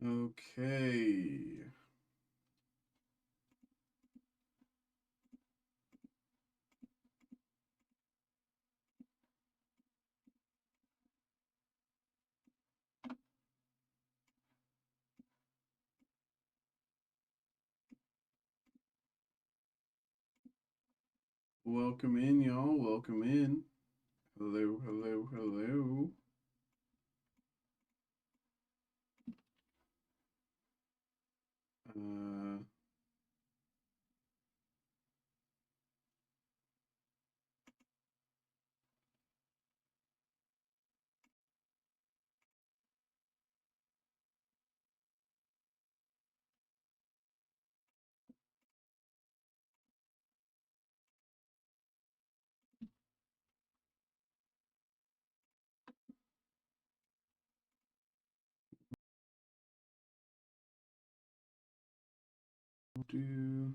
Okay. Welcome in, y'all. Welcome in. Hello, hello, hello. Uh, do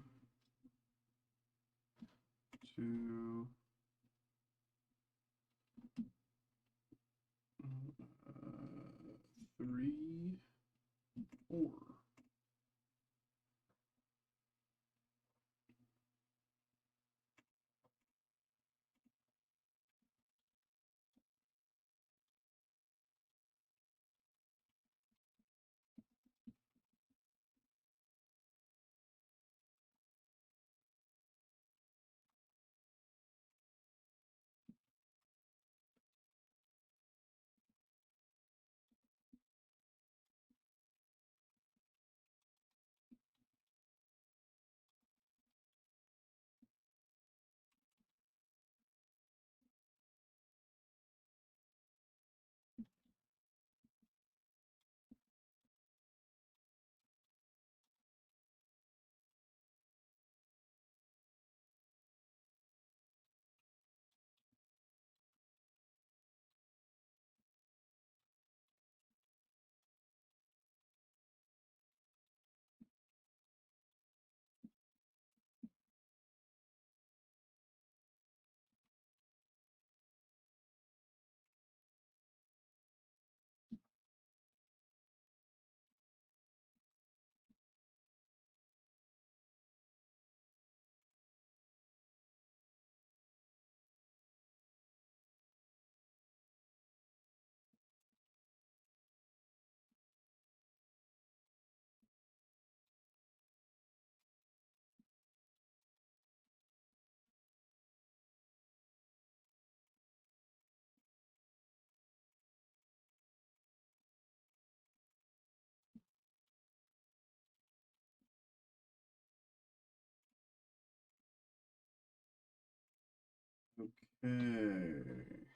two, 3, 4. Okay.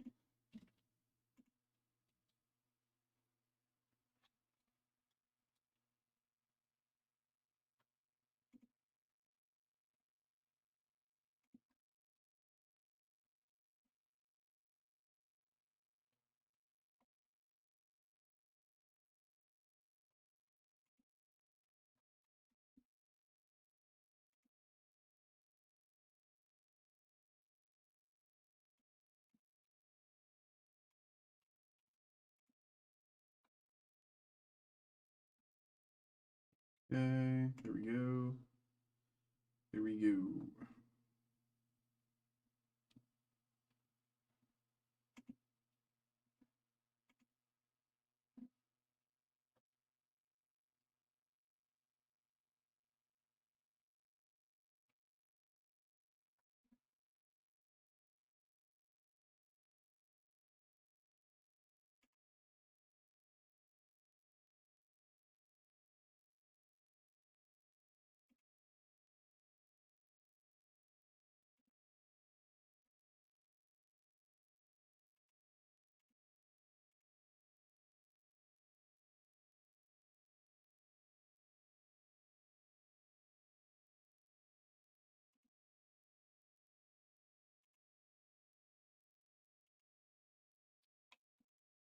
Okay, there we go. There we go.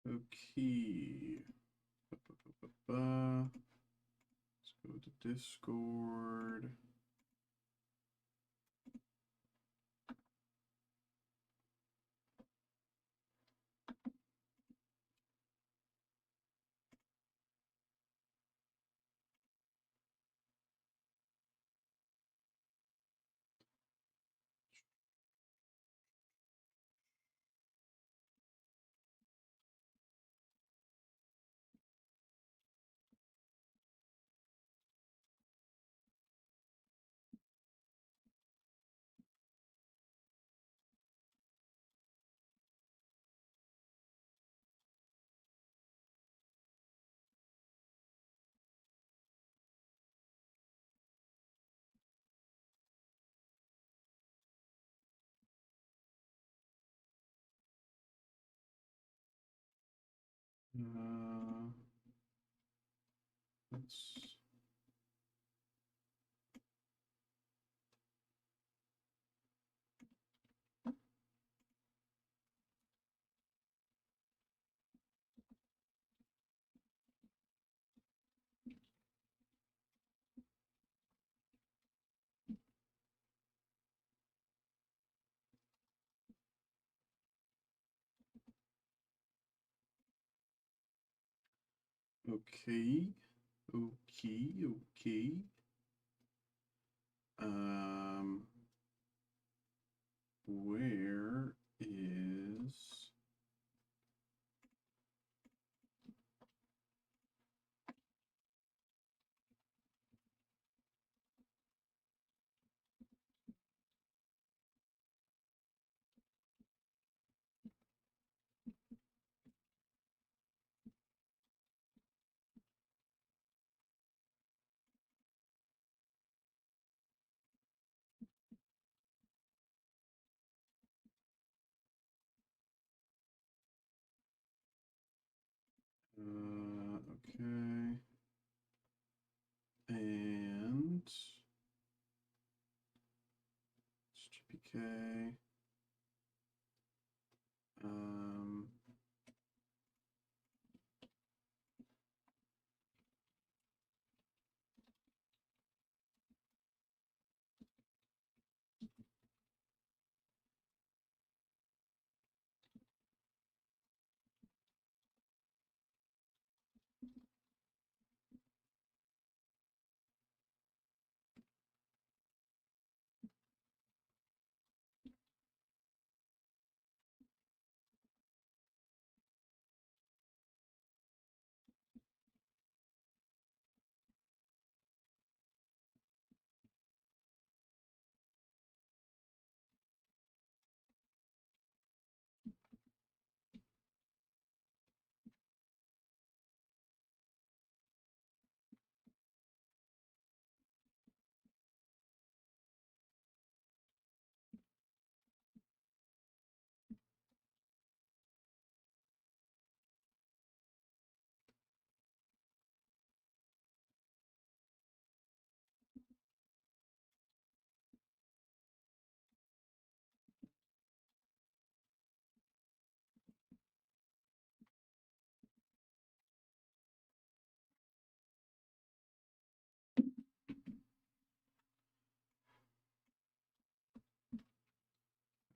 Okay. Let's go to Discord. Let's okay. Okay. Where is okay. And GPK.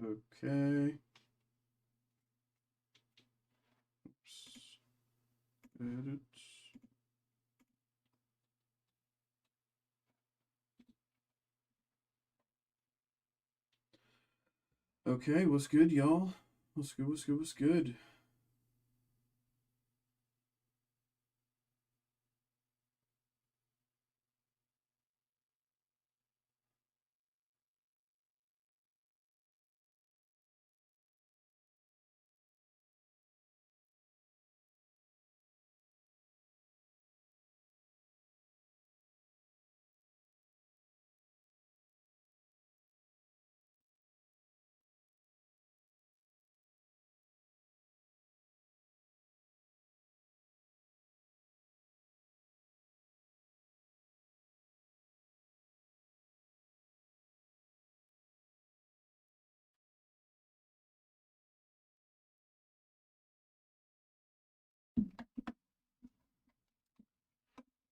Okay. Oops. Edit. Okay, what's good, y'all? What's good, what's good, what's good?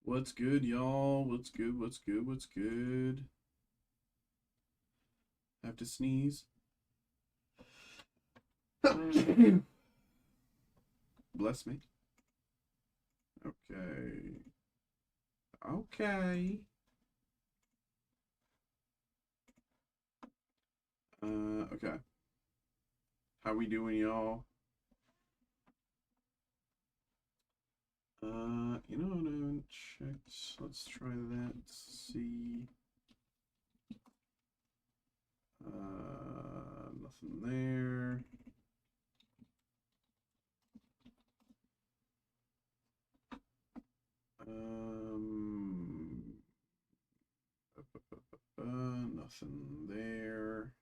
What's good, y'all? What's good, what's good, what's good? Have to sneeze. Bless me. Okay. Okay. Okay. How we doing, y'all? You know what I haven't checked? Let's try that. See. Nothing there. Nothing there.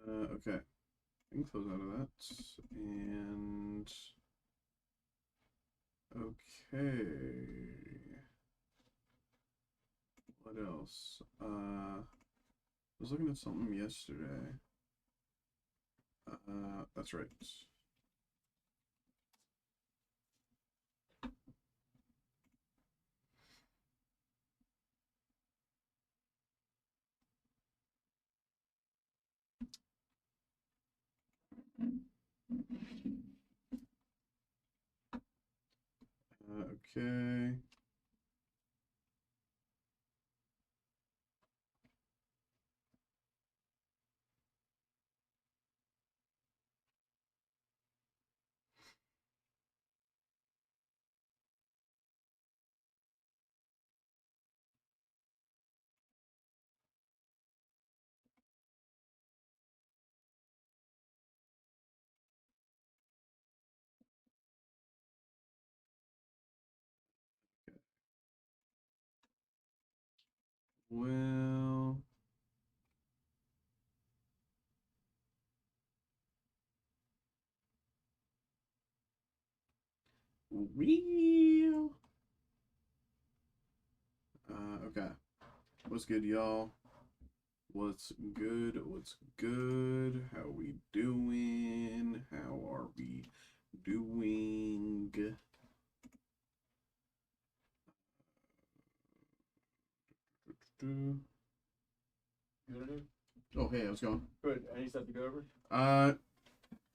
Okay. I can close out of that. And okay. What else? I was looking at something yesterday. That's right. Okay. Well, real. Okay. What's good, y'all? What's good? What's good? How we doing? How are we doing? Oh, hey, how's it going? Good. Any stuff to go over? I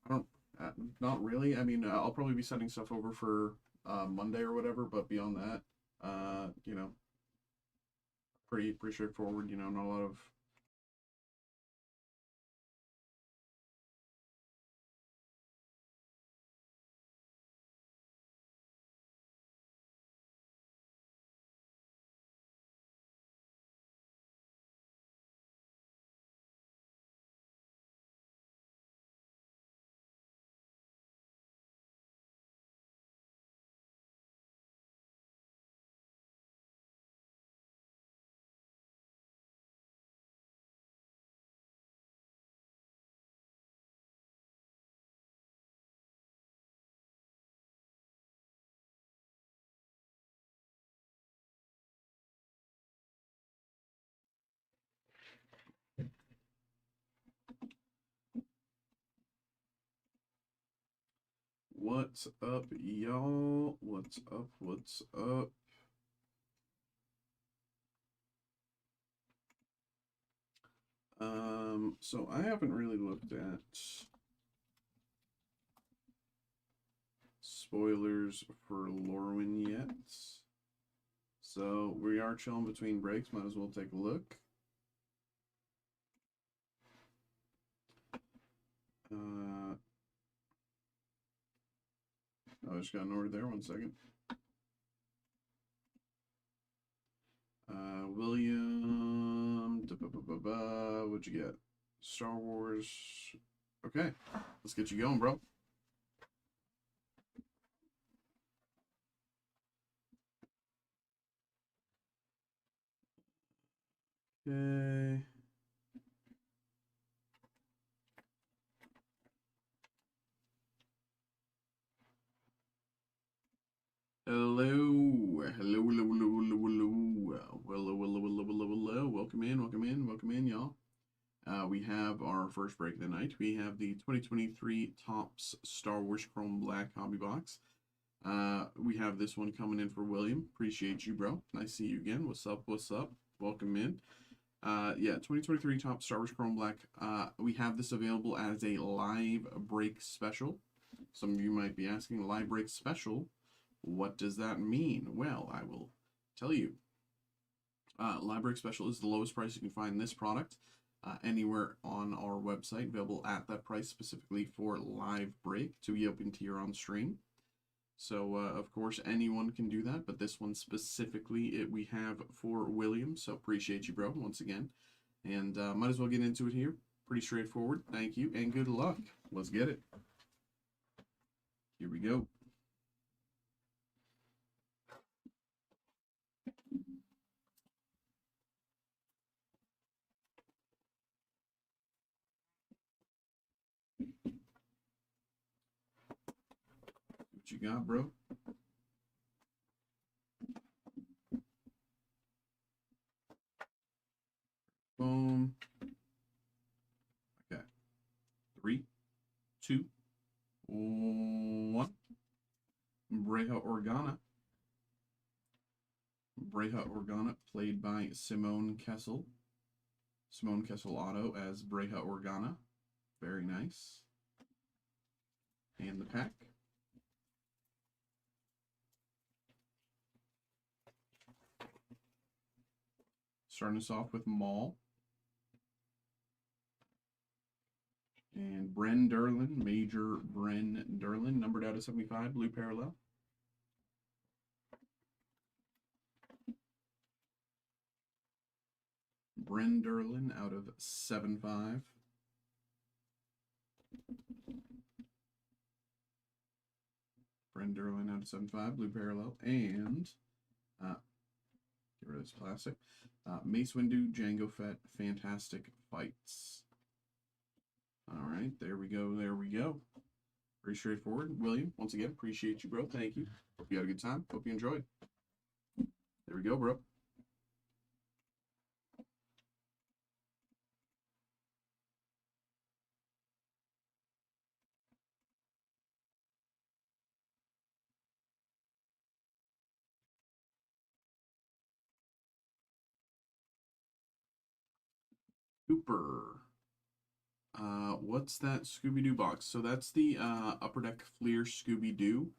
don't, not really. I mean, I'll probably be sending stuff over for Monday or whatever, but beyond that, you know, pretty straightforward. You know, not a lot of. What's up, y'all? What's up? What's up? So I haven't really looked at spoilers for Lorwyn yet. So we are chilling between breaks. Might as well take a look. I just got an order there. 1 second. William. What'd you get? Star Wars. Okay, let's get you going, bro. Okay. Hello. Hello, hello, hello, hello, hello. Hello. Welcome in, y'all. We have our first break of the night. We have the 2023 Topps Star Wars Chrome Black Hobby Box. We have this one coming in for William. Appreciate you, bro. Nice to see you again. What's up? What's up? Welcome in. Yeah, 2023 Topps Star Wars Chrome Black. We have this available as a live break special. Some of you might be asking, live break special, what does that mean? Well, I will tell you. Live break special is the lowest price you can find this product anywhere on our website, available at that price specifically for live break to be open to your on stream. So, of course, anyone can do that, but this one specifically we have for William. So, appreciate you, bro, once again. And might as well get into it here. Pretty straightforward. Thank you, and good luck. Let's get it. Here we go. you got, bro? Boom. Okay. 3, 2, 1. Breha Organa. Breha Organa, played by Simone Kessel. Simone Kessel Auto as Breha Organa. Very nice. And the pack. Starting us off with Maul. And Bren Derlin, Major Bren Derlin, numbered out of 75, blue parallel. Bren Derlin out of 7.5. Bren Derlin out of 7.5, blue parallel. And, get rid of this plastic, Mace Windu, Jango Fett, Fantastic Fights. All right, there we go, there we go. Pretty straightforward. William, once again, appreciate you, bro. Thank you. Hope you had a good time. Hope you enjoyed. There we go, bro. Super. What's that Scooby-Doo box? So that's the Upper Deck Fleer Scooby-Doo.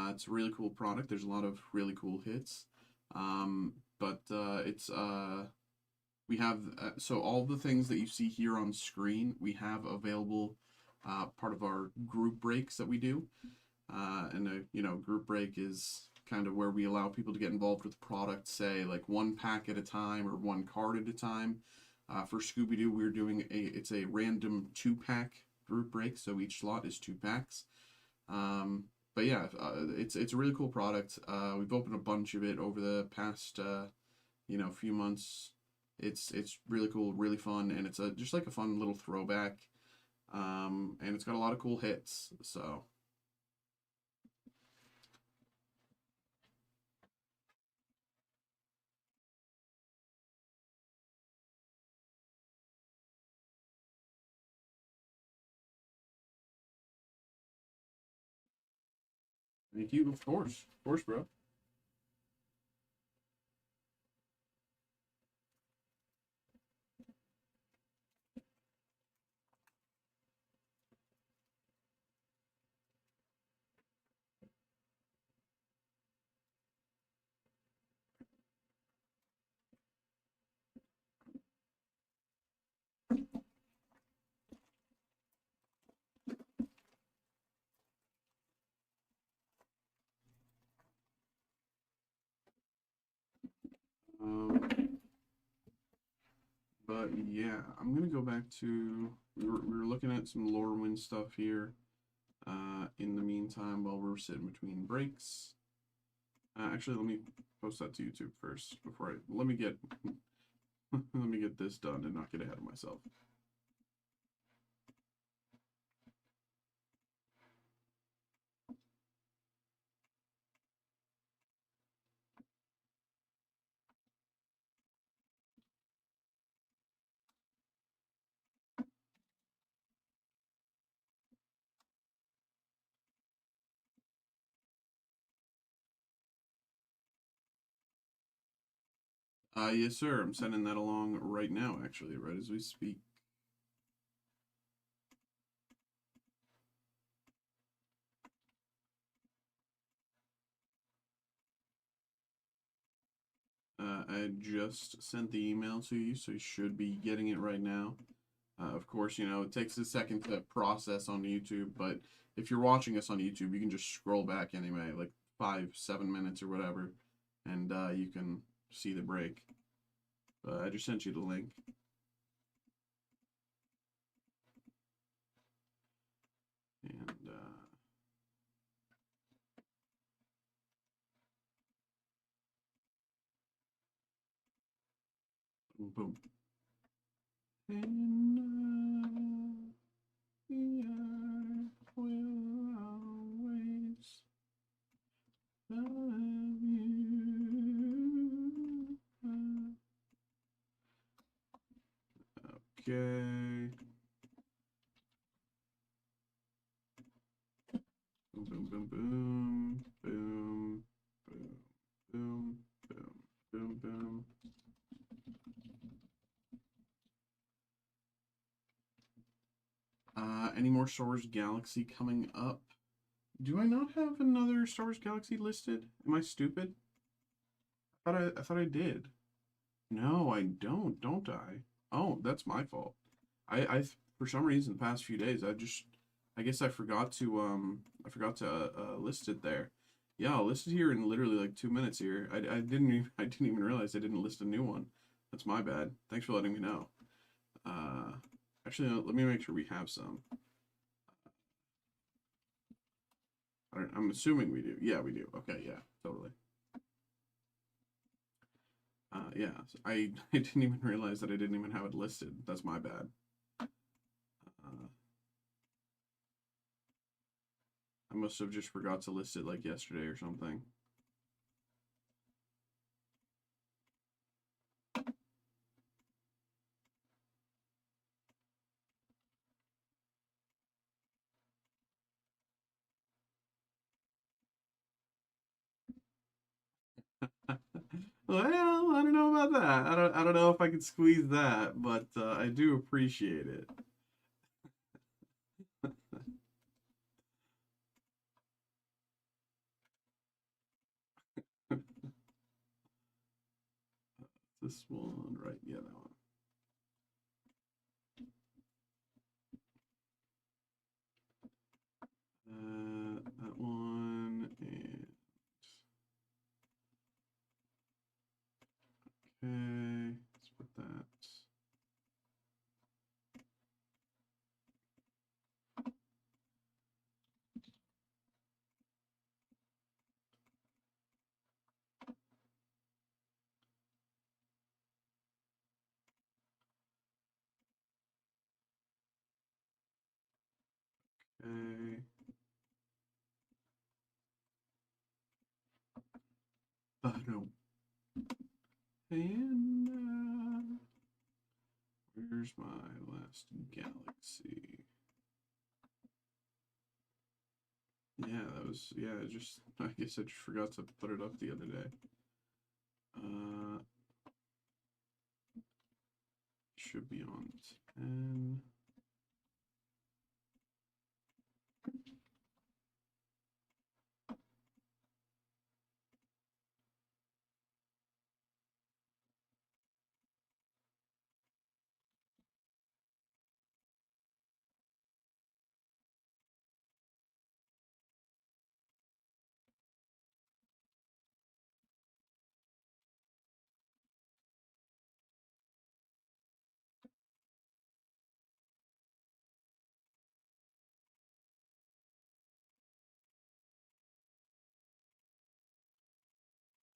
It's a really cool product. There's a lot of really cool hits. We have, so all the things that you see here on screen, we have available part of our group breaks that we do. Group break is kind of where we allow people to get involved with the product, say like one pack at a time or one card at a time. For Scooby-Doo, we're doing it's a random 2-pack group break, so each slot is 2 packs. But yeah, it's a really cool product. We've opened a bunch of it over the past few months. It's really cool, really fun, and it's just like a fun little throwback. And it's got a lot of cool hits. So. Thank you, of course, bro. But yeah, I'm gonna go back to we were looking at some Lorwyn stuff here. In the meantime, while we're sitting between breaks, actually, let me post that to YouTube first before let me get let me get this done and not get ahead of myself. Yes, sir. I'm sending that along right now, actually, right as we speak. I just sent the email to you, so you should be getting it right now. Of course, it takes a second to process on YouTube, but if you're watching us on YouTube, you can just scroll back anyway, like 5-7 minutes or whatever, and you can see the break. I just sent you the link. And boom. And we will always Okay. Boom, boom, boom, boom, boom, boom, boom, boom, boom, boom. Any more Star Wars Galaxy coming up? Do I not have another Star Wars Galaxy listed? Am I stupid? I thought I did. No, I don't I? Oh, that's my fault. I for some reason the past few days I guess I forgot to list it there. Yeah, I'll list it here in literally like 2 minutes here. I didn't even realize I didn't list a new one. That's my bad. Thanks for letting me know. Uh Actually, no, let me make sure we have some. I'm assuming we do. Yeah, we do. Okay, yeah, totally. Yeah, so I didn't even realize that I didn't even have it listed. That's my bad. I must have just forgot to list it like yesterday or something. Well, I don't know about that. I don't know if I could squeeze that, but I do appreciate it. This one, right? Yeah, that one. That one, and okay, let's put that. Okay. No. And where's my last galaxy? Yeah, that was I guess I just forgot to put it up the other day. Should be on 10.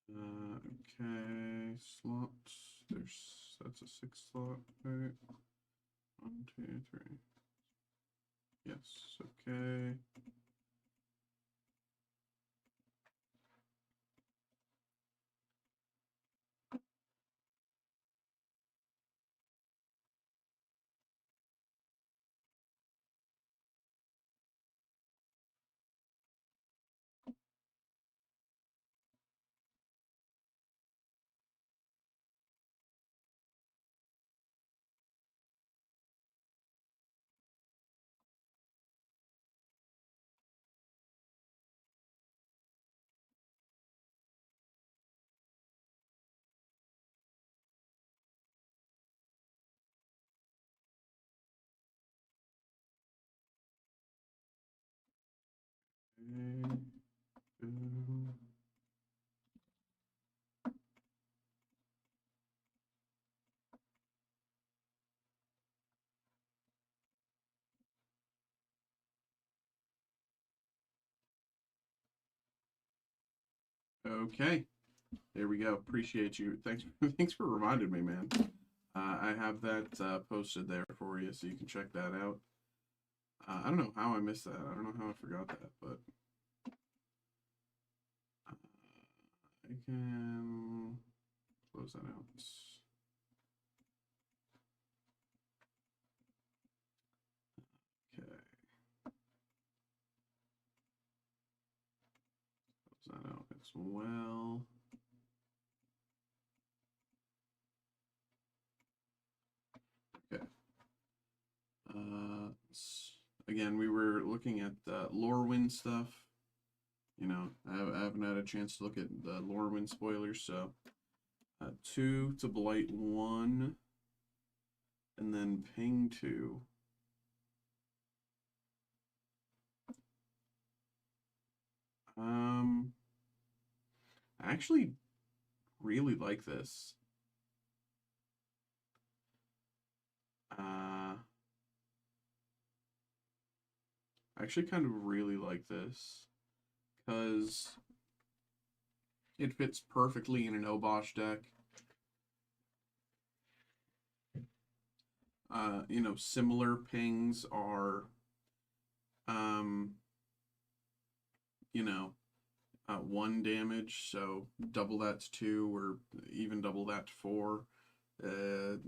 Okay, slots. That's a 6 slot, right? 1, 2, 3. Yes, okay. Okay, there we go. Appreciate you. Thanks for reminding me, man. I have that posted there for you, so you can check that out. I don't know how I missed that. I don't know how I forgot that, but I can close that out. as well. Okay. Again, we were looking at Lorwyn stuff. You know, I haven't had a chance to look at the Lorwyn spoilers, so 2 to Blight 1, and then Ping 2. I actually really like this. I actually kind of really like this because it fits perfectly in an Obosh deck. You know, similar pings are, you know, 1 damage, so double that to 2, or even double that to 4. You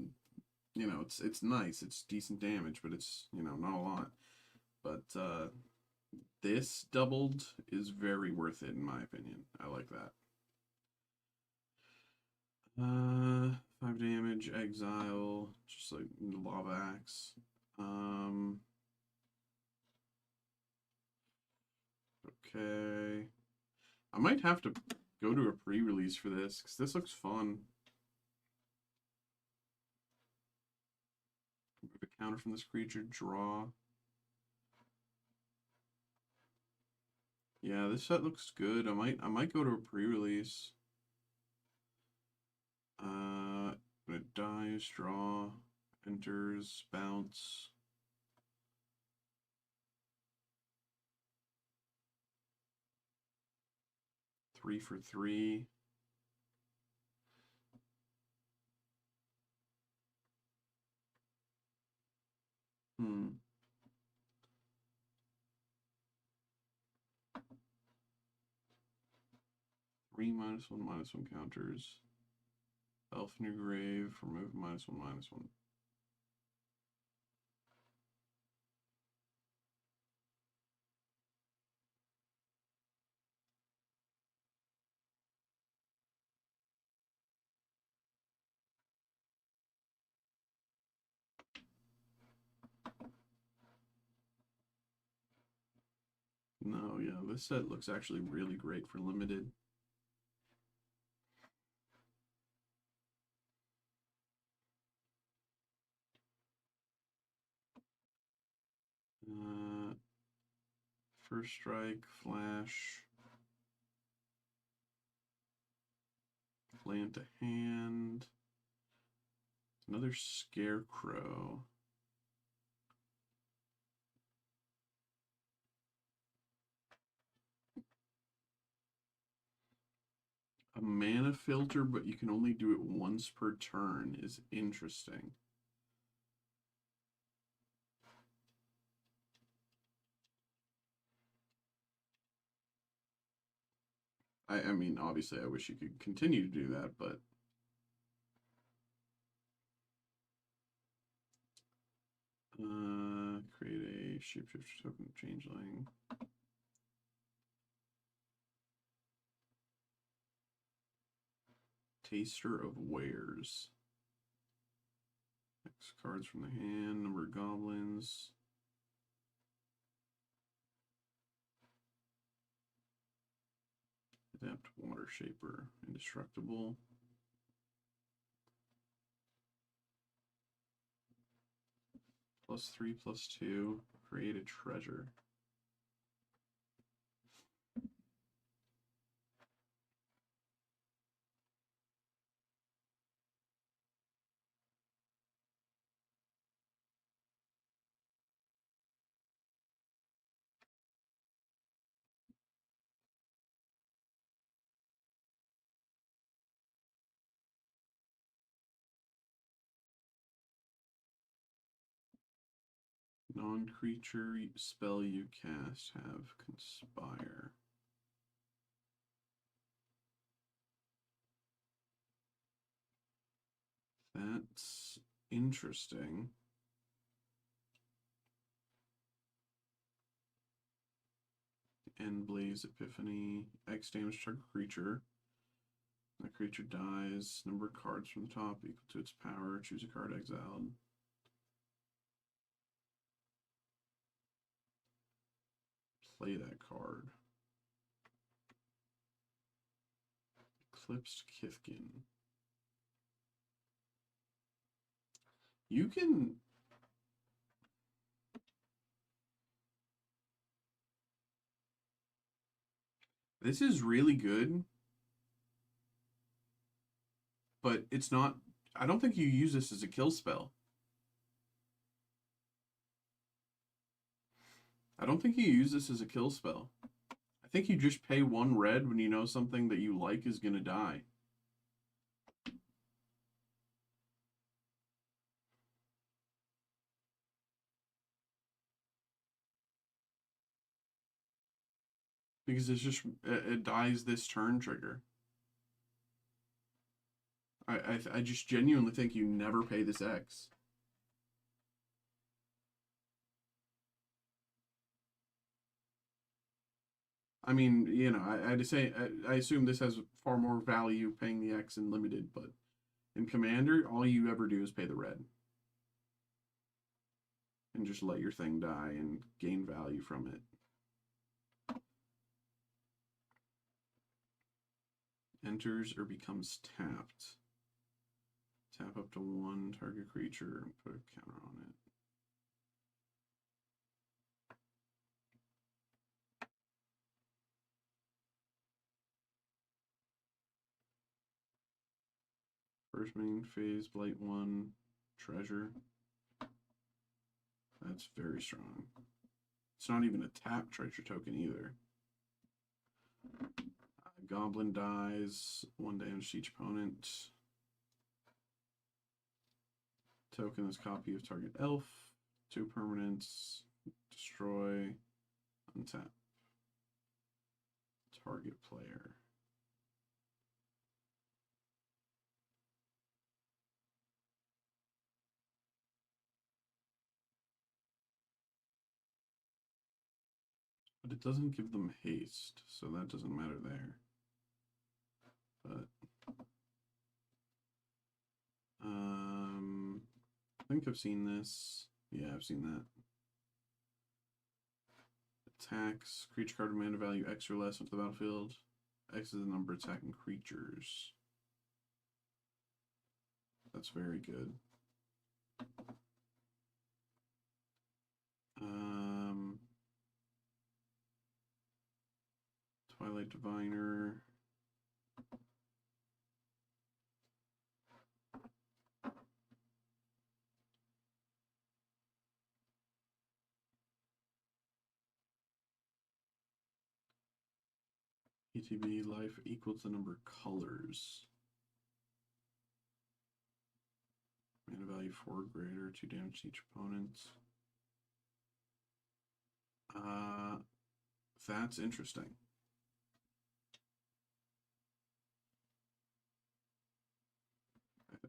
know, it's nice. It's decent damage, but it's, you know, not a lot. But this doubled is very worth it in my opinion. I like that. 5 damage, exile, just like Lava Axe. Okay. I might have to go to a pre-release for this, because this looks fun. Remove a counter from this creature, draw. Yeah, this set looks good. I might go to a pre-release. When it dies, draw, enters, bounce. Three for 3. Hmm. Three -1/-1 counters. Elf in your grave, remove -1/-1. No, yeah, this set looks actually really great for limited. First strike, flash, land to hand. Another scarecrow. A mana filter, but you can only do it once per turn is interesting. I mean, obviously, I wish you could continue to do that, but create a shapeshifter token changeling. Taster of Wares. X cards from the hand, number of goblins. Adapt Water Shaper, indestructible. +3/+2, create a treasure. Non-creature spell you cast have Conspire. That's interesting. End Blaze Epiphany. X damage target creature. That creature dies. Number of cards from the top equal to its power. Choose a card exiled. Play that card. Eclipsed Kithkin. You can... This is really good. But it's not... I don't think you use this as a kill spell. I don't think you use this as a kill spell. I think you just pay 1 red when you know something that you like is going to die. Because it's just, it dies this turn trigger. I just genuinely think you never pay this X. I mean, you know, I'd say I assume this has far more value paying the X in limited, but in Commander, all you ever do is pay the red. And just let your thing die and gain value from it. Enters or becomes tapped. Tap up to 1 target creature and put a counter on it. First main phase, Blight 1, Treasure. That's very strong. It's not even a tap treasure token either. Goblin dies, 1 damage to each opponent. Token is copy of target elf, 2 permanents, destroy, untap. Target player. But it doesn't give them haste, so that doesn't matter there. But I think I've seen this. Yeah, I've seen that. Attacks. Creature card mana value X or less onto the battlefield. X is the number of attacking creatures. That's very good. Twilight Diviner. ETB life equals the number of colors. Mana value 4 or greater, 2 damage to each opponent. That's interesting.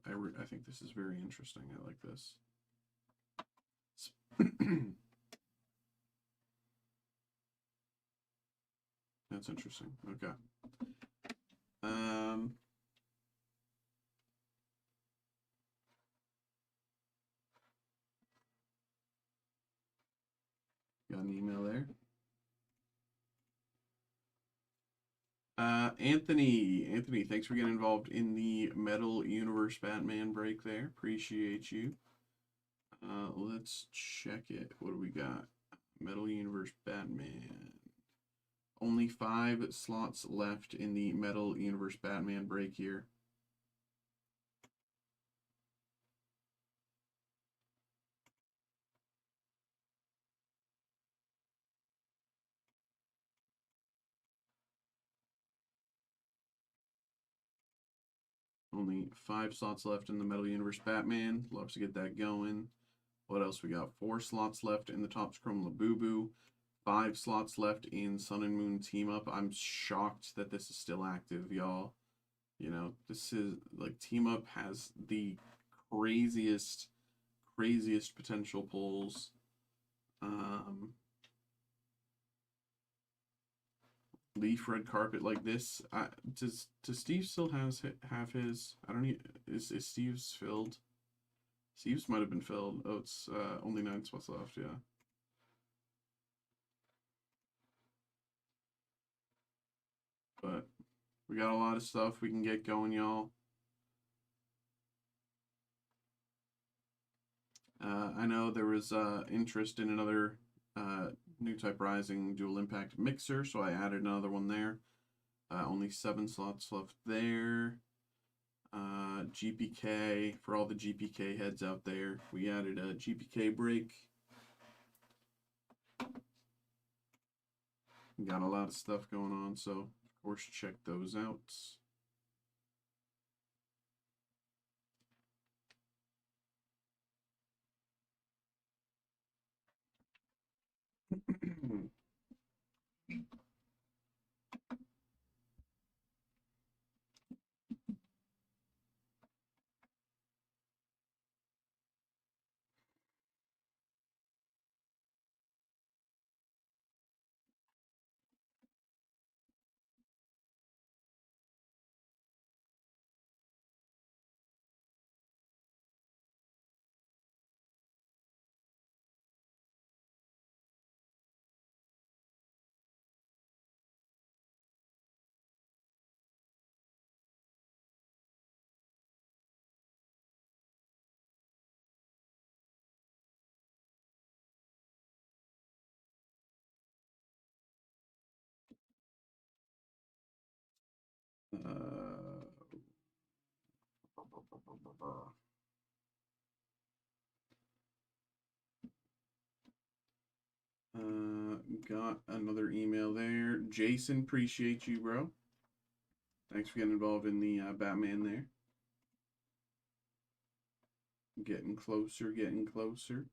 I think this is very interesting. I like this. That's interesting. Okay. Got an email there. Anthony, thanks for getting involved in the Metal Universe Batman break there. Appreciate you. Let's check it. What do we got? Metal Universe Batman. Only 5 slots left in the Metal Universe Batman break here. Only 5 slots left in the Metal Universe Batman. Loves to get that going. What else we got? 4 slots left in the Topps Chrome Labubu. 5 slots left in Sun and Moon Team Up. I'm shocked that this is still active, y'all. You know, this is like Team Up has the craziest potential pulls. leaf red carpet like this. Does Steve still have his? I don't need. Is Steve's filled? Steve's might have been filled. Oh, it's only 9 spots left. Yeah. But we got a lot of stuff we can get going, y'all. I know there was interest in another new type rising dual impact mixer, so I added another one there. Only 7 slots left there. GPK, for all the GPK heads out there, we added a GPK break. We got a lot of stuff going on, so of course check those out. Got another email there. Jason, appreciate you, bro. Thanks for getting involved in the Batman there. Getting closer, getting closer.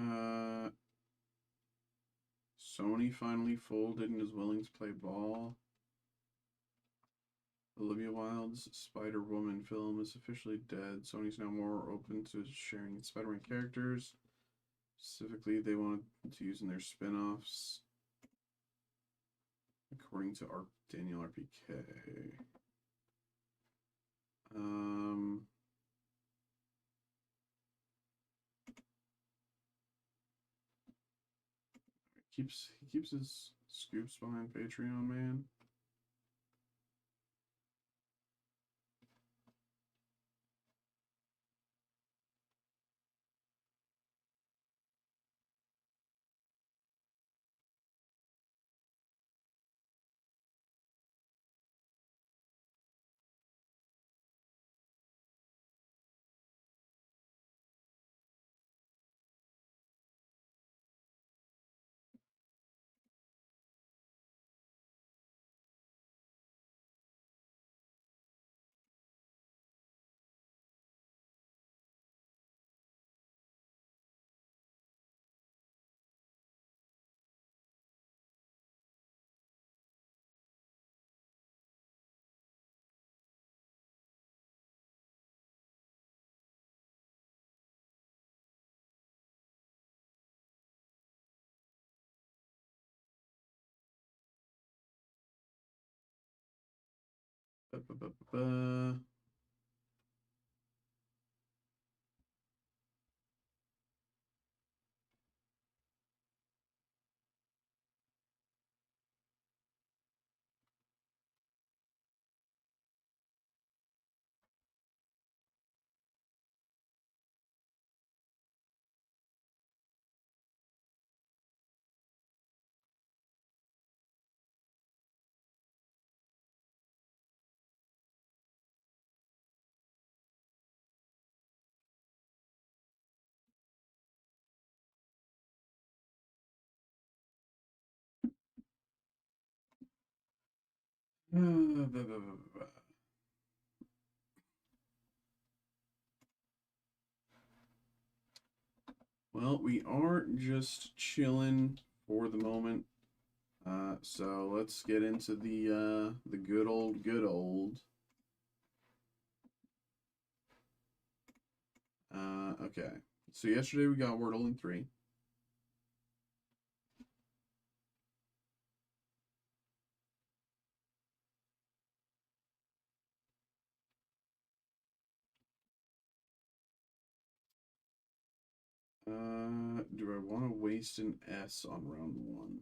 Uh, Sony finally folded and is willing to play ball. Olivia Wilde's Spider-Woman film is officially dead. Sony's now more open to sharing its Spider-Man characters. Specifically, they want to use in their spin-offs, according to Daniel RPK. He keeps his scoops behind Patreon, man. Well, we are just chilling for the moment. So let's get into the good old. Okay. So yesterday we got Wordle in 3. Do I want to waste an S on round 1?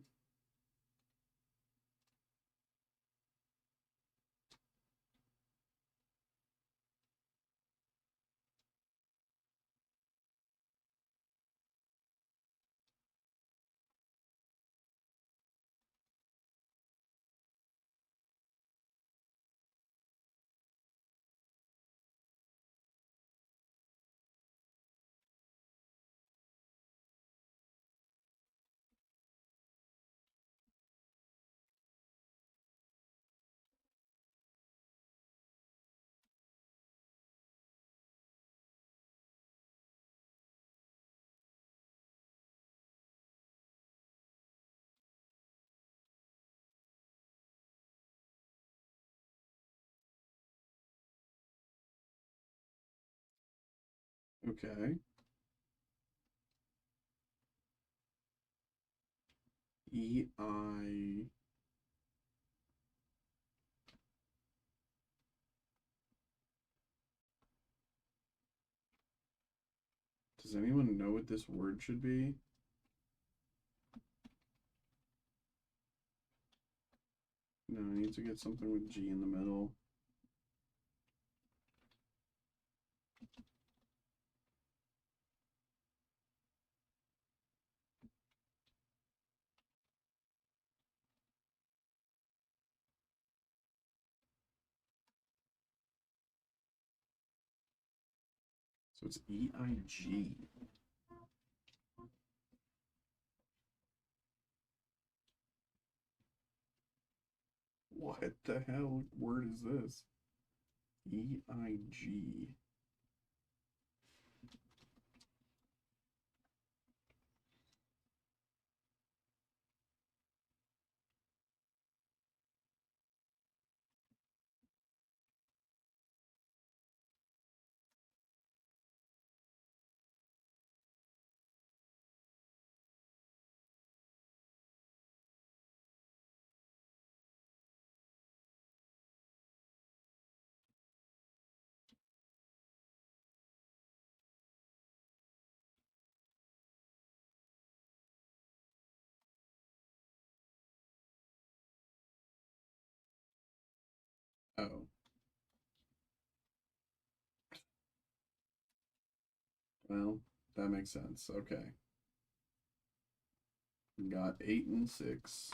Okay. EI. Does anyone know what this word should be? No, I need to get something with G in the middle. So it's EIG. What the hell word is this? EIG. Oh. Well, that makes sense. Okay. We got 8 and 6.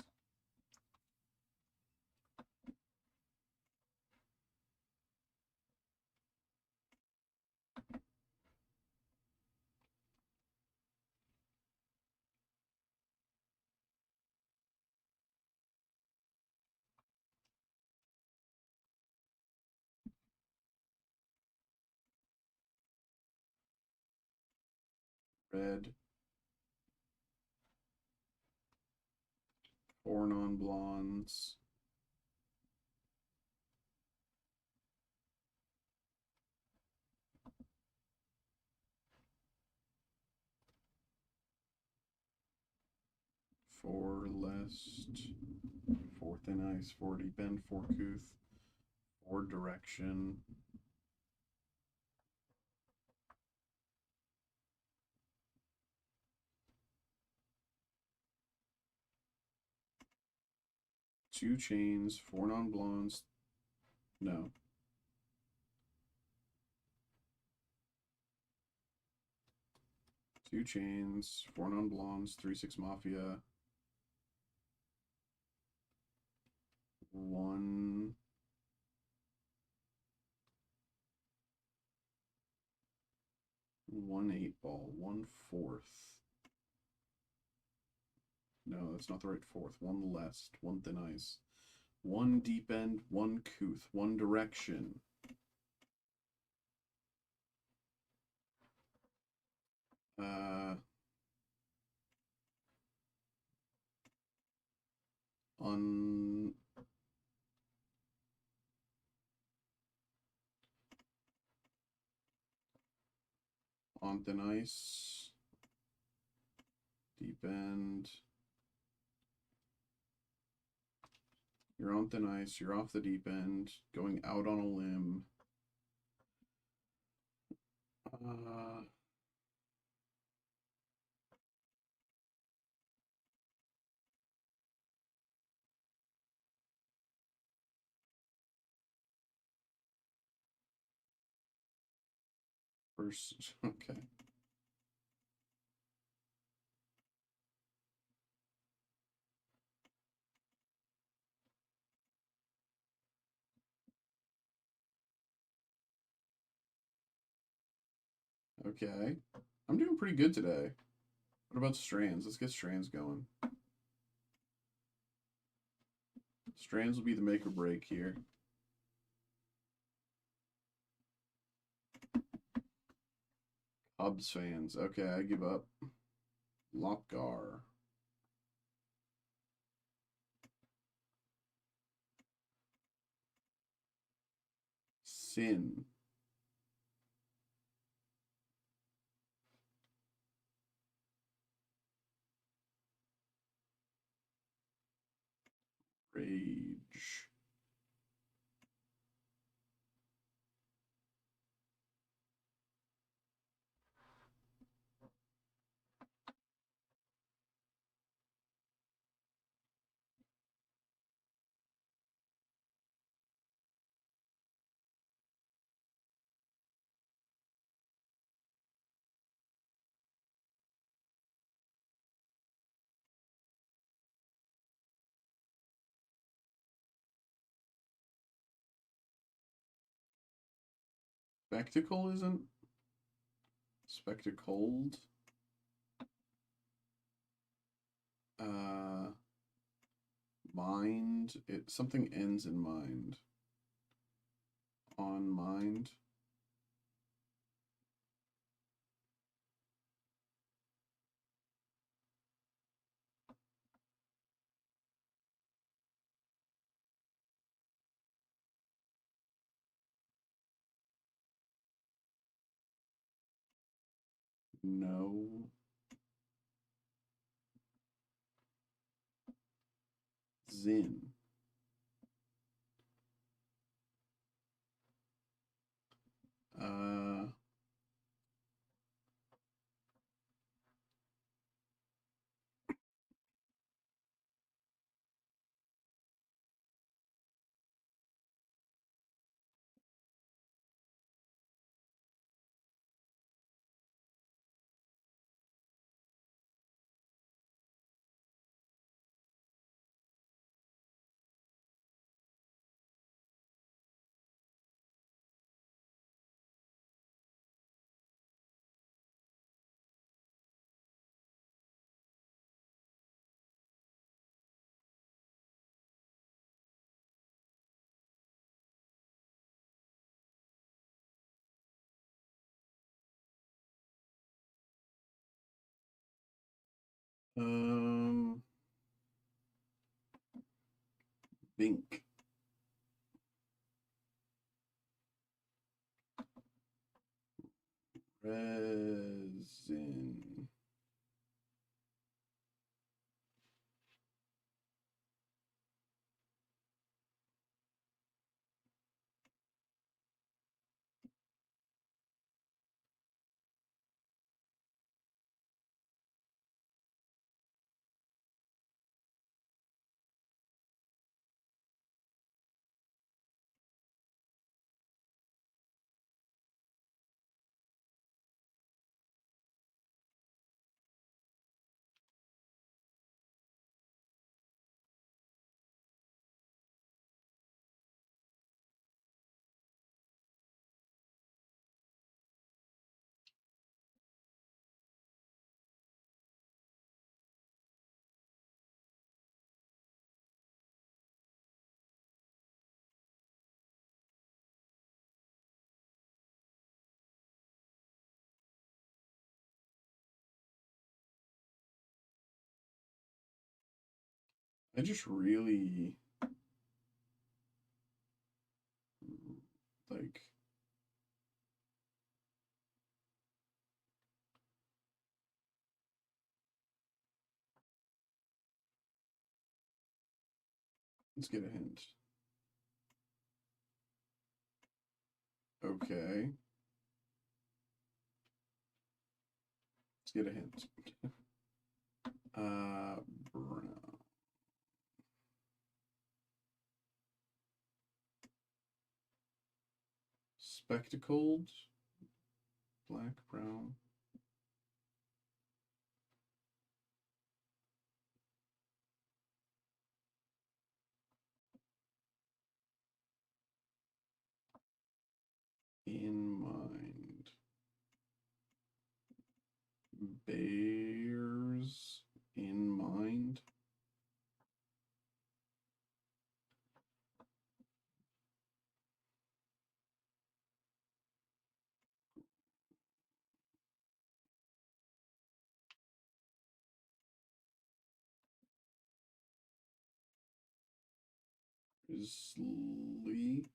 Red. 4 non-blondes. Four lest. 4 thin ice. 4 deep end. 4 couth. 4 direction. Two chains. 4 non-blondes. No. Two chains. 4 non-blondes. 3-6 mafia. 1 8-ball, 1/4. No, that's not the right fourth. 1 less, 1 thin ice, One deep end, one couth, one direction. On thin ice, deep end. You're on thin ice, you're off the deep end, going out on a limb. First, okay. Okay. I'm doing pretty good today. What about strands? Let's get strands going. Strands will be the make or break here. Cubs fans. Okay, I give up. Lopgar. Sin. Rage. Spectacle isn't? Spectacled? Mind. Something ends in mind. On mind. No. Zin. Uh, um, Bink. Resin. I just really like. Let's get a hint. Okay. Let's get a hint. Brown. Spectacled. Black, brown. In mind. Bears in mind. Grizzly.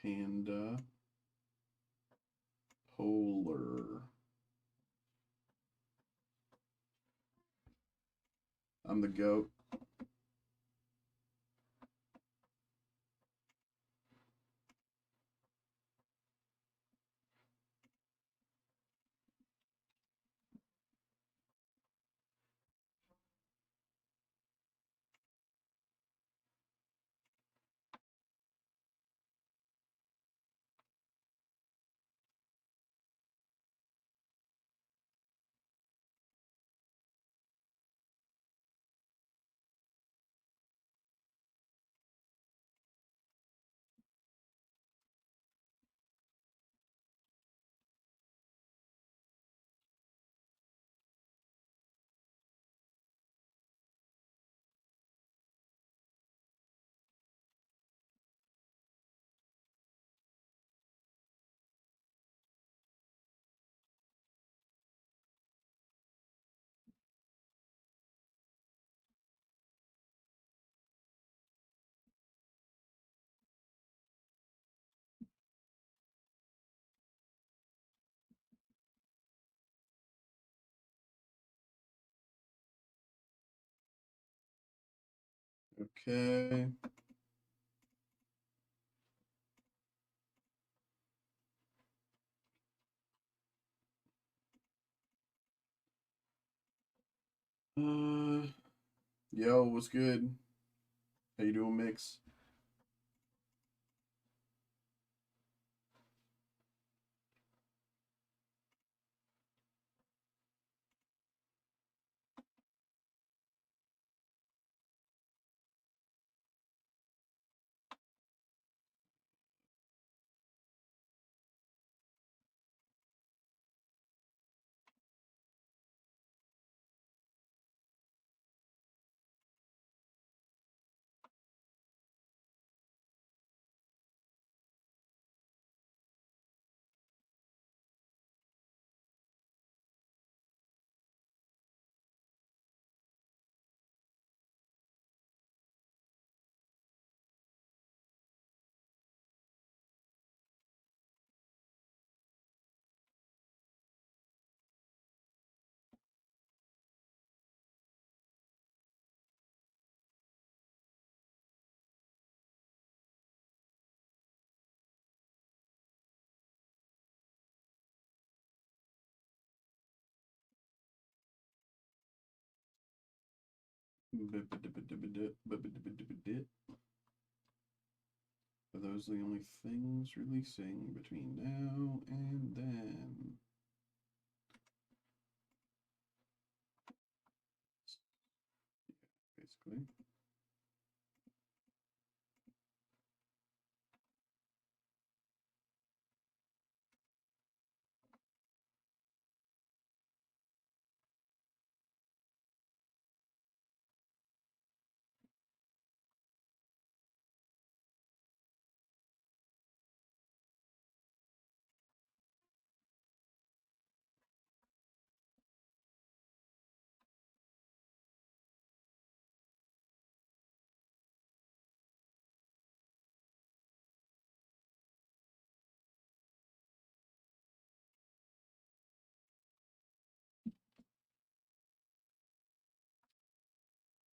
Panda. Polar. I'm the goat. Okay. Yo, what's good? How you doing, Mix? Are those the only things releasing between now and then? Basically.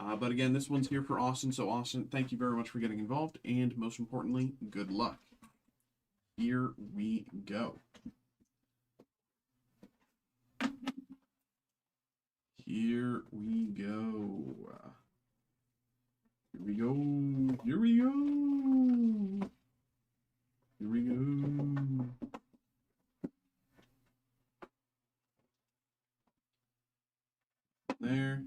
But again, this one's here for Austin. So Austin, thank you very much for getting involved. And most importantly, good luck. Here we go. Here we go. Here we go. Here we go. Here we go. There.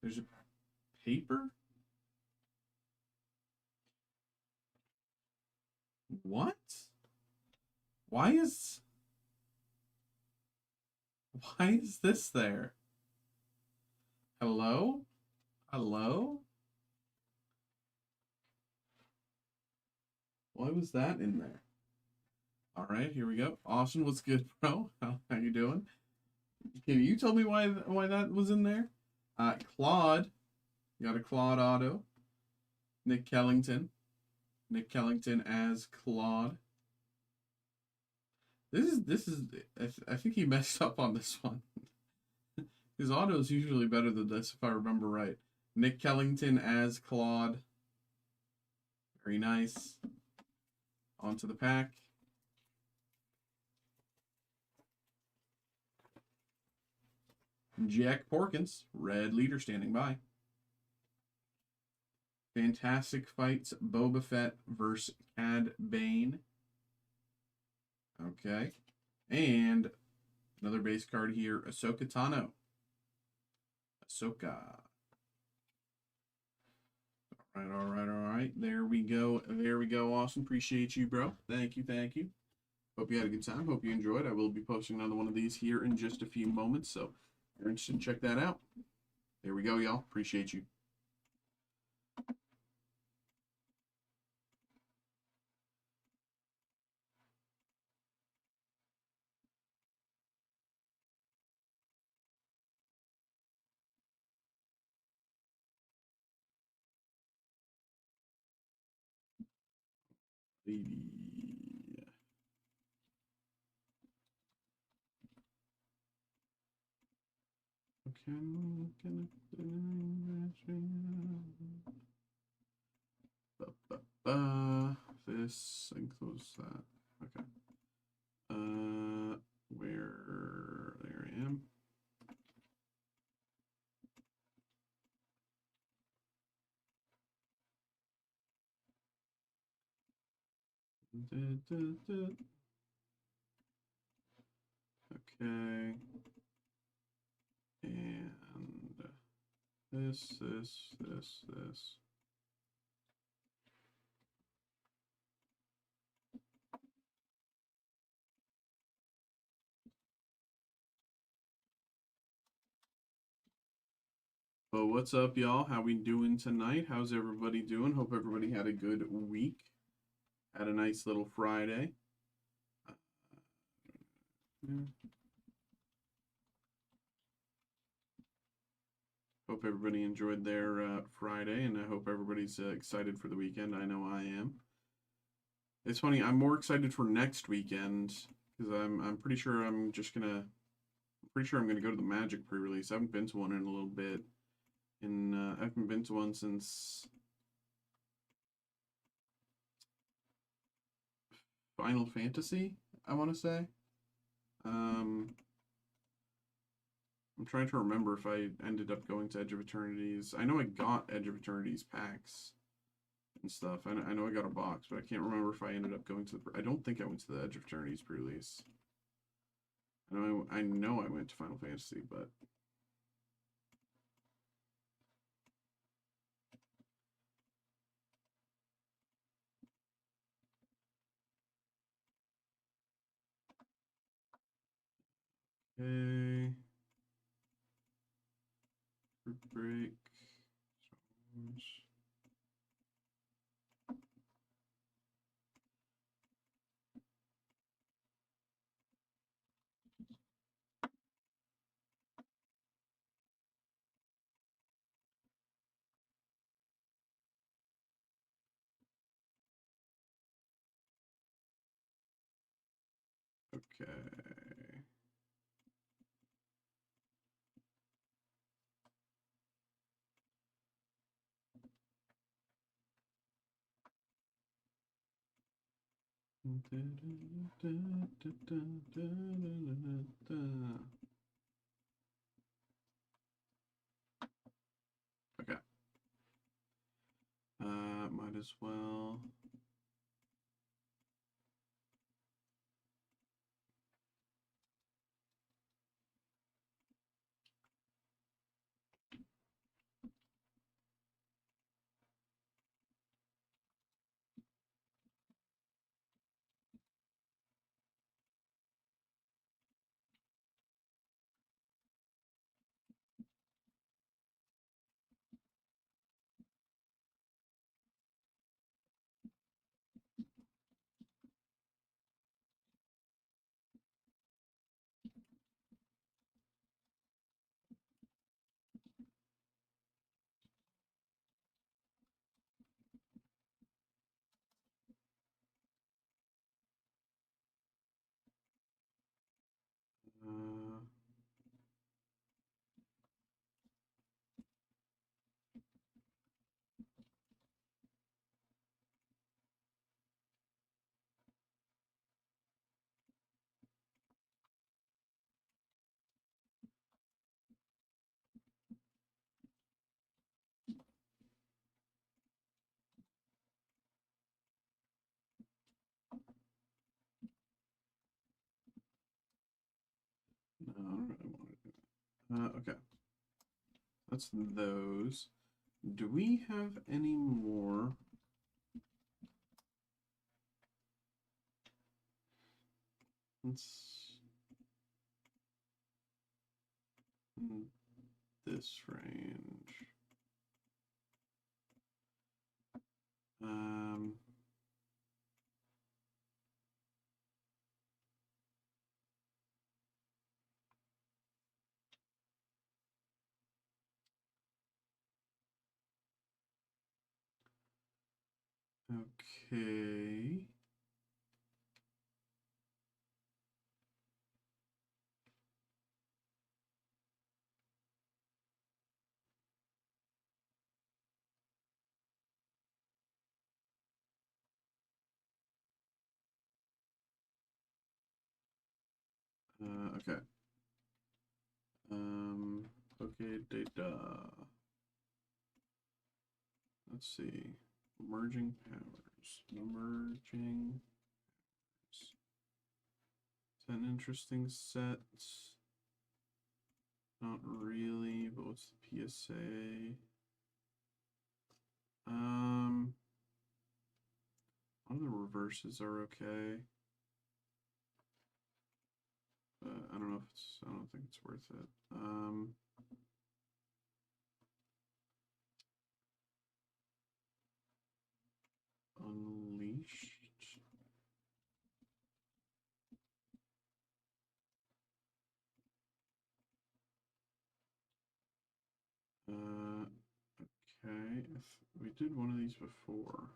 There's a paper? What? Why is this there? Hello? Hello? Why was that in there? All right, here we go. Austin, what's good, bro? How you doing? Can you tell me why that was in there? Claude, you got a Claude auto. Nick Kellington as Claude. This is I think he messed up on this one. His auto is usually better than this if I remember right. Nick Kellington as Claude. Very nice. Onto the pack. Jack Porkins, red leader standing by. Fantastic Fights, Boba Fett versus Cad Bane. Okay. And another base card here, Ahsoka Tano. Ahsoka. All right. There we go. Awesome. Appreciate you, bro. Thank you. Hope you had a good time. Hope you enjoyed. I will be posting another one of these here in just a few moments. So if you're interested, check that out. There we go, y'all. Appreciate you. This includes that. Okay. Where there I am. Okay. And this. But what's up, y'all? How we doing tonight? How's everybody doing? Hope everybody had a good week. Had a nice little Friday. Hope everybody enjoyed their Friday, and I hope everybody's excited for the weekend. I know I am. It's funny. I'm more excited for next weekend because I'm pretty sure I'm gonna go to the Magic pre-release. I haven't been to one in a little bit, and I haven't been to one since Final Fantasy, I want to say. I'm trying to remember if I ended up going to Edge of Eternity's. I know I got Edge of Eternity's packs and stuff. I know I got a box, but I can't remember if I ended up going to the... I don't think I went to the Edge of Eternity's pre-release. I know I went to Final Fantasy, but... Okay. Break. Okay. Okay. Might as well. No, I don't really want to do that. Okay. That's those. Do we have any more? Let's in this range. Okay. Okay. Okay, data. Let's see. Merging powers. Merging. 10 interesting sets. Not really, but what's the PSA? All the reverses are okay. I don't know if it's, I don't think it's worth it. Unleashed. Okay, we did one of these before.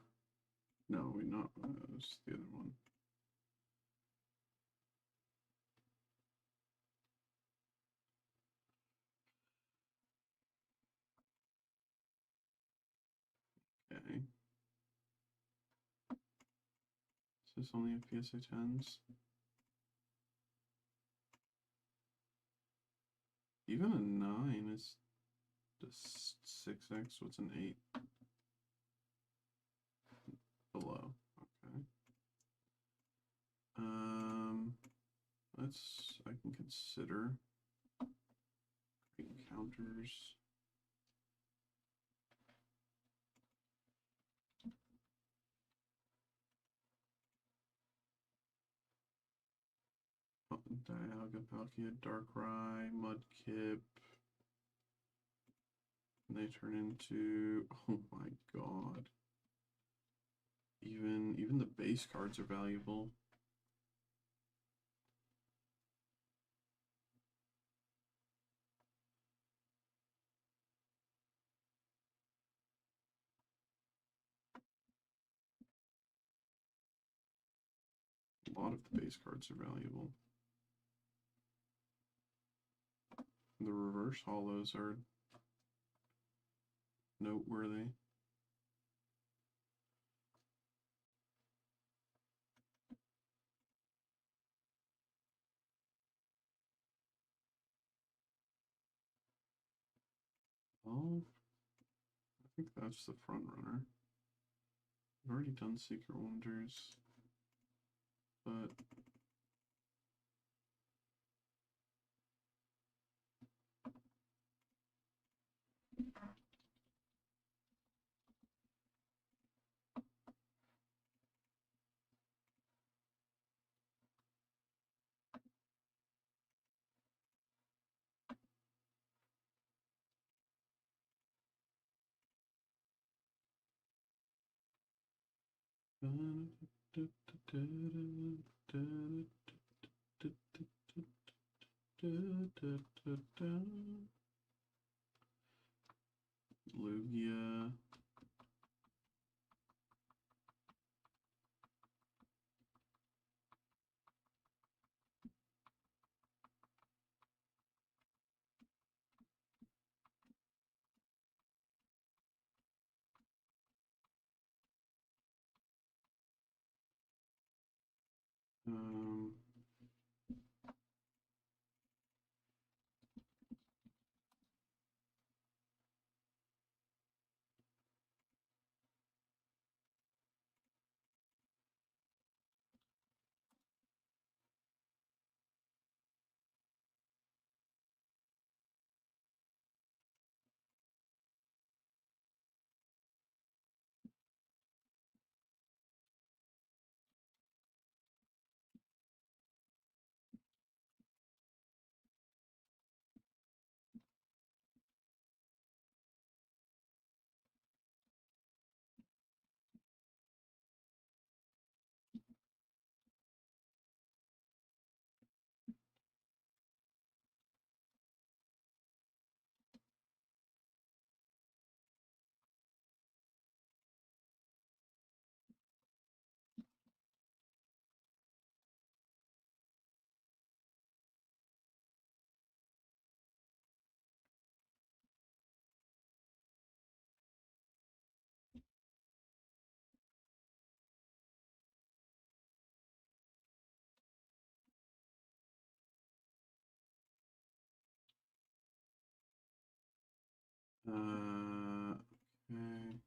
No, we not. It was the other one. Okay. Is this only a PSA 10s? Even a 9 is just 6x. What's an 8? Below. Okay. I can consider encounters. Dialga, Palkia, Darkrai, Mudkip. And they turn into, oh my god. Even the base cards are valuable. A lot of the base cards are valuable. The reverse hollows are noteworthy. 12. I think that's the front runner. I've already done Secret Wonders, but Lugia. Um, okay.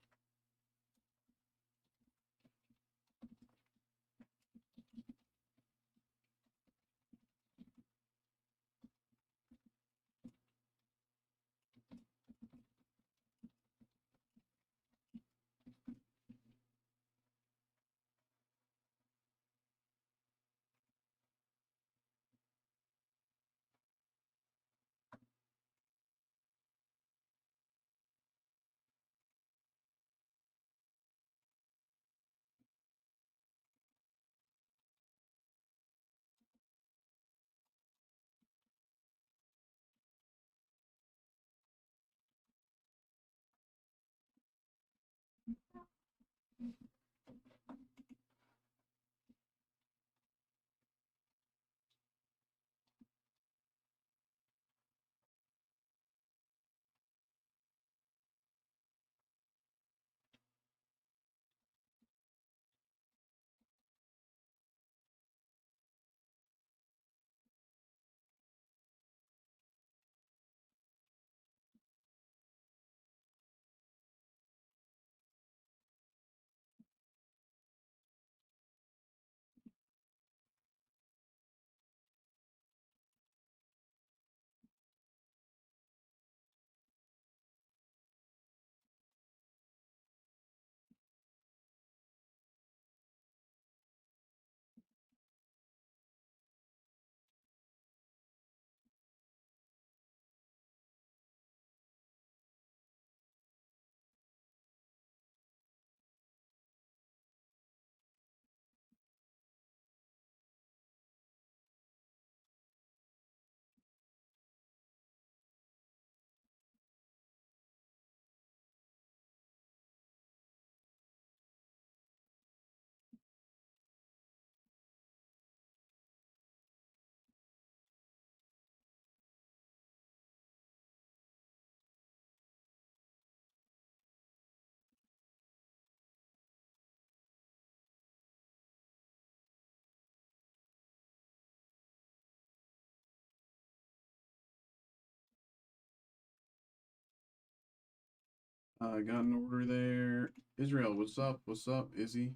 I got an order there. Israel, what's up? What's up, Izzy?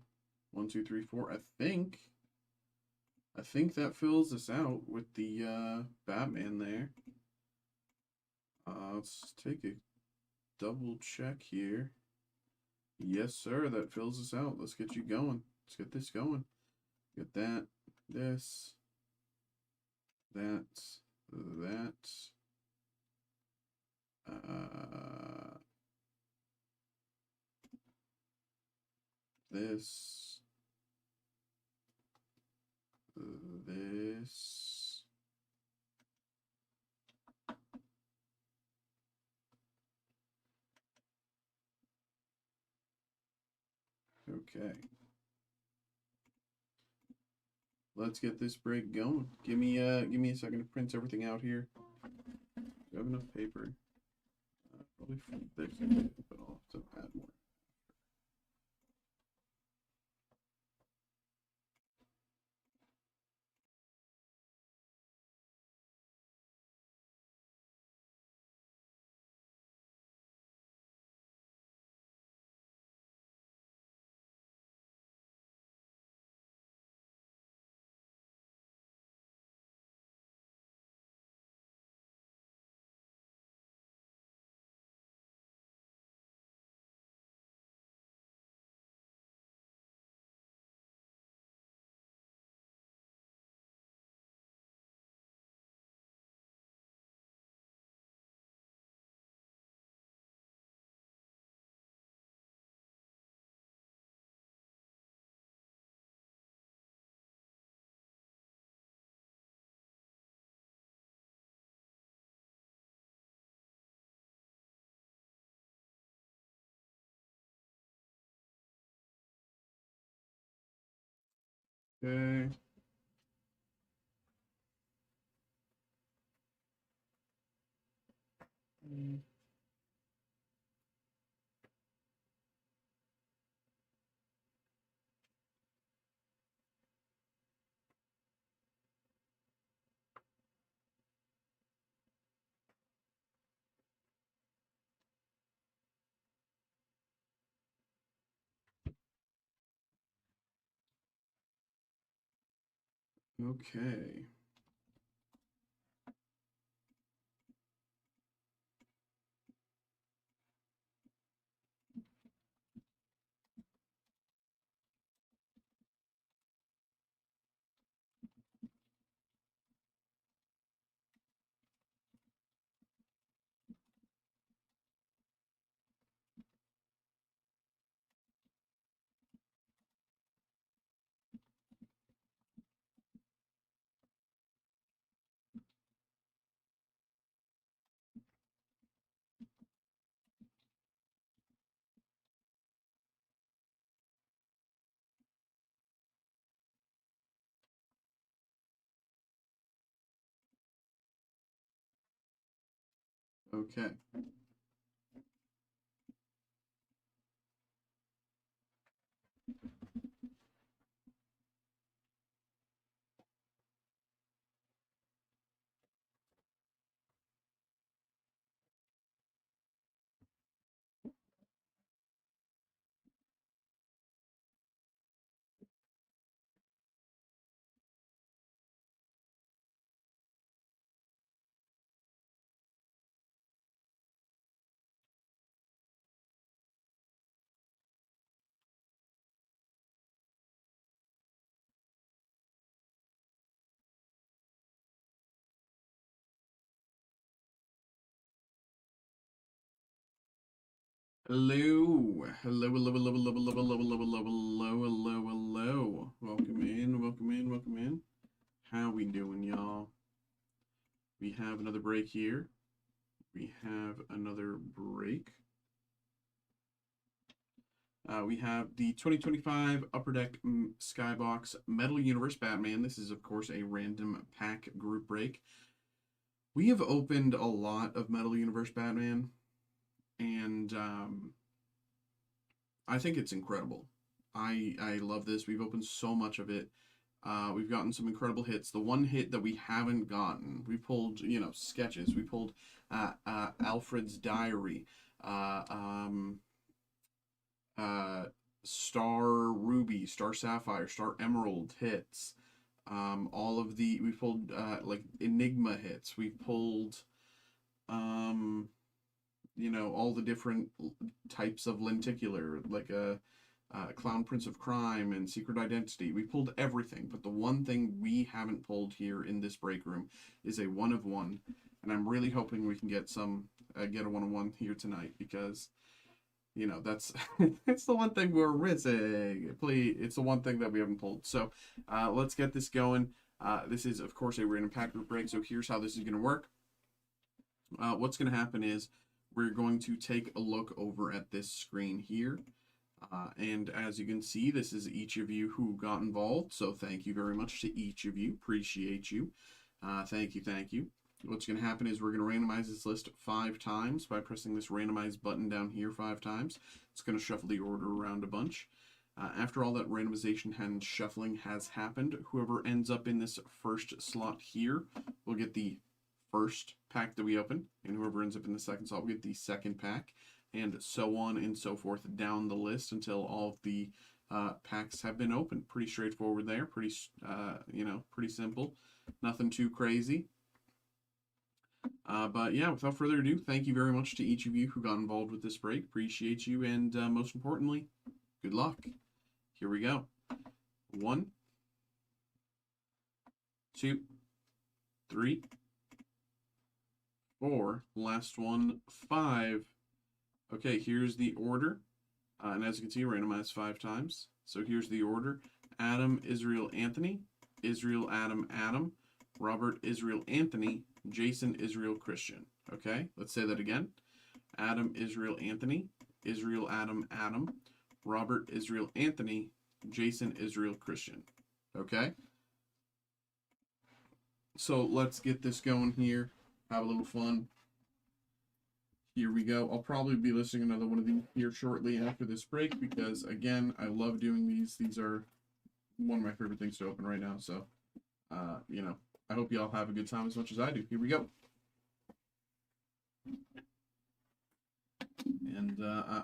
1, 2, 3, 4. I think that fills us out with the Batman there. Let's take a double check here. Yes, sir, that fills us out. Let's get you going. Let's get this going. Get that, this, that, that. This, this. Okay. Let's get this break going. Give me a second to print everything out here. Do I have enough paper? Probably flip this, but I'll have to add more. Okay. Okay. Okay. Hello. Hello, hello, hello, hello, hello, hello, hello, hello, hello, hello, hello. Welcome in, welcome in, welcome in. How we doing, y'all? We have another break here. We have another break. We have the 2025 Upper Deck Skybox Metal Universe Batman. This is, of course, a random pack group break. We have opened a lot of Metal Universe Batman, and I think it's incredible. I love this. We've opened so much of it. We've gotten some incredible hits. The one hit that we haven't gotten, we pulled, sketches. We pulled Alfred's Diary. uh, um, Star Ruby, Star Sapphire, Star Emerald hits. All of the, we pulled like Enigma hits. We pulled, you know, all the different types of lenticular, like a Clown Prince of Crime and Secret Identity. We pulled everything, but the one thing we haven't pulled here in this break room is a 1 of 1, and I'm really hoping we can get some get a 1 of 1 here tonight, because you know that's it's the one thing we're missing. Please, it's the one thing that we haven't pulled. So let's get this going. This is of course a random pack group break, so here's how this is going to work. What's going to happen is we're going to take a look over at this screen here. And as you can see, this is each of you who got involved. So thank you very much to each of you. Appreciate you. Thank you, thank you. What's going to happen is we're going to randomize this list 5 times by pressing this randomize button down here 5 times. It's going to shuffle the order around a bunch. After all that randomization and shuffling has happened, whoever ends up in this first slot here will get the first pack that we open, and whoever ends up in the second slot will get the second pack, and so on and so forth down the list until all of the packs have been opened. Pretty straightforward there. Pretty, you know, pretty simple. Nothing too crazy. But yeah, without further ado, thank you very much to each of you who got involved with this break. Appreciate you, and most importantly, good luck. Here we go. 1, 2, 3, 4. Last one, 5. Okay, here's the order. And as you can see, randomized 5 times. So here's the order. Adam, Israel, Anthony. Israel, Adam, Adam. Robert, Israel, Anthony. Jason, Israel, Christian. Okay, let's say that again. Adam, Israel, Anthony. Israel, Adam, Adam. Robert, Israel, Anthony. Jason, Israel, Christian. Okay? So let's get this going here. Have a little fun. Here we go. I'll probably be listing another one of these here shortly after this break, because again, I love doing these. These are one of my favorite things to open right now. So, you know, I hope you all have a good time as much as I do. Here we go. And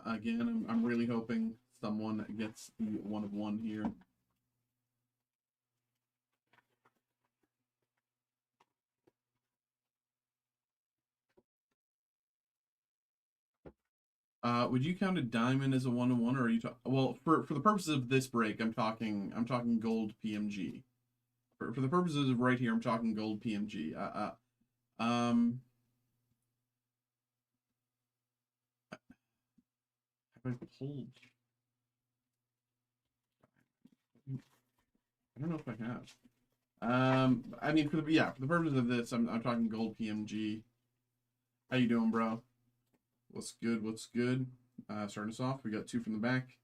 again, I'm really hoping someone gets the 1 of 1 here. Would you count a diamond as a 1 of 1, or are you well, for the purposes of this break, I'm talking gold PMG. For the purposes of right here, I'm talking gold PMG. Have I pulled? I don't know if I have. I mean, for the purposes of this, I'm talking gold PMG. How you doing, bro? What's good? What's good? Starting us off, we got 2 from the back.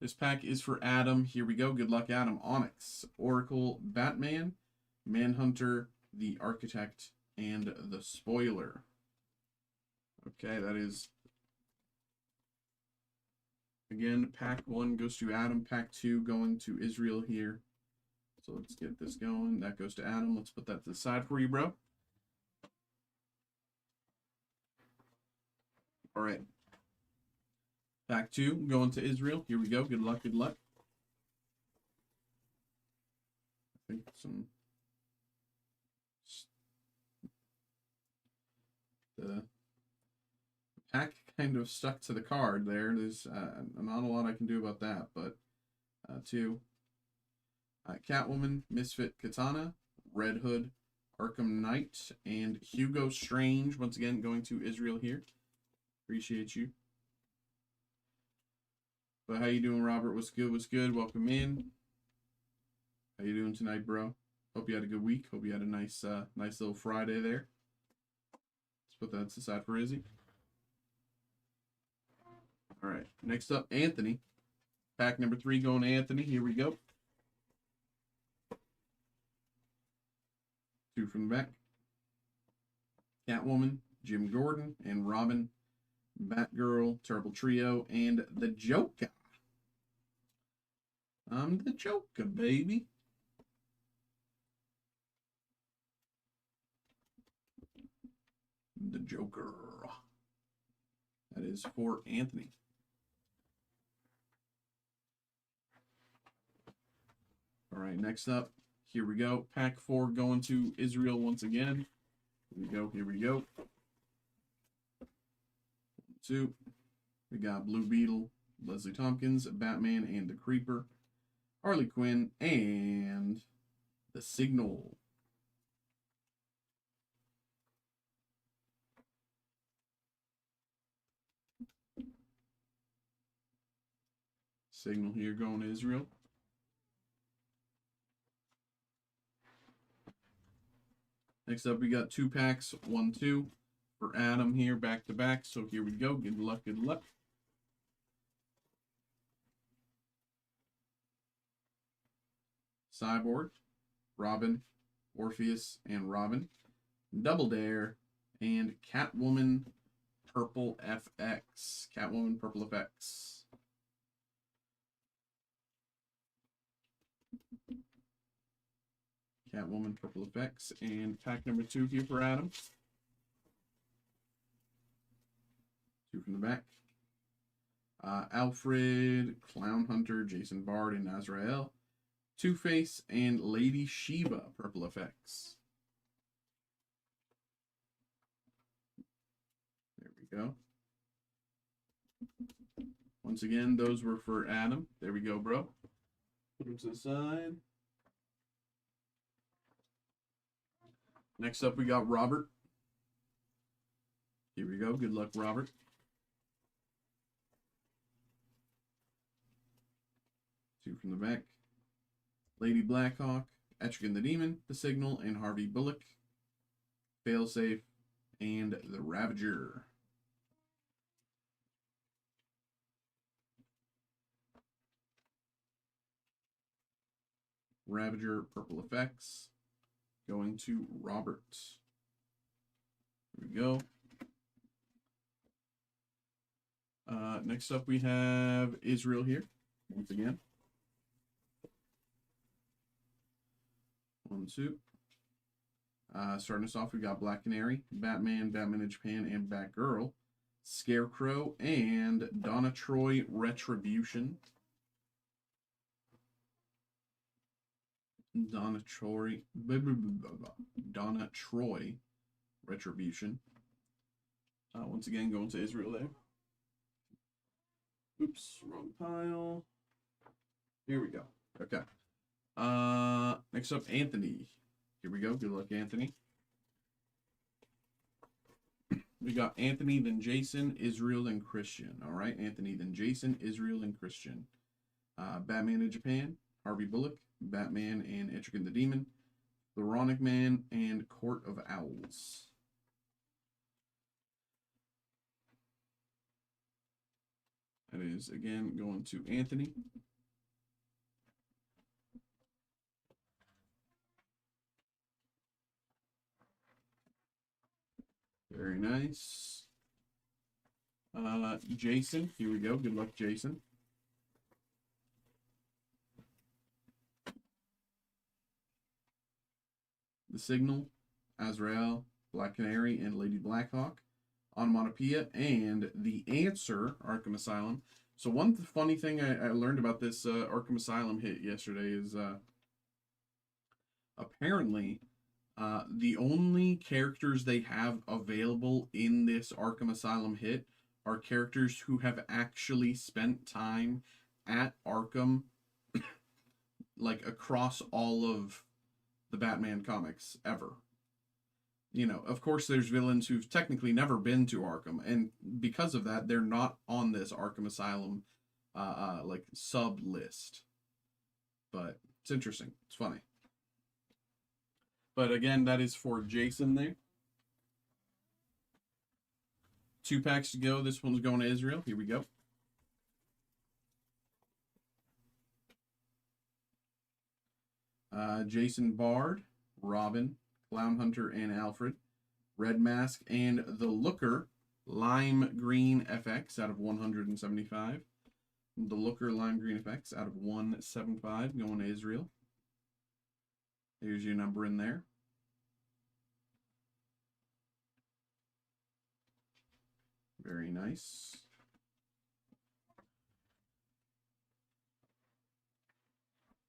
This pack is for Adam. Here we go. Good luck, Adam. Onyx, Oracle, Batman, Manhunter, the Architect, and the Spoiler. Okay, that is, again, pack 1 goes to Adam. Pack 2 going to Israel here. So let's get this going. That goes to Adam. Let's put that to the side for you, bro. All right. Pack 2 going to Israel. Here we go. Good luck. Good luck. I think the pack kind of stuck to the card there. There's not a lot I can do about that, but 2. Catwoman, Misfit Katana, Red Hood, Arkham Knight, and Hugo Strange. Once again, going to Israel here. Appreciate you. But how you doing, Robert? What's good? What's good? Welcome in. How you doing tonight, bro? Hope you had a good week. Hope you had a nice little Friday there. Let's put that to the side for Izzy. All right. Next up, Anthony. Pack number 3 going to Anthony. Here we go. 2 from the back. Catwoman, Jim Gordon, and Robin. Batgirl, Terrible Trio, and the Joker. I'm the Joker, baby. The Joker. That That is for Anthony. All right, next up, here we go. Pack 4 going to Israel once again. Here we go, here we go. 2. We got Blue Beetle, Leslie Tompkins, Batman and the Creeper, Harley Quinn, and the Signal. Signal here going to Israel. Next up, we got 2 packs, 1, 2 for Adam here, back to back. So here we go. Good luck, good luck. Cyborg, Robin, Orpheus, and Robin. Double Dare, and Catwoman Purple FX. Catwoman Purple FX. Catwoman Purple FX. And pack number 2 here for Adam. 2 from the back. Alfred, Clown Hunter, Jason Bard, and Azrael. Two-Face, and Lady Shiva Purple FX. There we go. Once again, those were for Adam. There we go, bro. Put them to the side. Next up, we got Robert. Here we go. Good luck, Robert. Two from the back. Lady Blackhawk, Etrigan the Demon, the Signal, and Harvey Bullock. Failsafe, and the Ravager. Ravager Purple Effects. Going to Robert. Here we go. Next up, we have Israel here, once again. 1, 2. Starting us off, we got Black Canary, Batman, Batman in Japan, and Batgirl. Scarecrow, and Donna Troy Retribution. Donna Troy Retribution. Once again, going to Israel there. Oops, wrong pile. Here we go. Okay. Next up, Anthony. Here we go. Good luck, Anthony. We got Anthony, then Jason, Israel, then Christian. All right, Anthony, then Jason, Israel, then Christian. Batman in Japan, Harvey Bullock, Batman and Etrigan the Demon, The Ronic Man, and Court of Owls. That is, again, going to Anthony. Very nice. Jason, here we go. Good luck, Jason. The Signal, Azrael, Black Canary, and Lady Blackhawk. Onomatopoeia, and The Answer, Arkham Asylum. So one funny thing I learned about this Arkham Asylum hit yesterday is apparently the only characters they have available in this Arkham Asylum hit are characters who have actually spent time at Arkham, like across all of the Batman comics ever. You know, of course, there's villains who've technically never been to Arkham, and because of that, they're not on this Arkham Asylum, like, sub-list. But it's interesting. It's funny. But again, that is for Jason there. 2 packs to go. This one's going to Israel. Here we go. Jason Bard, Robin, Clown Hunter, and Alfred. Red Mask and the Looker, Lime Green FX out of 175. The Looker Lime Green FX out of 175 going to Israel. Here's your number in there. Very nice.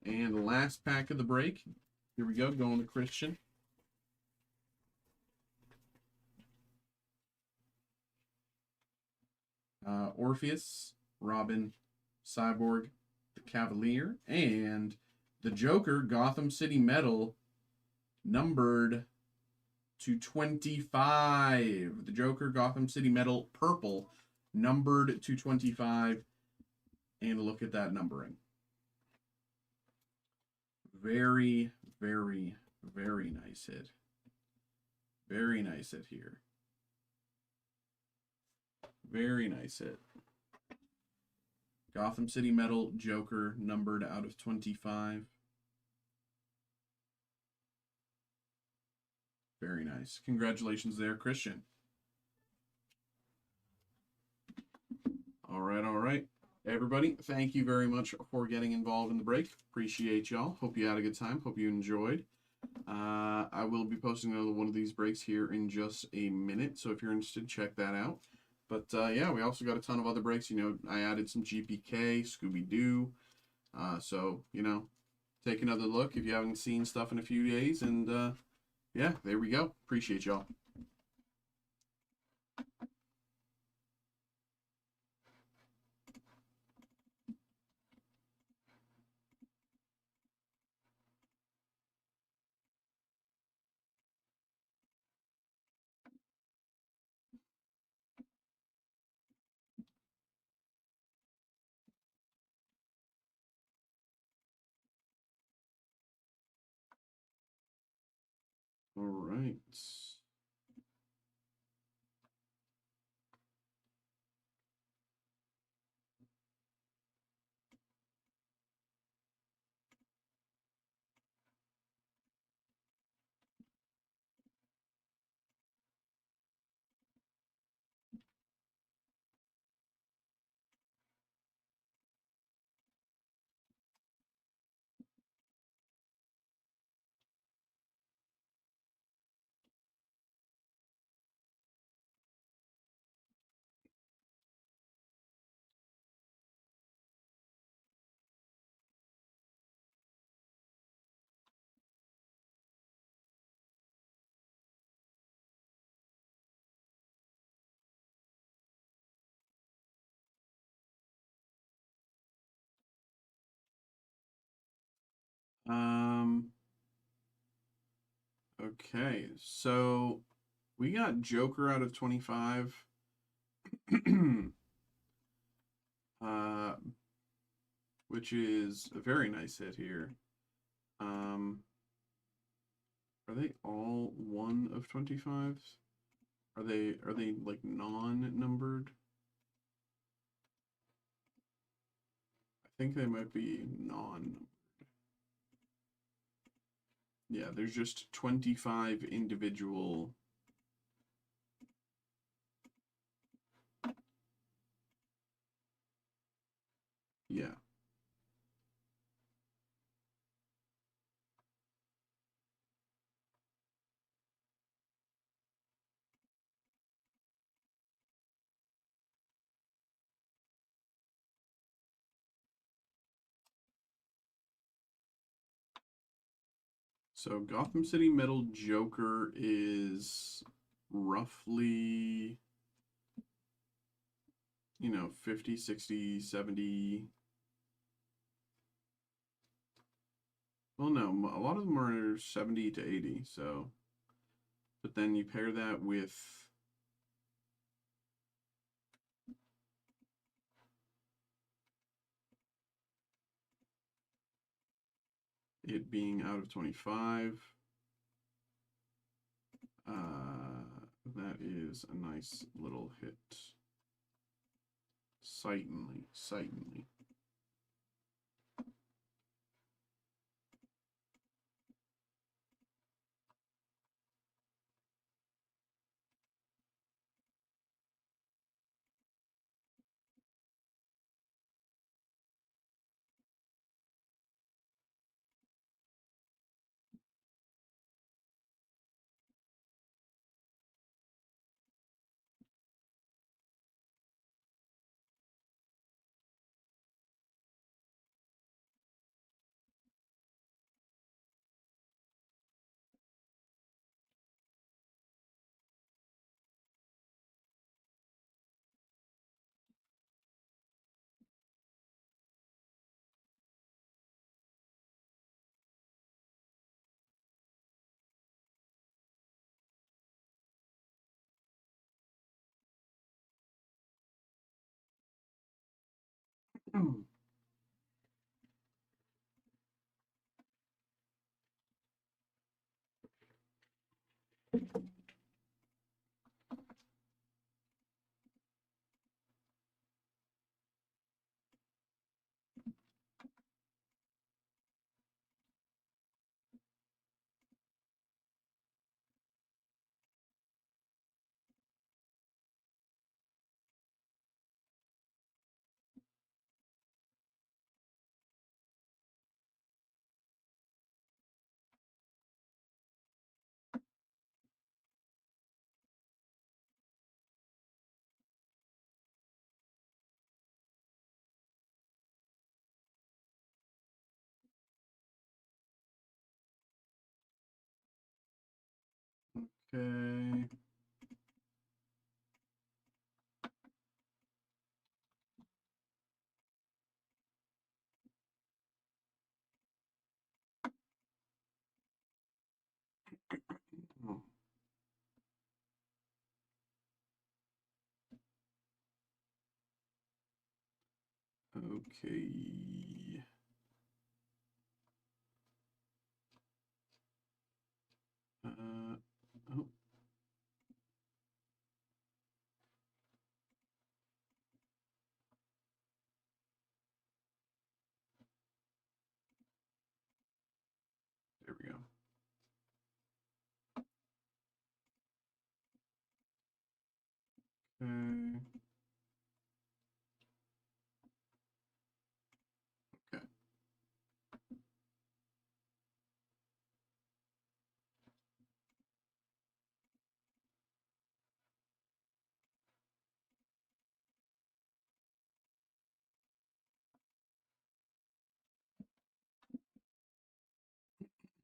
And last pack of the break. Here we go, going to Christian. Orpheus, Robin, Cyborg, the Cavalier, and the Joker, Gotham City Metal, numbered to 25. The Joker, Gotham City Metal, purple, numbered to 25. And look at that numbering. Very, very, very nice hit. Very nice hit here. Very nice hit. Gotham City Metal, Joker, numbered out of 25. Very nice. Congratulations there, Christian. All right. Everybody, thank you very much for getting involved in the break. Appreciate y'all. Hope you had a good time. Hope you enjoyed. I will be posting another one of these breaks here in just a minute, so if you're interested, check that out. But yeah, we also got a ton of other breaks. You know, I added some GPK, Scooby-Doo. So, you know, take another look if you haven't seen stuff in a few days. And yeah, there we go. Appreciate y'all. All right. Okay, so we got Joker out of 25. uh, which is a very nice hit here. Are they all 1 of 25s? Are they like non-numbered? I think they might be non. Yeah, there's just 25 individual. Yeah. So Gotham City Metal Joker is roughly, you know, 50, 60, 70. Well, no, a lot of them are 70 to 80, so. But then you pair that with it being out of 25. That is a nice little hit. Certainly. Okay. Oh, okay. Oh, there we go. Okay. Okay.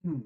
Hmm.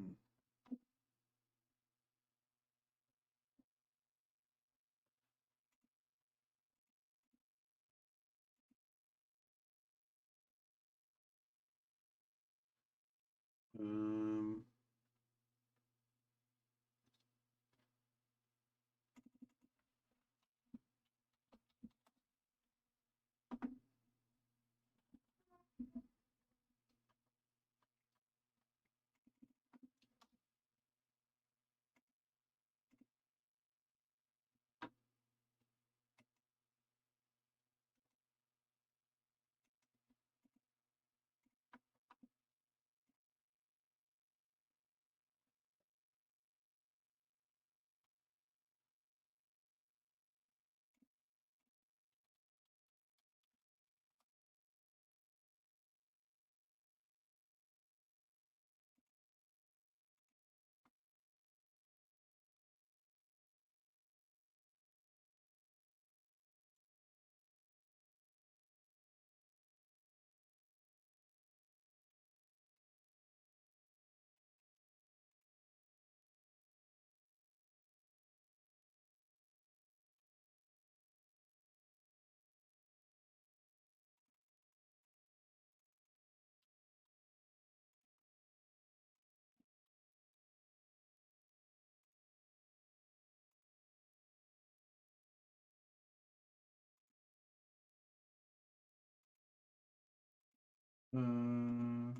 Um.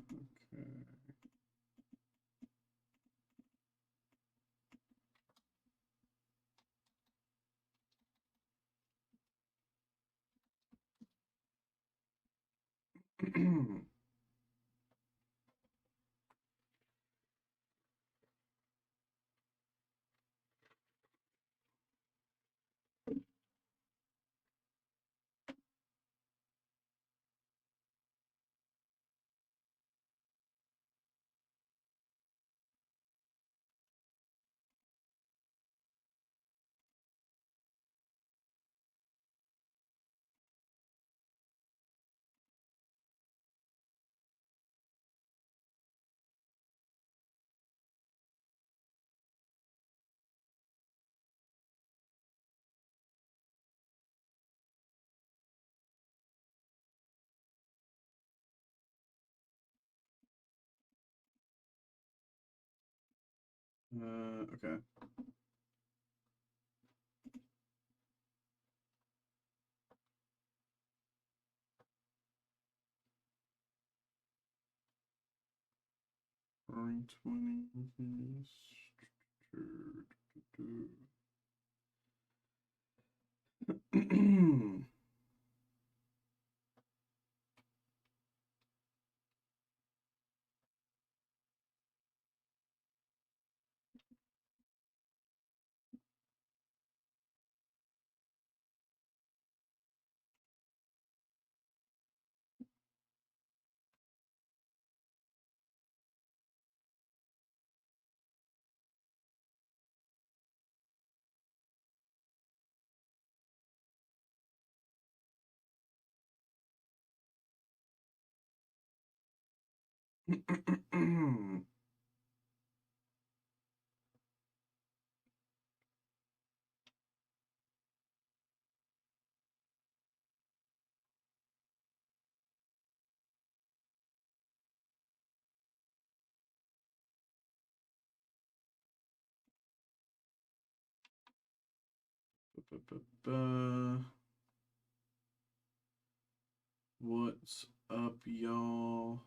Okay. Okay. Roaring 20s. What's up, y'all?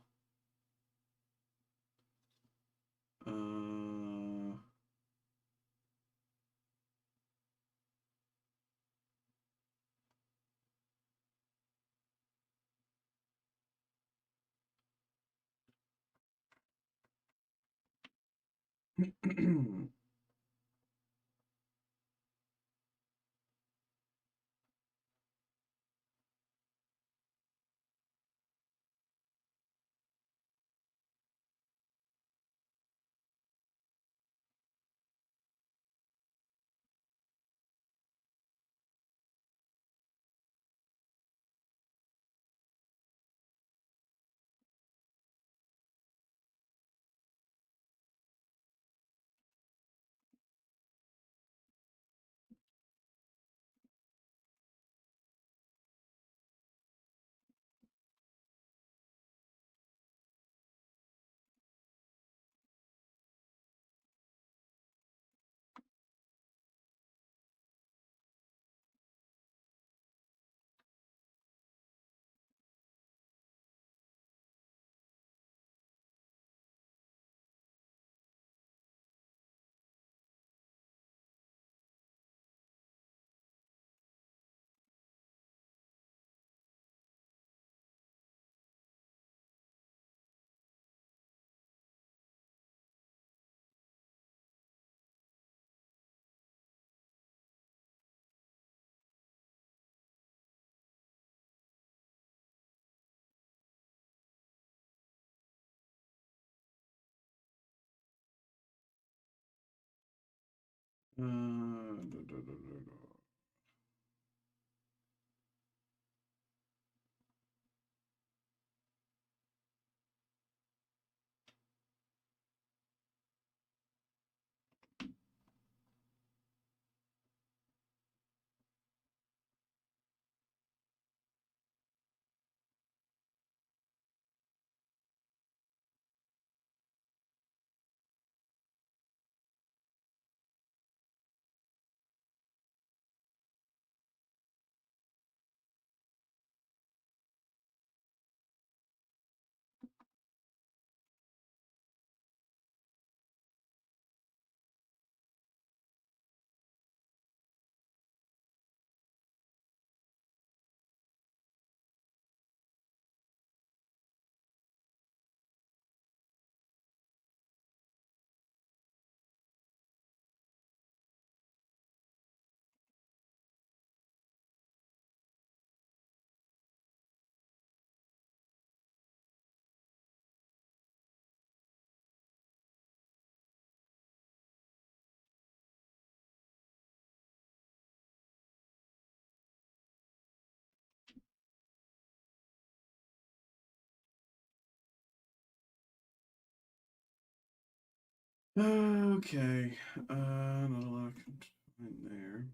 Okay, not a lot of content there.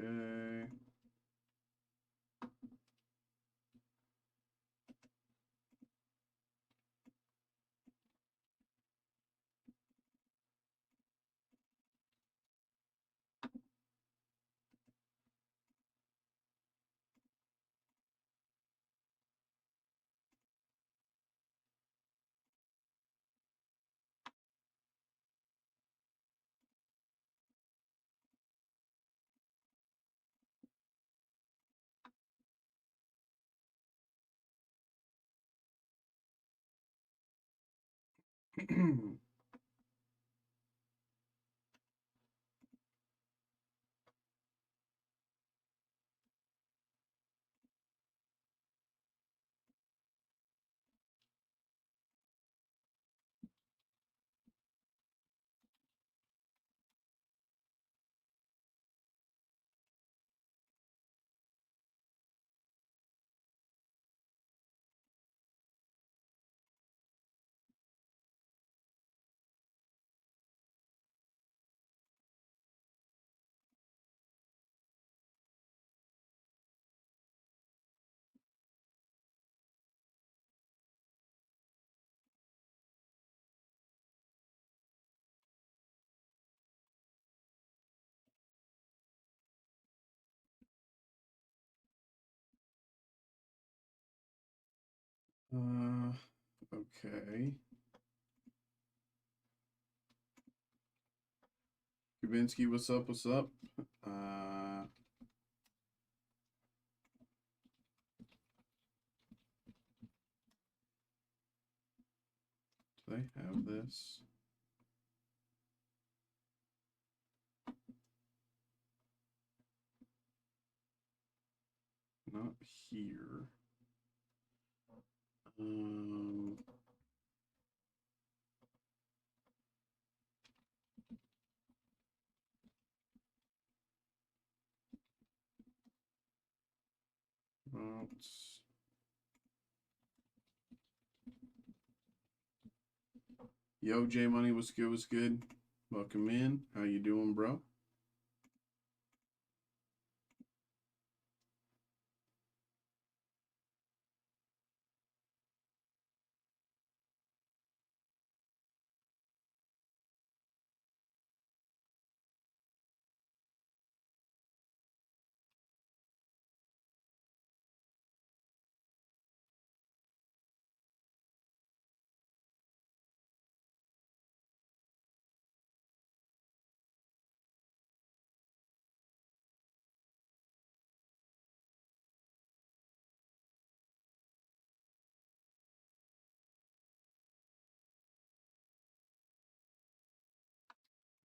Okay. Okay. Kubinsky, what's up? What's up? Do they have this? Not here. Um, about Yo, J Money, what's good? What's good? Welcome in. How you doing, bro?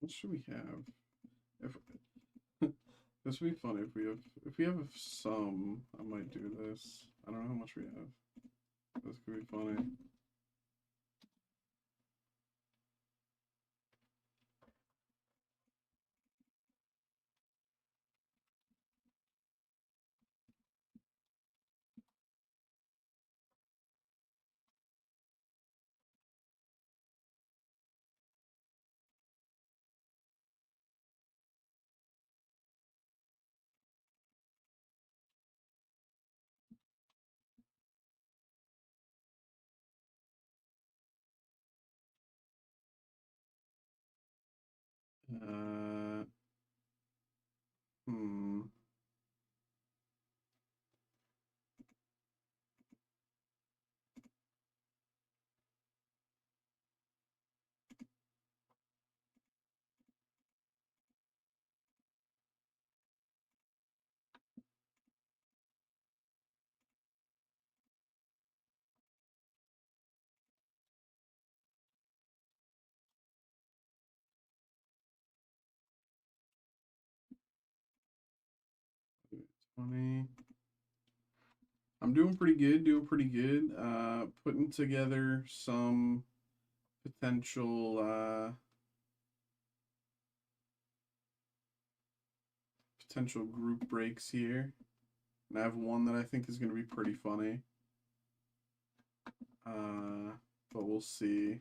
What should we have? If this would be fun if we have some, I might do this. I don't know how much we have. This could be funny. Uh, hmm. 20. I'm doing pretty good, doing pretty good. Putting together some potential group breaks here. And I have one that I think is going to be pretty funny. But we'll see.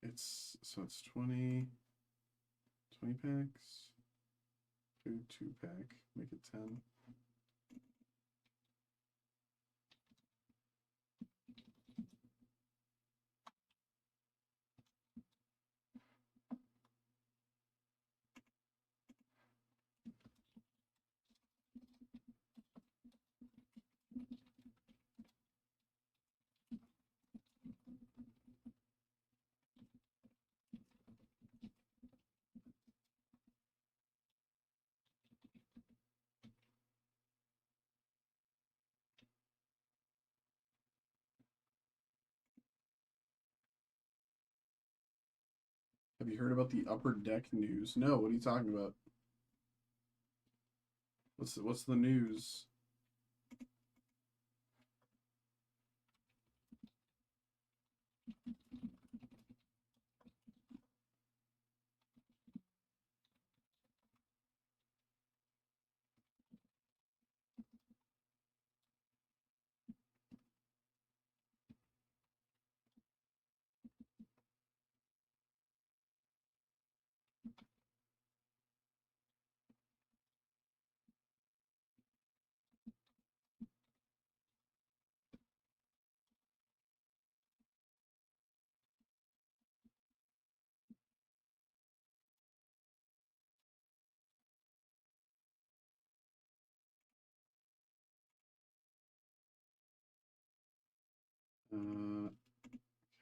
It's 20, 20 packs. Do 2-pack. Make it 10. Have you heard about the Upper Deck news? No, what are you talking about? What's the news?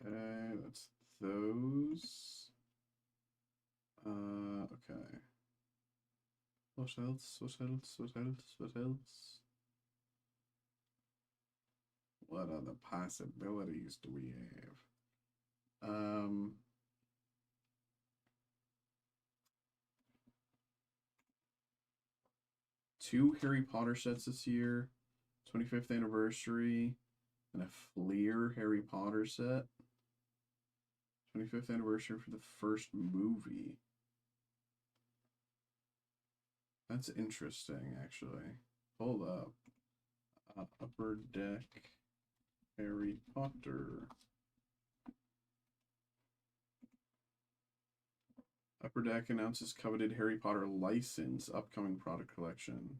Okay, that's those. Okay. What else? What else? What else? What else? What other possibilities do we have? 2 Harry Potter sets this year, 25th anniversary, and a Fleer Harry Potter set. 25th anniversary for the first movie. That's interesting, actually. Hold up. Upper Deck Harry Potter. Upper Deck announces coveted Harry Potter license upcoming product collection.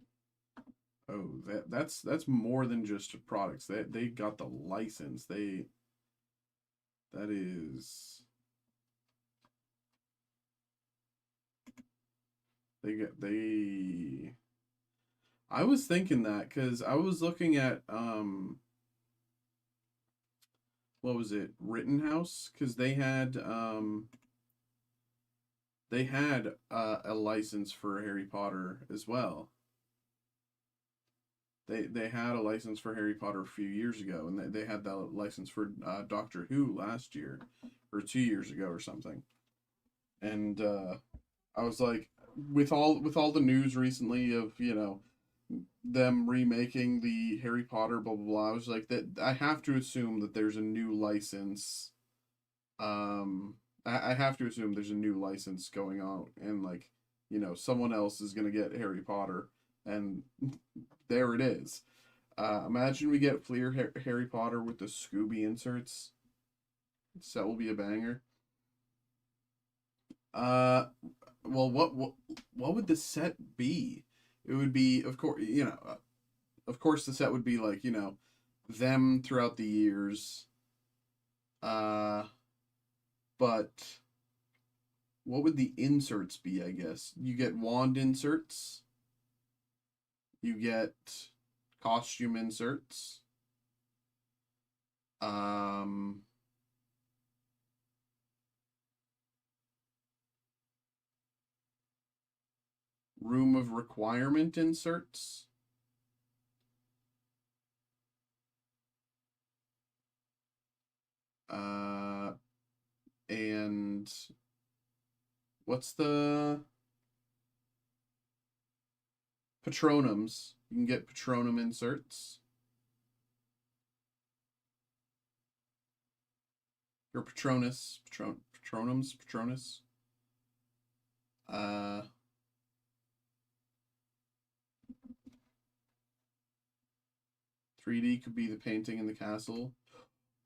Oh, that's more than just products. They got the license. That is they I was thinking that because I was looking at what was it, Rittenhouse, because they had a license for Harry Potter as well. They had a license for Harry Potter a few years ago, and they had that license for Doctor Who last year or 2 years ago or something. And I was like, with all the news recently of them remaking the Harry Potter blah blah blah, I was like, that I have to assume that there's a new license. I have to assume there's a new license going on, and like, someone else is gonna get Harry Potter, and there it is. Imagine we get Fleer Harry Potter with the Scooby inserts. That will be a banger. Uh, well, what would the set be? It would be, of course, of course, the set would be like them throughout the years. Uh, but what would the inserts be? I guess you get wand inserts. You get costume inserts. Um, room of requirement inserts. And what's the Patronums? You can get Patronum inserts. Or Patronus. 3D could be the painting in the castle.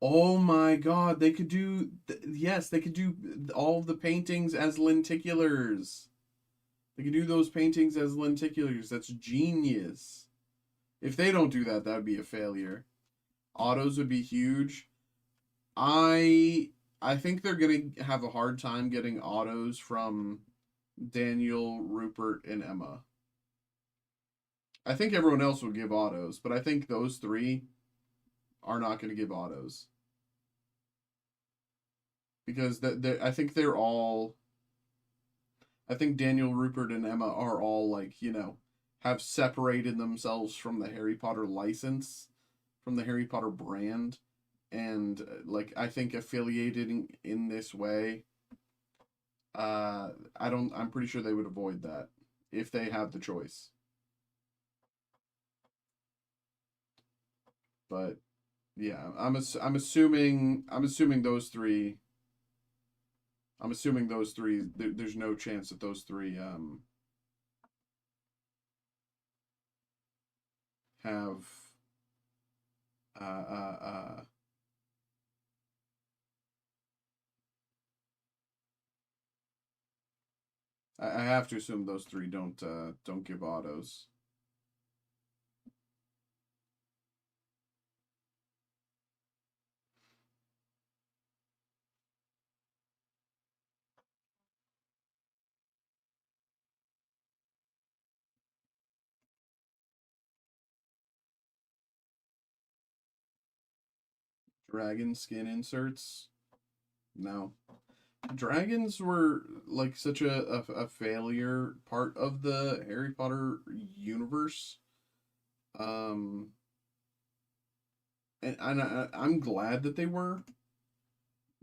Oh my god, they could do yes, they could do all the paintings as lenticulars. They can do those paintings as lenticulars. That's genius. If they don't do that, that would be a failure. Autos would be huge. I I think they're gonna have a hard time getting autos from Daniel, Rupert, and Emma. I think everyone else will give autos, but I think those three are not going to give autos because I think they're all. I think Daniel, Rupert, and Emma are all like have separated themselves from the Harry Potter license, from the Harry Potter brand, and like I think affiliated in this way. I don't. I'm pretty sure they would avoid that if they had the choice. But yeah, I'm assuming those three. I'm assuming those three. There's no chance that those three have uh, uh, uh, I have to assume those three don't give autos. Dragon skin inserts? No. Dragons were like such a failure part of the Harry Potter universe. Um, I'm glad that they were,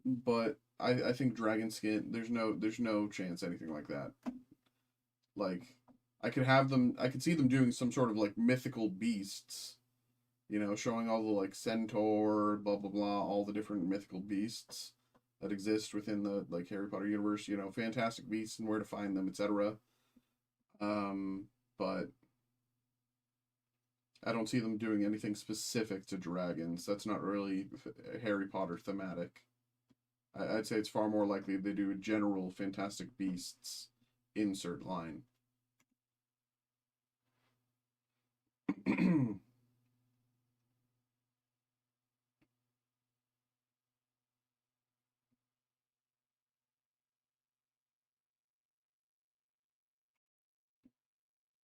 but I think dragon skin there's no chance anything like that. Like I could see them doing some sort of like mythical beasts, showing all the like centaur, blah blah blah, all the different mythical beasts that exist within the like Harry Potter universe, fantastic beasts and where to find them, etc. But I don't see them doing anything specific to dragons. That's not really Harry Potter thematic. I'd say it's far more likely they do a general Fantastic Beasts insert line.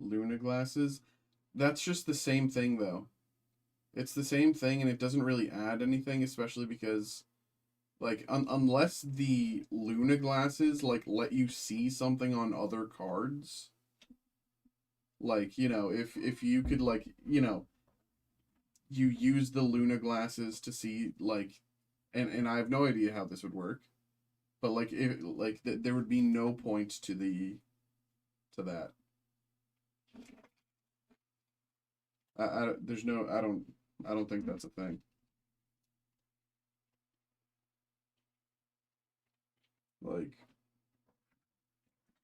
Luna glasses. That's just the same thing, though. It's the same thing, and it doesn't really add anything, especially because, like, unless the Luna glasses like let you see something on other cards, like if you could like you use the Luna glasses to see like, and I have no idea how this would work, but like if like there would be no point to that. There's no I don't think that's a thing. Like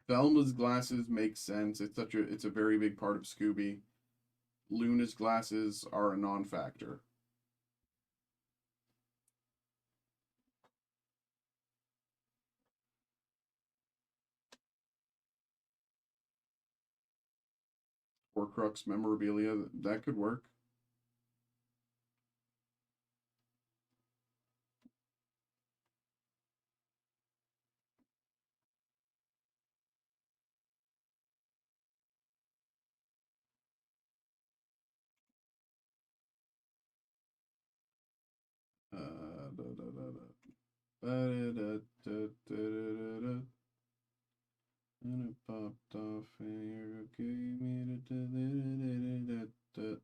Velma's glasses make sense. It's a very big part of Scooby. Luna's glasses are a non-factor. Horcrux memorabilia that could work. Da, da, da, da. Da, da, da, da, da, da. And it popped off, and you gave me the.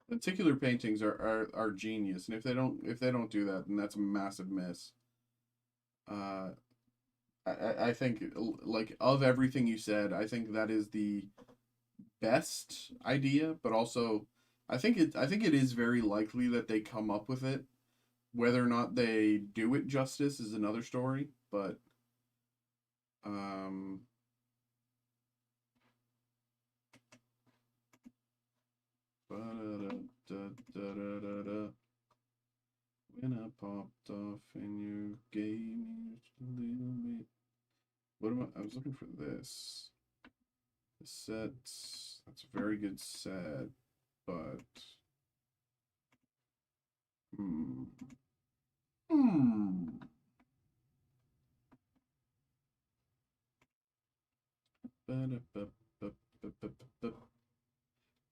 Lenticular paintings are genius, and if they don't do that, then that's a massive miss. Uh, I think like of everything you said, I think that is the best idea, but also I think it is very likely that they come up with it. Whether or not they do it justice is another story, but um when I popped off and you gave me just a little bit. What am I was looking for this. The set, that's a very good set, but hmm. Hmm. When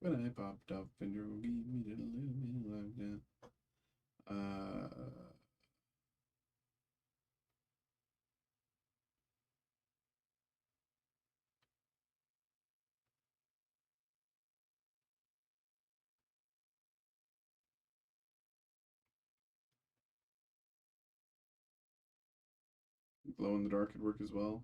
I popped up and you gave me a little bit of glow in the dark could work as well.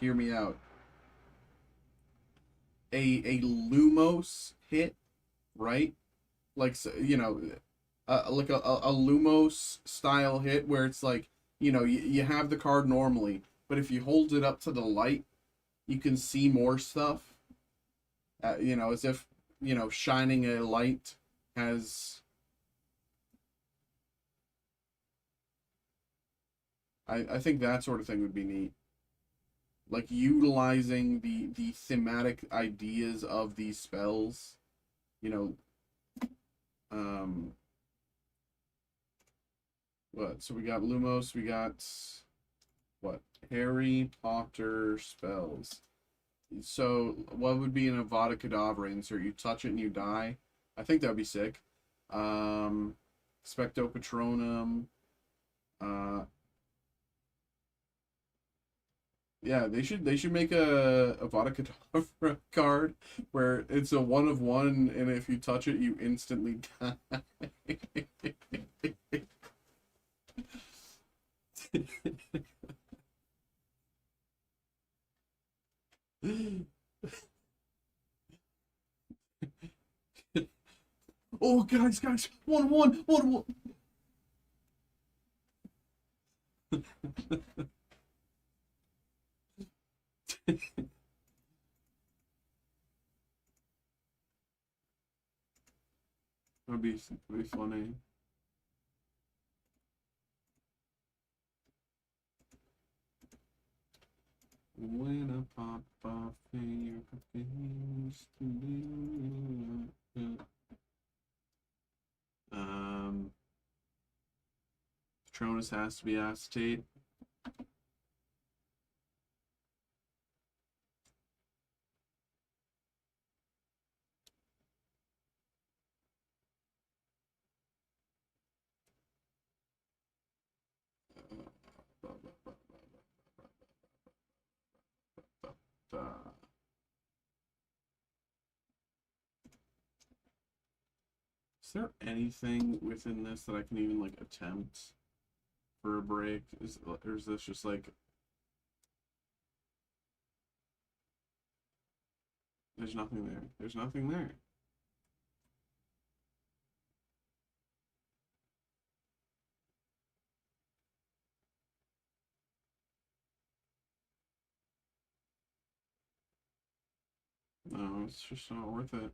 Hear me out. A Lumos hit, right? Like, you know, like a Lumos style hit where it's like, you know, you have the card normally, but if you hold it up to the light, you can see more stuff. You know, as if, you know, shining a light has. I think that sort of thing would be neat. Like utilizing the thematic ideas of these spells, you know. What? So we got Lumos, we got what? Harry Potter spells. So what would be an Avada Kedavra insert? You touch it and you die. I think that would be sick. Um, Specto Patronum. Uh, yeah, they should make a Avada Kedavra card where it's a 1 of 1, and if you touch it, you instantly die. Oh, guys, 1 of 1, 1 of 1. That'd be funny. When I pop off your face Patronus has to be acetate. Is there anything within this that I can even like attempt for a break? Or is this just like there's nothing there? There's nothing there. No, it's just not worth it.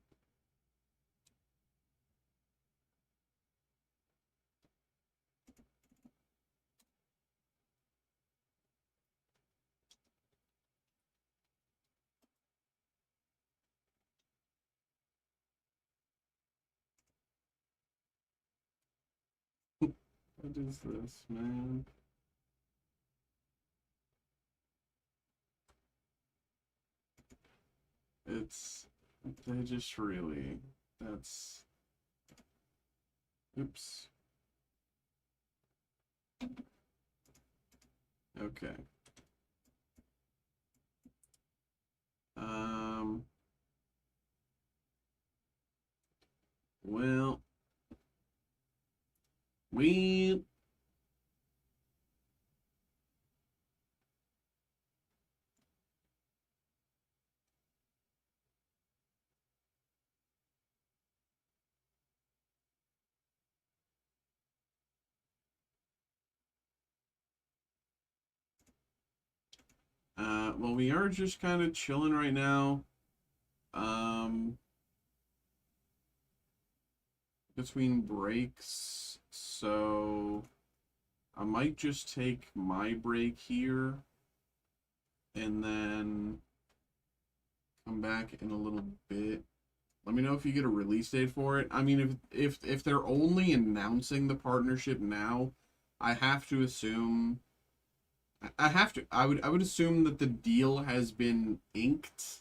What is this, man? It's they just really that's oops. Okay. Um well we well we are just kind of chilling right now. Um between breaks, so I might just take my break here and then come back in a little bit. Let me know if you get a release date for it. I mean, if they're only announcing the partnership now, I have to assume I would assume that the deal has been inked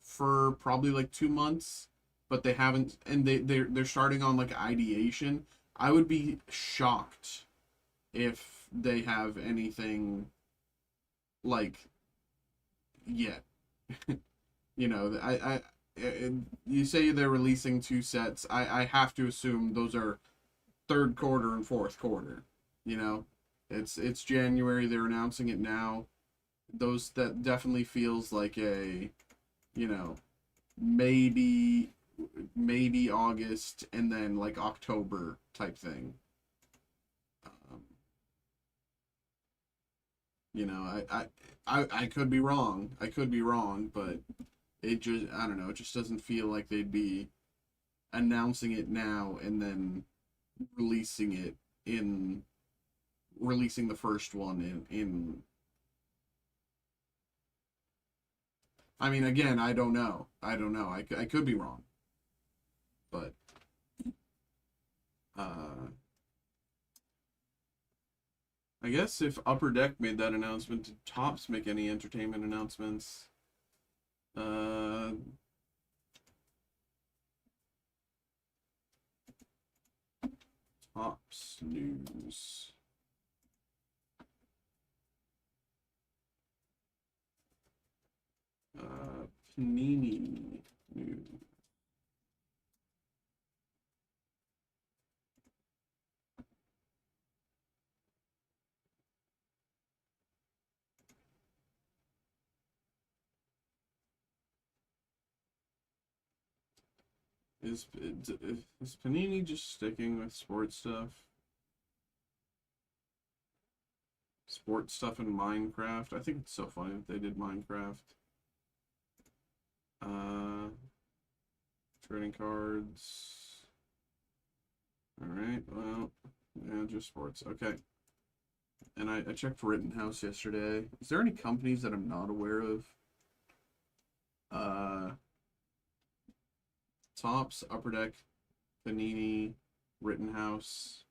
for probably like 2 months, but they haven't, and they're starting on like ideation. I would be shocked if they have anything like yet. You know, you say they're releasing 2 sets. I have to assume those are third quarter and fourth quarter. You know, it's January. They're announcing it now. That definitely feels like a, you know, maybe August and then like October type thing. You know, I could be wrong. I could be wrong, but it just, I don't know. It just doesn't feel like they'd be announcing it now and then releasing it in releasing the first one in I mean, again, I don't know. I could be wrong, but uh I guess if Upper Deck made that announcement, did Tops make any entertainment announcements? Uh, Tops news. Panini news. Is Panini just sticking with sports stuff? Sports stuff in Minecraft. I think it's so funny that they did Minecraft. Uh, Trading cards. All right. Well, yeah, just sports. Okay. And I checked for Rittenhouse yesterday. Is there any companies that I'm not aware of? Uh, Tops, Upper Deck, Panini, Rittenhouse,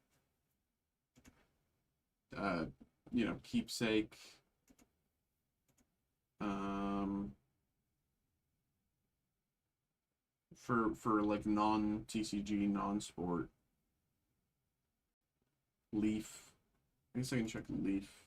uh, you know, Keepsake, um, for like non TCG, non sport, Leaf. I guess I can check Leaf.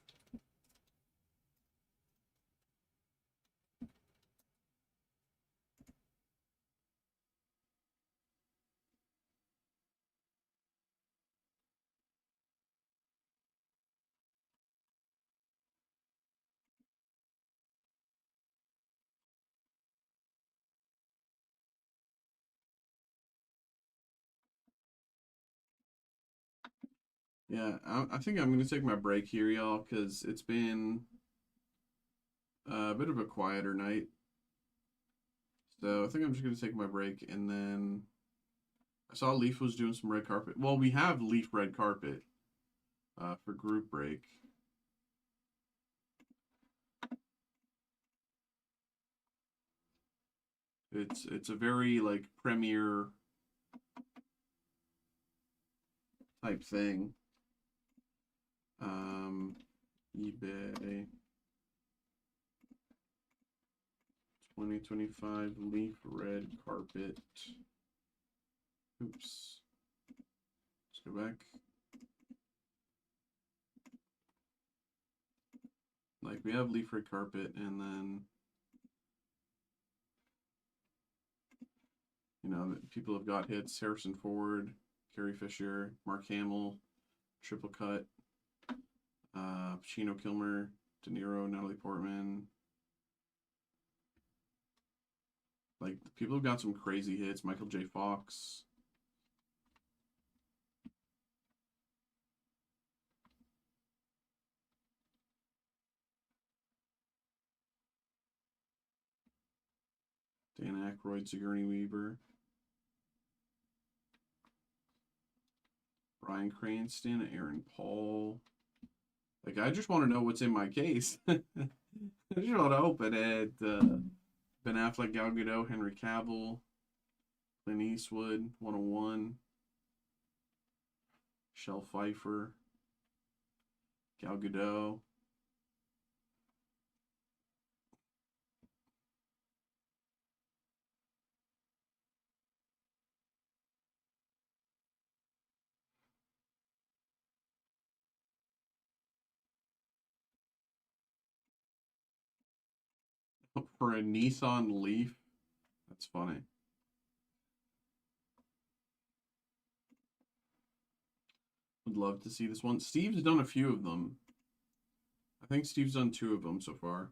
Yeah, I think I'm gonna take my break here, y'all, because it's been a bit of a quieter night. So I think I'm just gonna take my break, and then I saw Leaf was doing some red carpet. Well, we have Leaf red carpet for group break. It's a very like premiere type thing. eBay 2025 Leaf red carpet. Oops. Let's go back. Like we have Leaf red carpet, and then you know people have got hits: Harrison Ford, Carrie Fisher, Mark Hamill, triple cut, Pacino, Kilmer, De Niro, Natalie Portman. Like people have got some crazy hits. Michael J. Fox. Dan Aykroyd, Sigourney Weaver. Bryan Cranston, Aaron Paul. Like, I just want to know what's in my case. I just want to open it. Ben Affleck, Gal Gadot, Henry Cavill, Clint Eastwood, 101, Shel Pfeiffer, Gal Gadot. For a Nissan Leaf. That's funny. Would love to see this one. Steve's done a few of them. I think Steve's done 2 of them so far.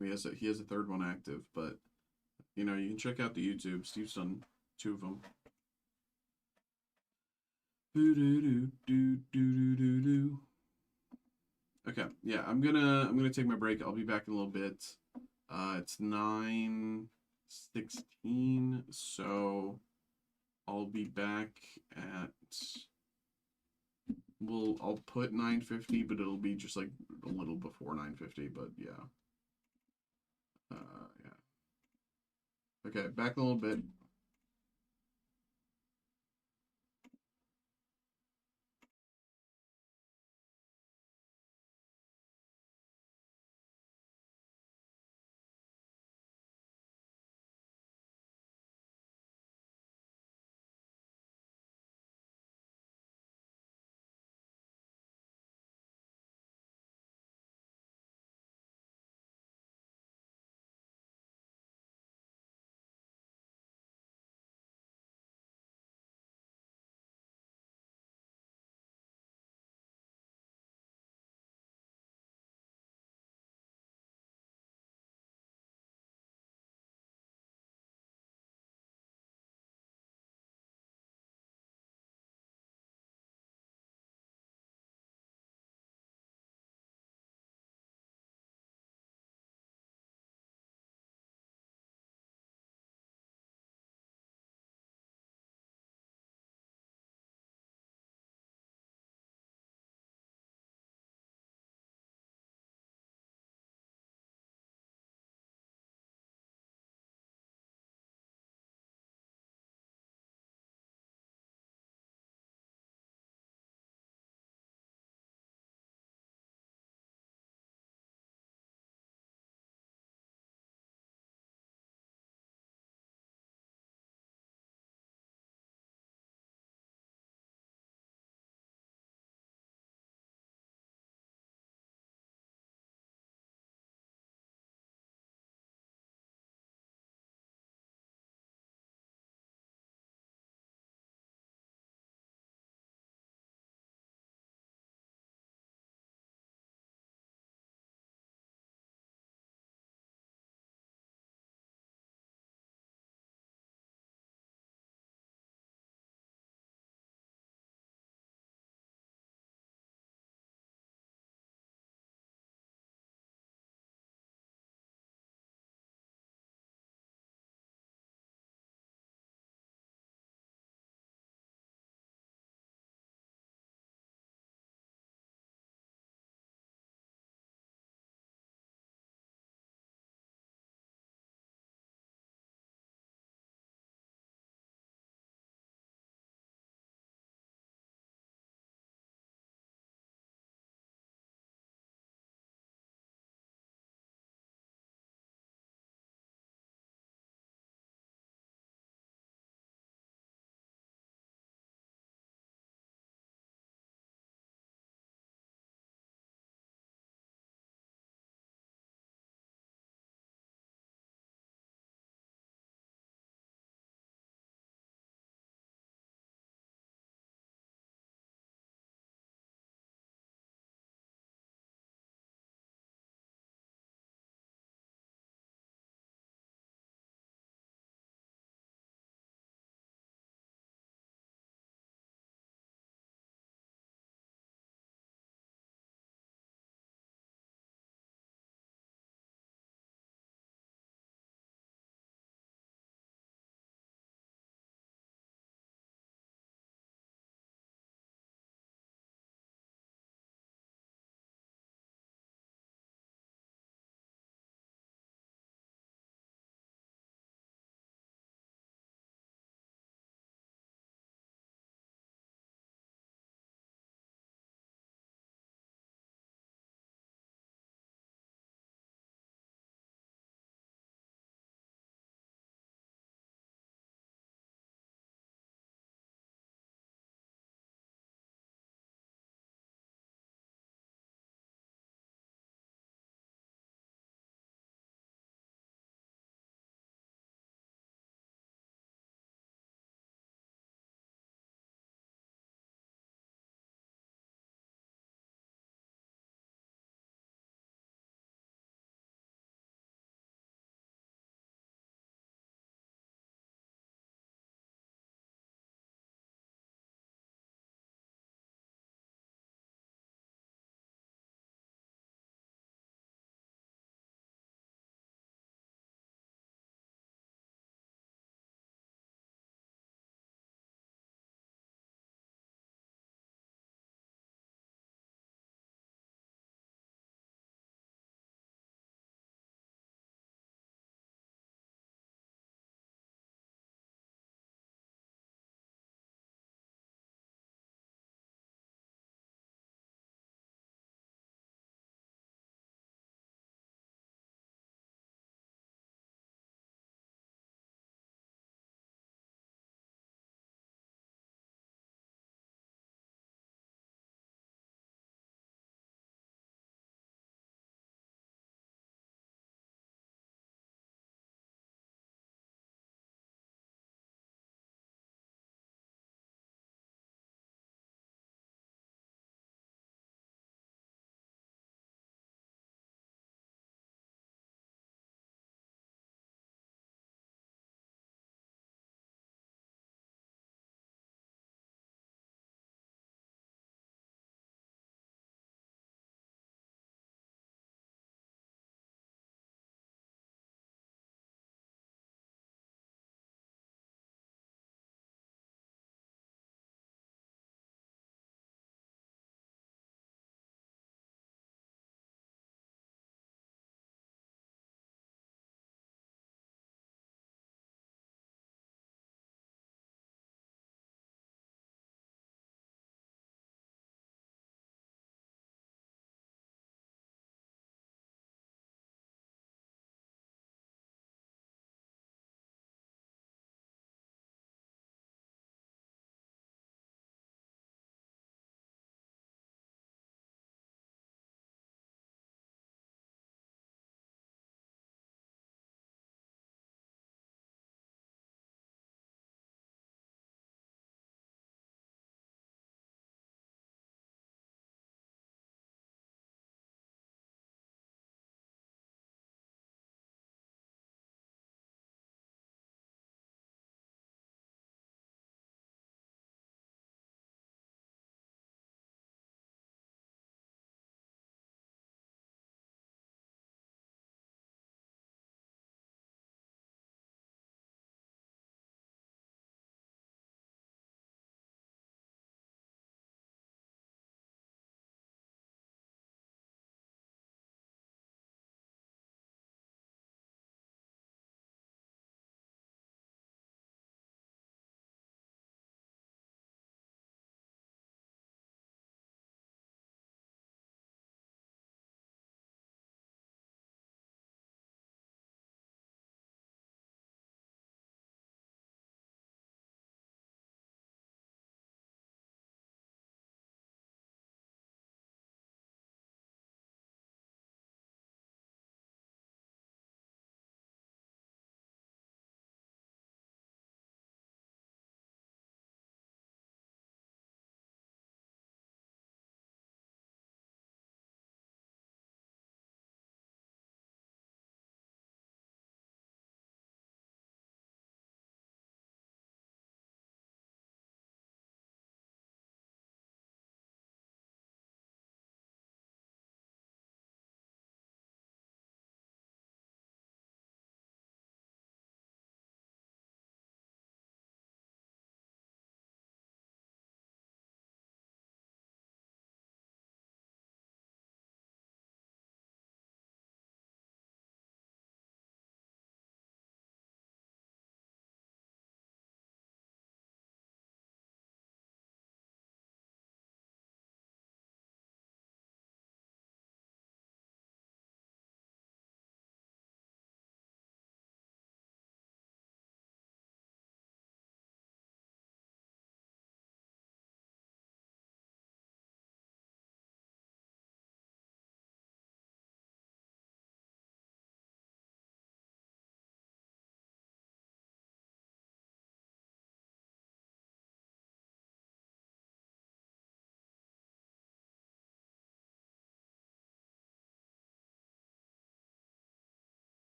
He has a third one active, but you know, you can check out the YouTube. Steve's done 2 of them. Okay, yeah, I'm gonna take my break. I'll be back in a little bit. It's 9:16, so I'll be back at I'll put 9:50, but it'll be just like a little before 9:50, but yeah. Yeah. Okay, back in a little bit.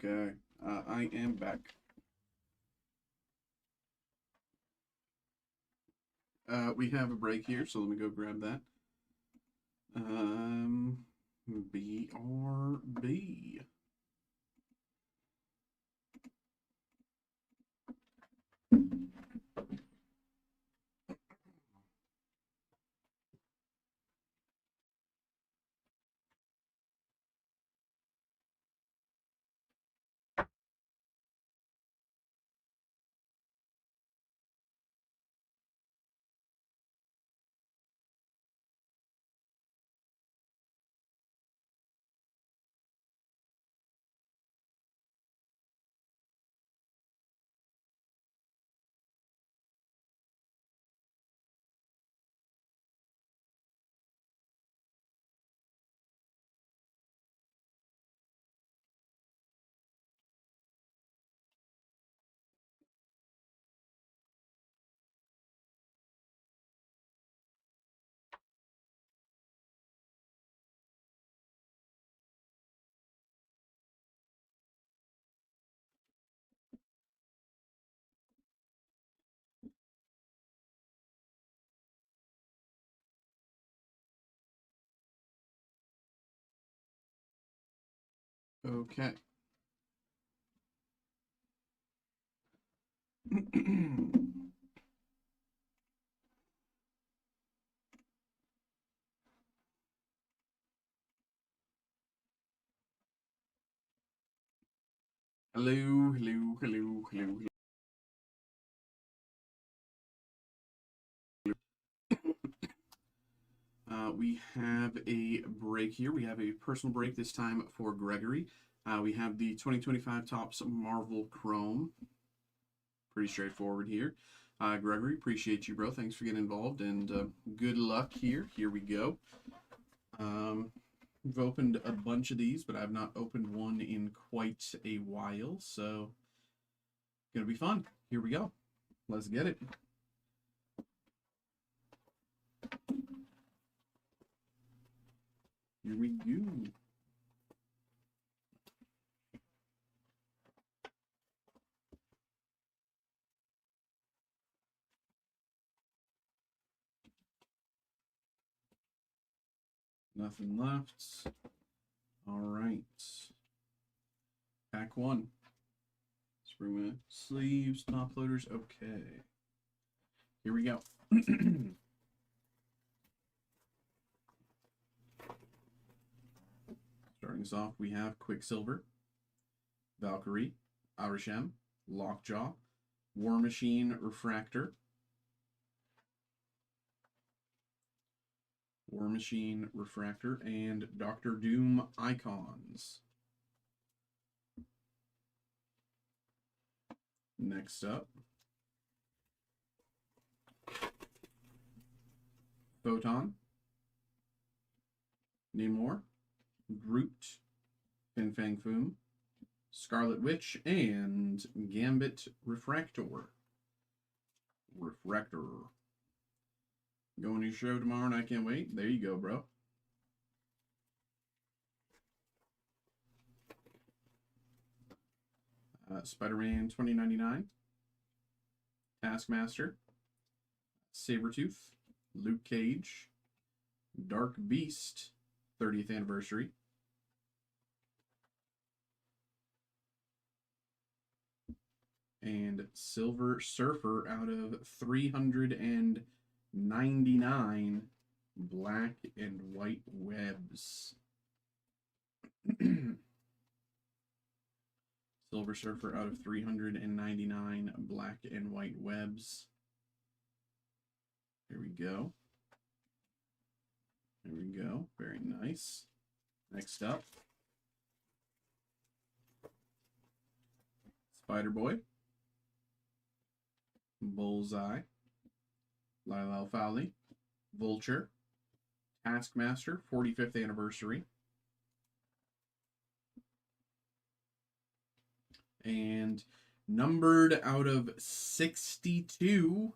Okay, I am back. We have a break here, so let me go grab that. BRB. Okay. Hello, hello, hello, hello, hello. We have a break here. We have a personal break this time for Gregory. We have the 2025 Topps Marvel Chrome. Pretty straightforward here. Gregory, appreciate you, bro. Thanks for getting involved, and good luck here. Here we go. We've opened a bunch of these, but I've not opened one in quite a while, so gonna be fun. Here we go. Let's get it. Here we go. Nothing left. All right. Pack one. Spring sleeves, top loaders. Okay. Here we go. Starting us off, we have Quicksilver, Valkyrie, Arishem, Lockjaw, War Machine Refractor, War Machine Refractor, and Dr. Doom Icons. Next up, Photon, Namor, Groot, Fin Fang Foom, Scarlet Witch, and Gambit Refractor. Going to your show tomorrow, and I can't wait. There you go, bro. Spider-Man 2099, Taskmaster, Sabretooth, Luke Cage, Dark Beast, 30th anniversary, and Silver Surfer out of 399 black and white webs. Silver Surfer out of 399 black and white webs. Here we go. There we go. Very nice. Next up, Spider-Boy, Bullseye, Lyle Fowley, Vulture, Taskmaster, 45th anniversary, and numbered out of 62,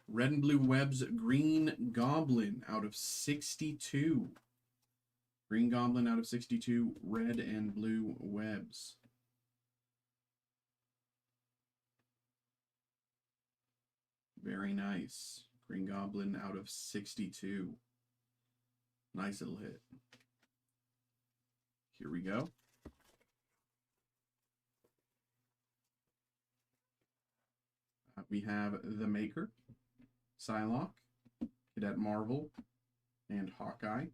Red and Blue Webs Green Goblin out of 62. Green Goblin out of 62, red and blue webs. Very nice. Green Goblin out of 62. Nice little hit. Here we go. We have the Maker, Psylocke, Cadet Marvel, and Hawkeye.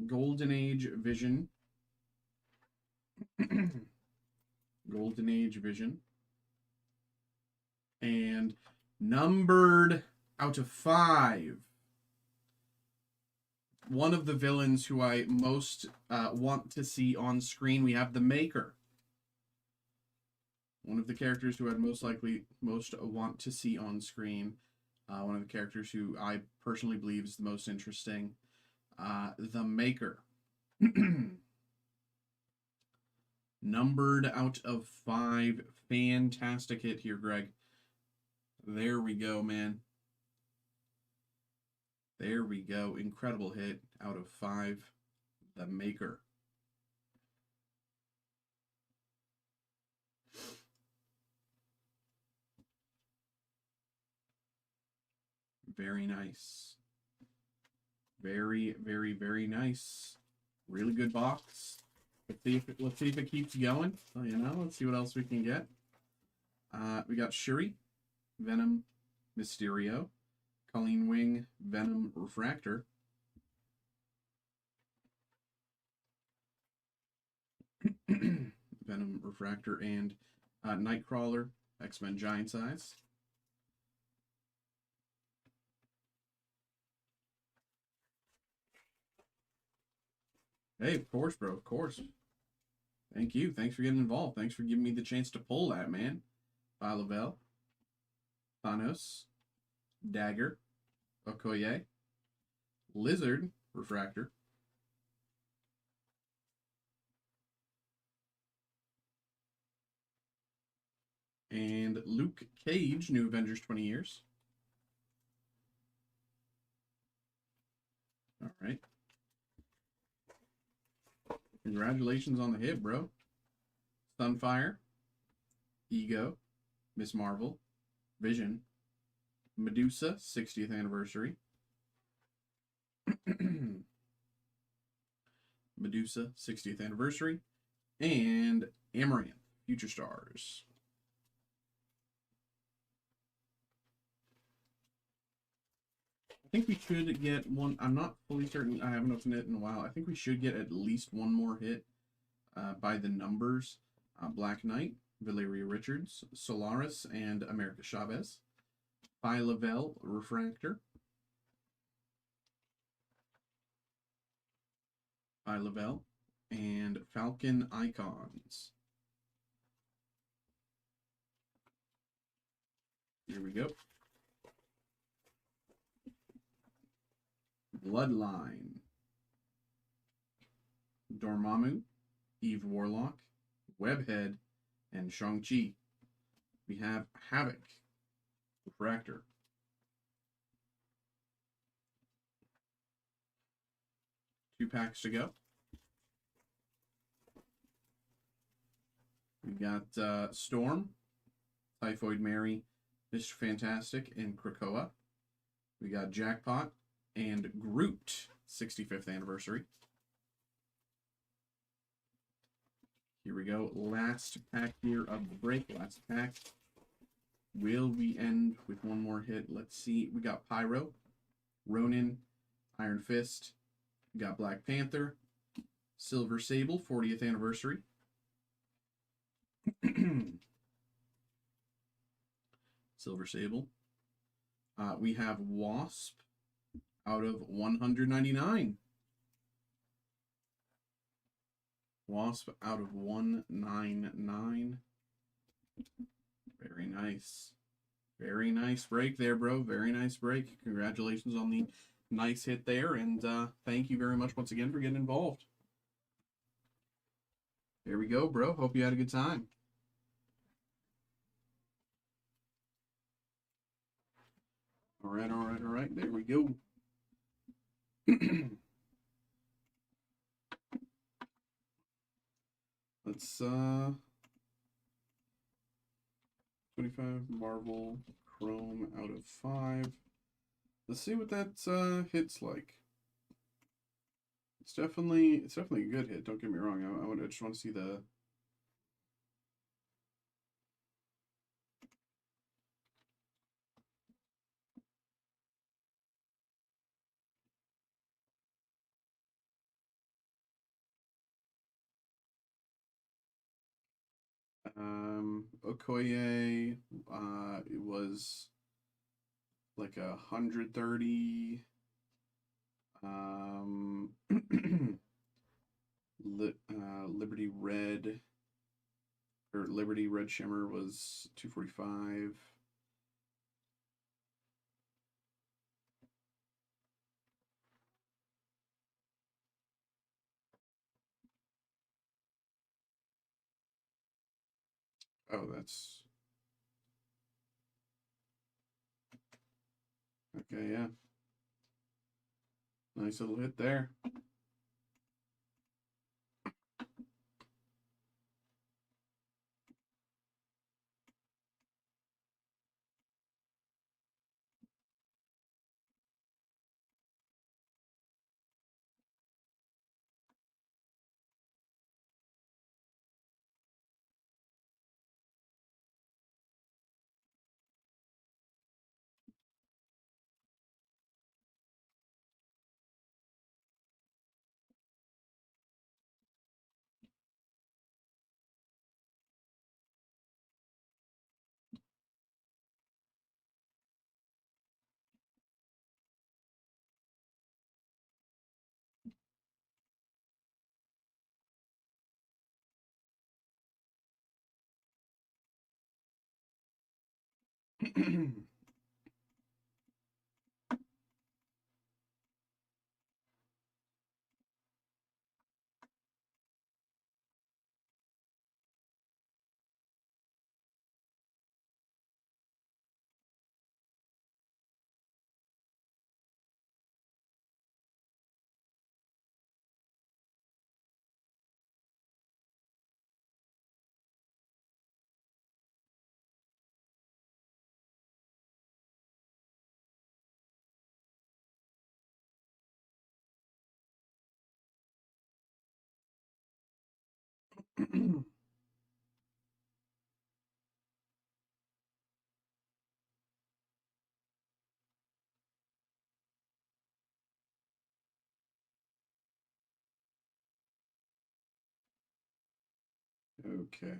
Golden Age Vision. Golden Age Vision. And numbered out of 5. One of the villains who I most want to see on screen, we have the Maker. One of the characters who I'd most want to see on screen. One of the characters who I personally believe is the most interesting. The Maker. Numbered out of 5. Fantastic hit here, Greg. There we go, man. There we go. Incredible hit out of 5. The Maker. Very nice. Very, very, very nice. Really good box. Let's see if it keeps going. So, you know, let's see what else we can get. We got Shuri, Venom, Mysterio, Colleen Wing, Venom, Refractor. Venom, Refractor, and Nightcrawler, X-Men Giant Size. Hey, of course, bro, of course. Thank you. Thanks for getting involved. Thanks for giving me the chance to pull that, man. Phyla-Vell, Thanos, Dagger, Okoye, Lizard, Refractor, and Luke Cage, New Avengers 20 Years. All right. Congratulations on the hit, bro. Sunfire, Ego, Miss Marvel, Vision, Medusa, 60th anniversary. Medusa, 60th anniversary. And Amaranth, Future Stars. I think we should get one. I'm not fully certain. I haven't opened it in a while. I think we should get at least one more hit by the numbers. Black Knight, Valeria Richards, Solaris, and America Chavez. Phyla-Vell, Refractor. Phyla-Vell, and Falcon Icons. Here we go. Bloodline. Dormammu, Eve Warlock, Webhead, and Shang-Chi. We have Havoc, Refractor. Two packs to go. We got Storm, Typhoid Mary, Mr. Fantastic, and Krakoa. We got Jackpot and Groot, 65th anniversary. Here we go. Last pack here of the break. Last pack. Will we end with one more hit? Let's see. We got Pyro, Ronin, Iron Fist. We got Black Panther, Silver Sable, 40th anniversary. Silver Sable. We have Wasp out of 199. Wasp out of 199. Very nice. Very nice break there, bro. Very nice break. Congratulations on the nice hit there. And thank you very much once again for getting involved. There we go, bro. Hope you had a good time. All right, all right, all right. There we go. Let's 25 Marvel Chrome out of 5. Let's see what that hits like. It's definitely a good hit. Don't get me wrong. I just want to see the. Okoye, it was like 130. Liberty Red or Liberty Red Shimmer was 245. Oh, that's okay. Yeah, nice little hit there. Okay.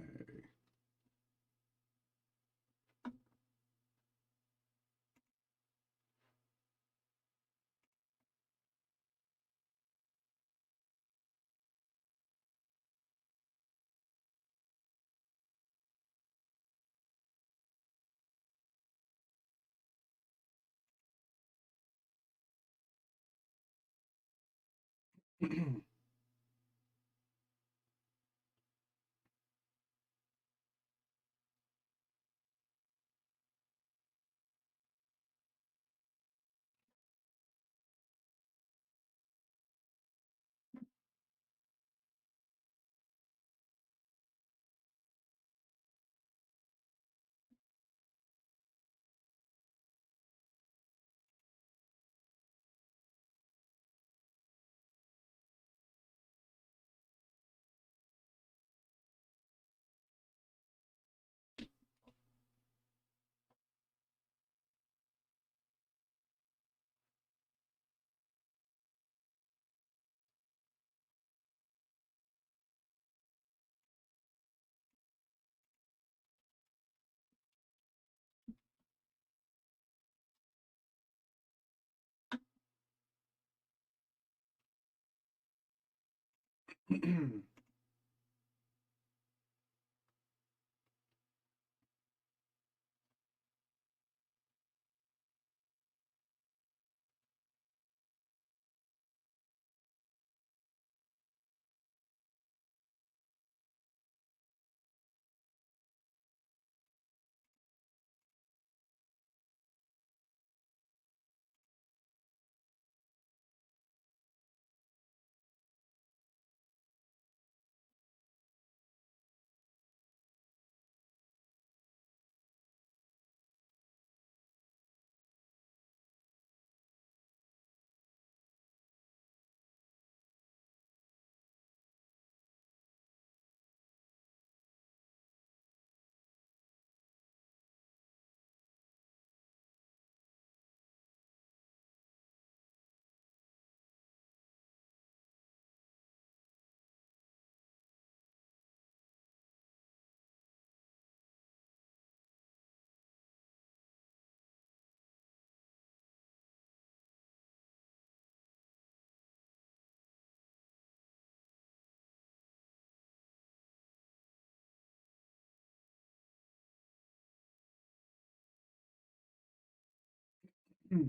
Hmm.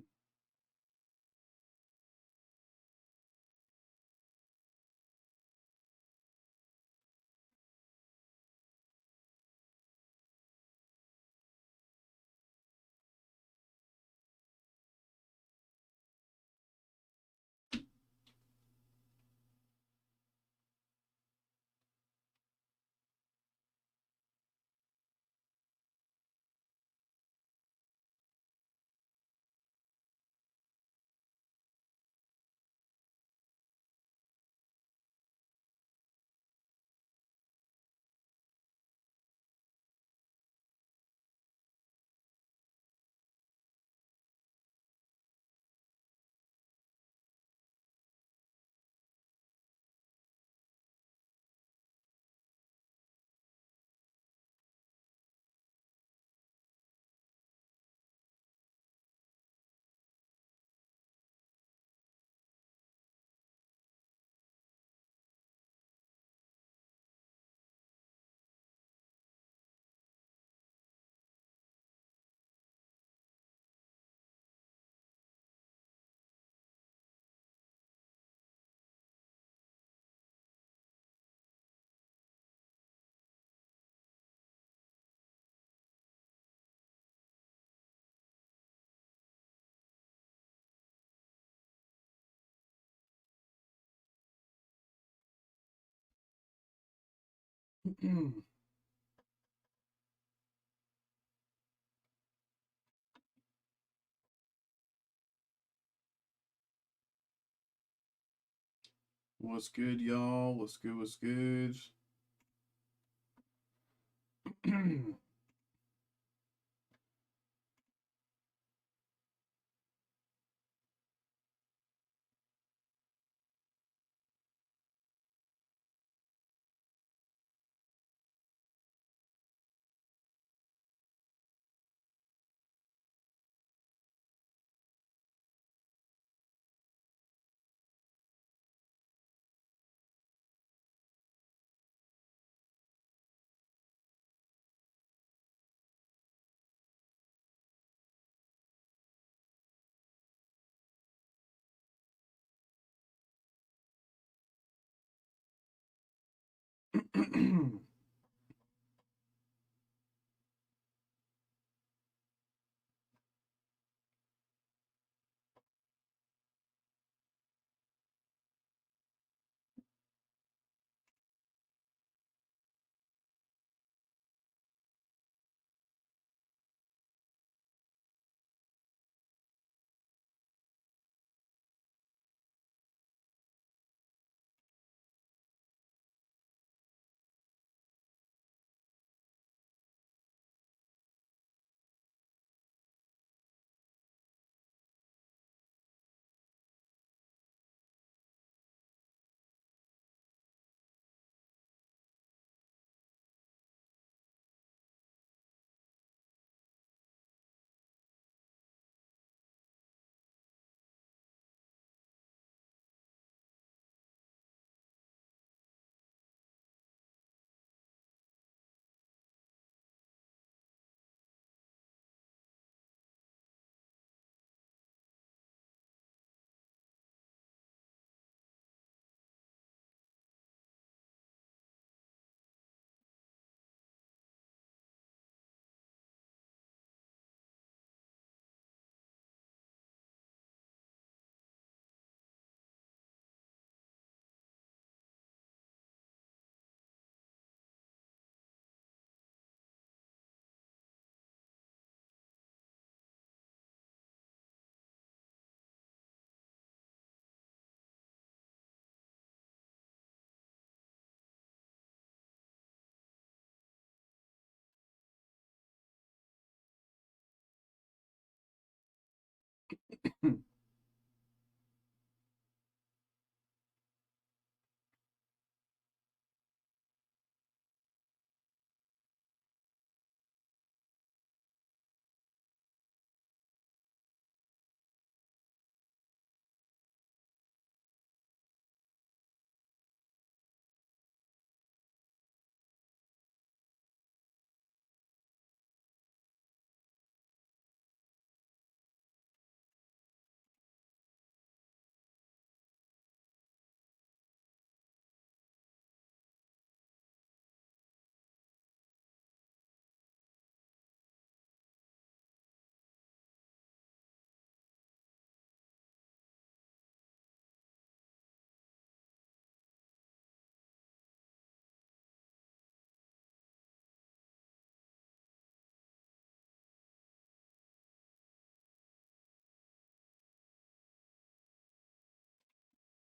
What's good, y'all? What's good? What's good?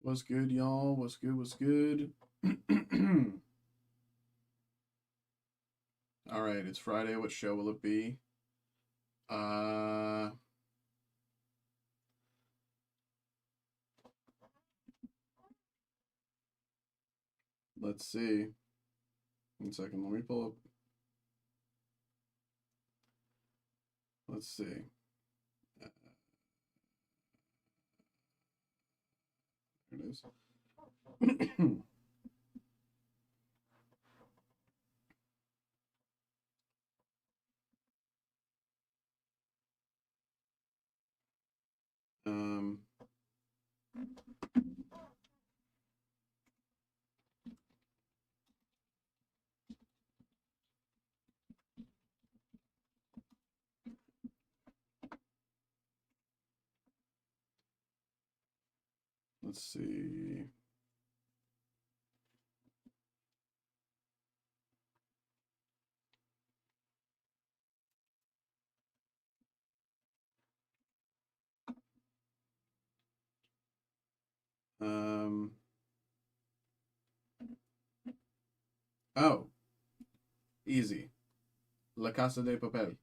What's good, y'all? What's good? What's good? All right, it's Friday. What show will it be? Uh, let's see. 1 second. Let me pull up. Let's see. There it is. um, let's see. Um, oh, easy. La Casa de Papel.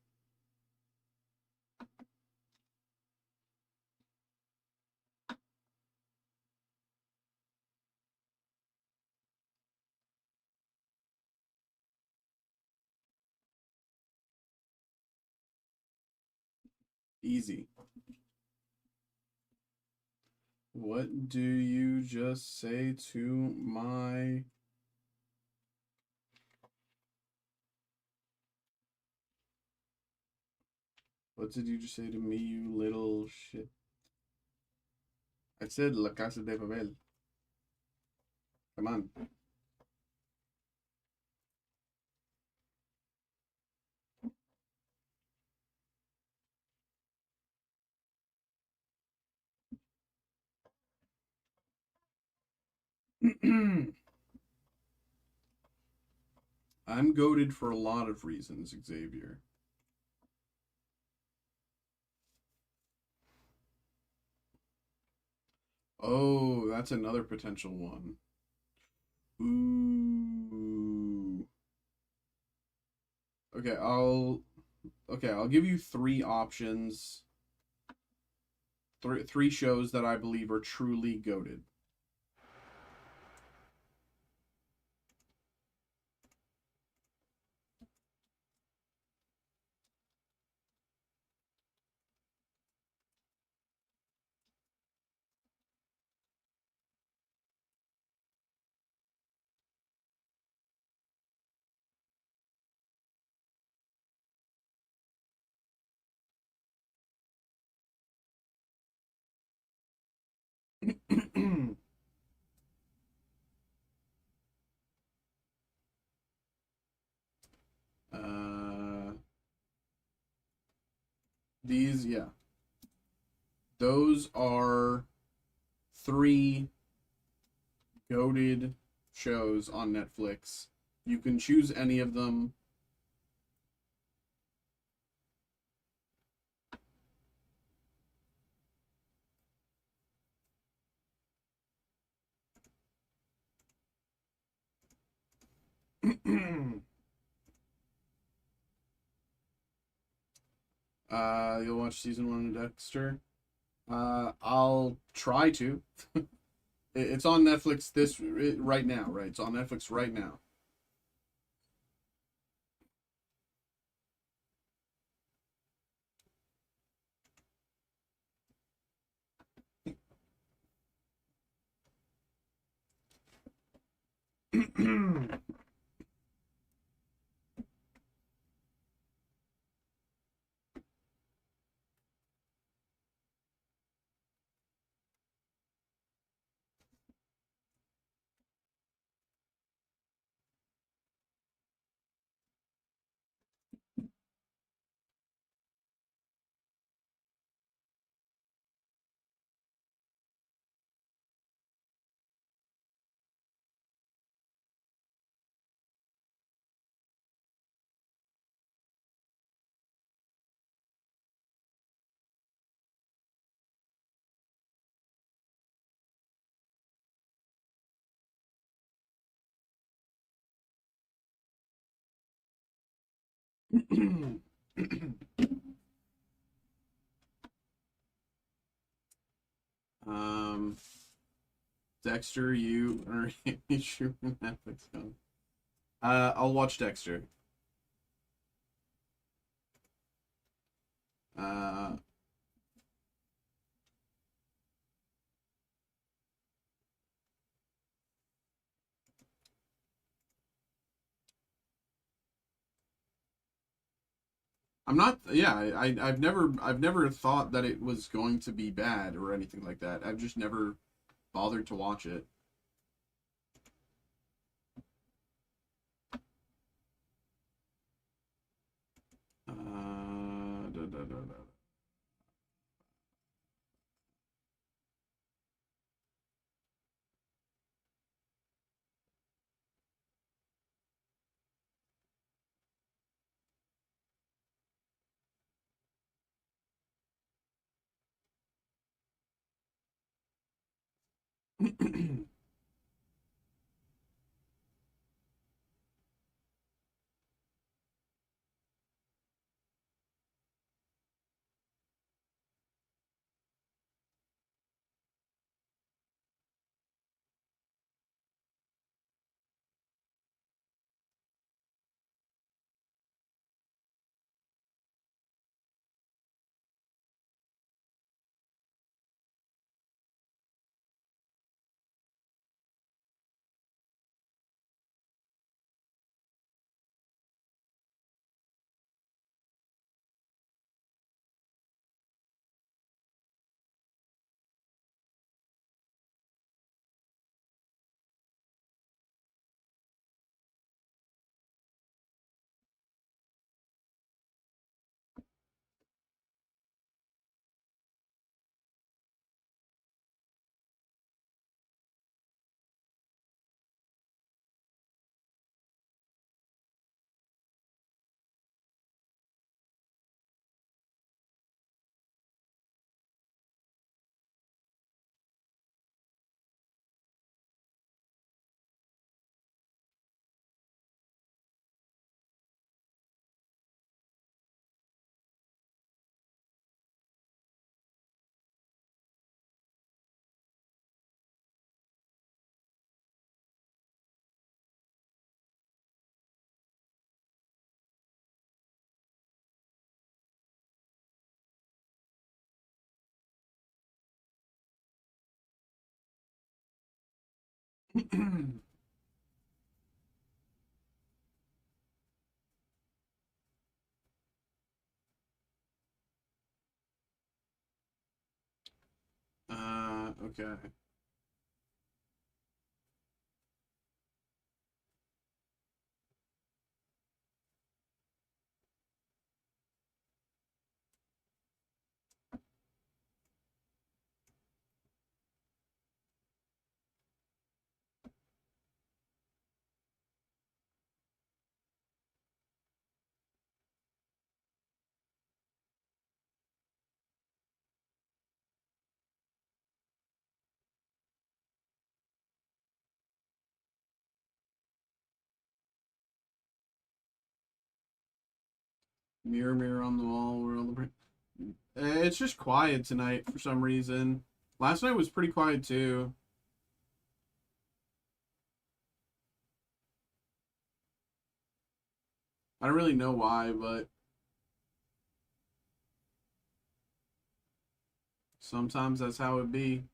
Easy. What do you just say to my... What did you just say to me, you little shit? I said La Casa de Papel. Come on. I'm goaded for a lot of reasons, Xavier. Oh, that's another potential one. Ooh. I'll give you three options. Three shows that I believe are truly goated. uh, yeah. Those are three goated shows on Netflix. You can choose any of them. You'll watch season 1 of Dexter. I'll try to. It's on Netflix right now, right? It's on Netflix right now. um, Dexter, you are you sure Netflix on? I'll watch Dexter. Uh, I'm not. Yeah, I've never thought that it was going to be bad or anything like that. I've just never bothered to watch it. Da. Okay. Mirror, mirror on the wall, where all the it's just quiet tonight for some reason. Last night was pretty quiet too. I don't really know why, but sometimes that's how it be.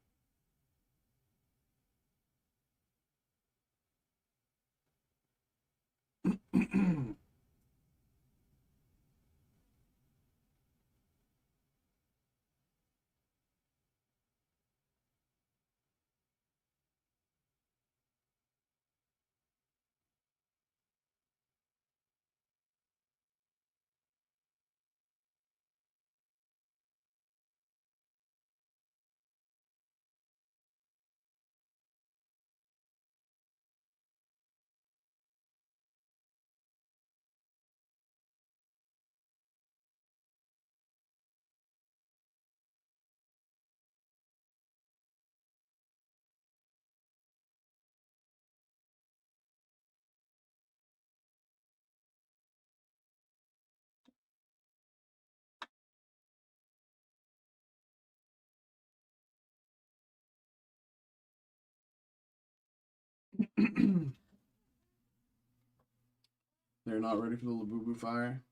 They're not ready for the Labubu fire.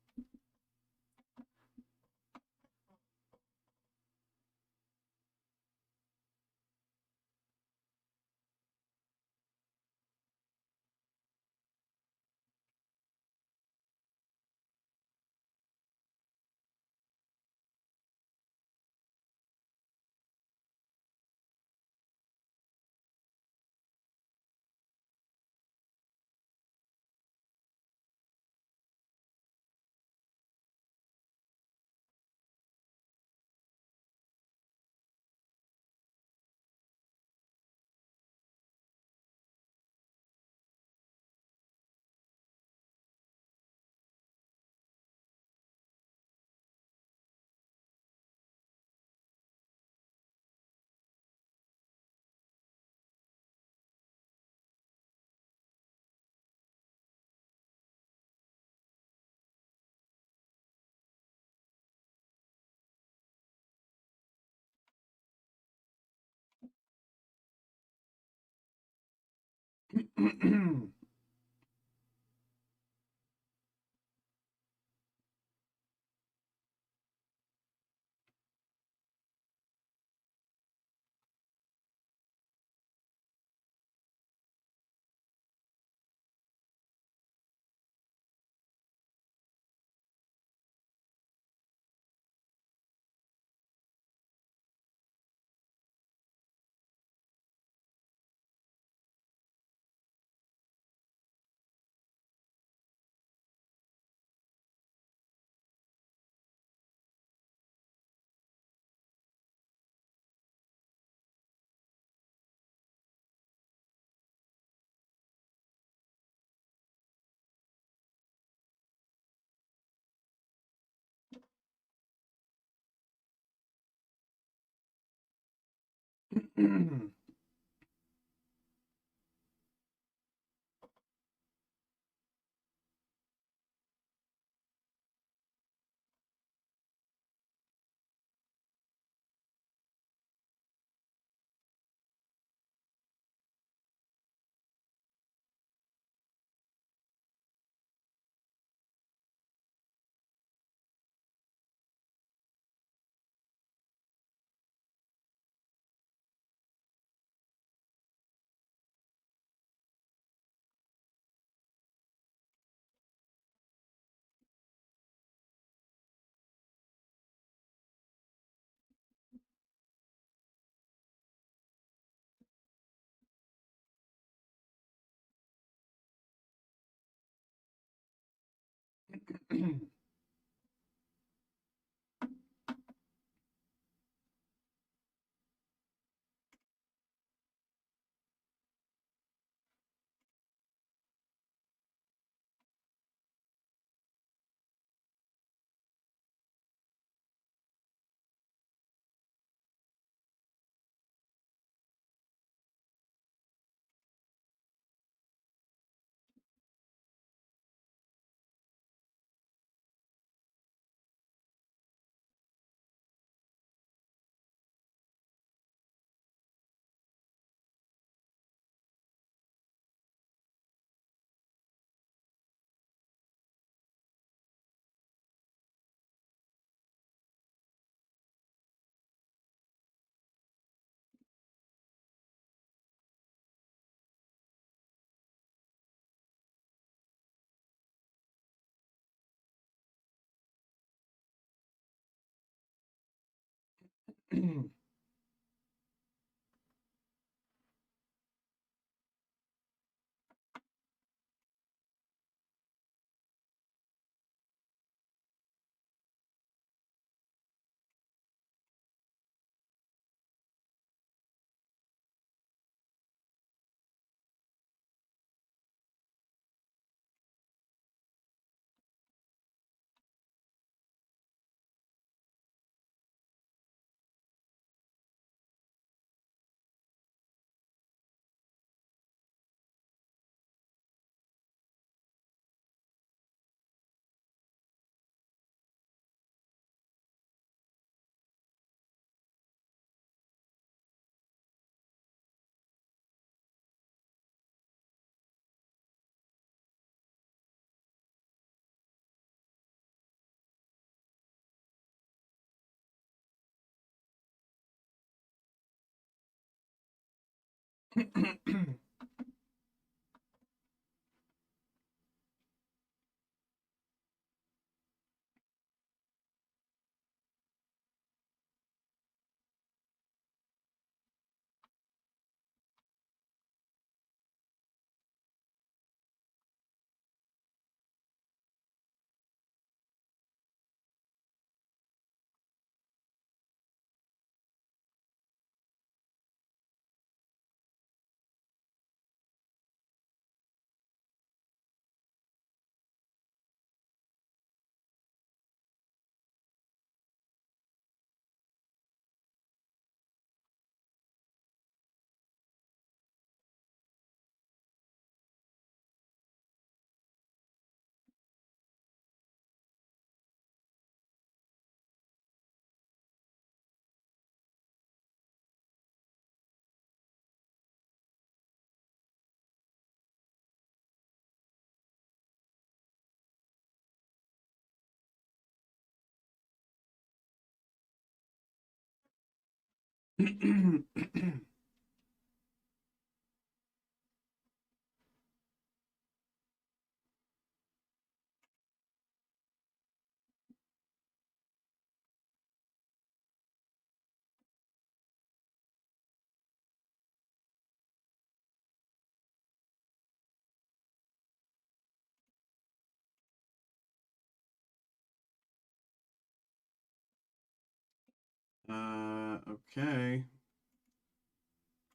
Okay.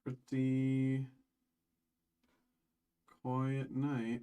Pretty quiet night.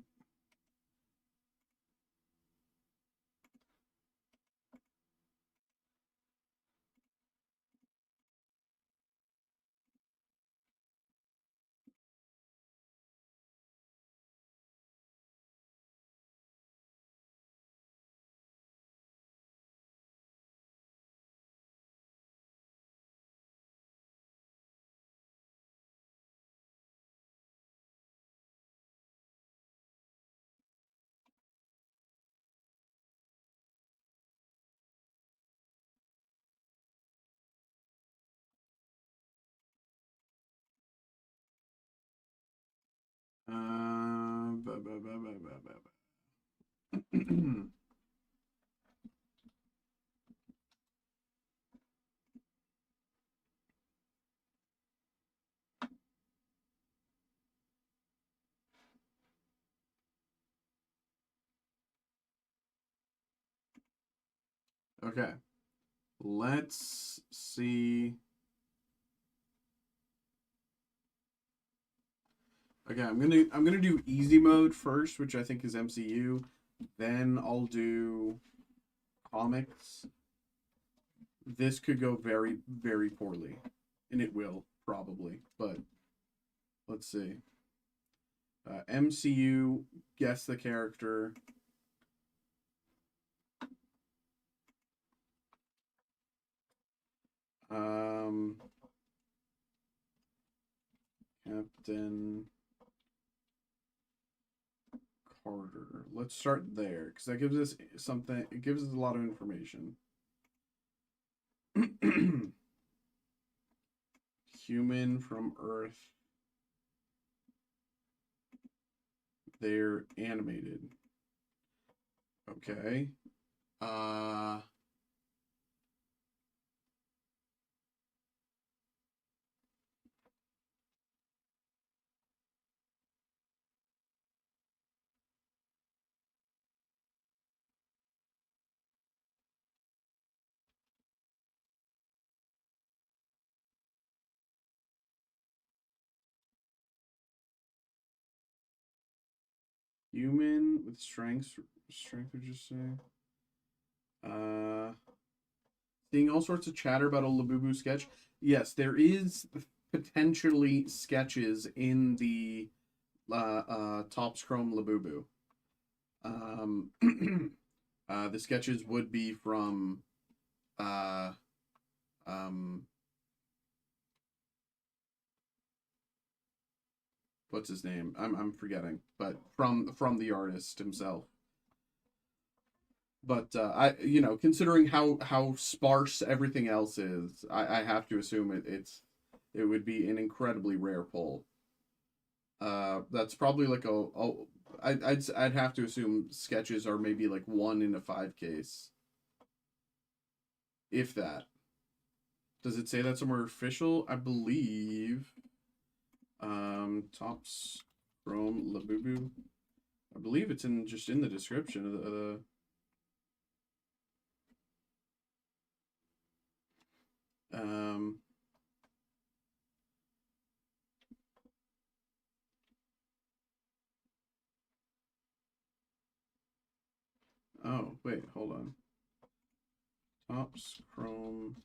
Ba, ba, ba, ba, ba, ba, ba. Okay. Let's see. Okay, I'm gonna do easy mode first, which I think is MCU. Then I'll do comics. This could go very, very poorly, and it will probably. But let's see. MCU, guess the character. Um, Captain Carter. Let's start there because that gives us something. It gives us a lot of information. Human from Earth. They're animated. Okay. Uh Human with strength. Strength would just say. Uh Seeing all sorts of chatter about a Labubu sketch. Yes, there is potentially sketches in the Topps Chrome Labubu. Um, the sketches would be from uh, um, what's his name? I'm forgetting, but from the artist himself. But considering how sparse everything else is, I have to assume it would be an incredibly rare pull. That's probably like I'd have to assume sketches are maybe like 1 in a 5 case, if that. Does it say that somewhere official? I believe. Tops Chrome Labubu. I believe it's in just in the description of the oh, wait, hold on. Tops Chrome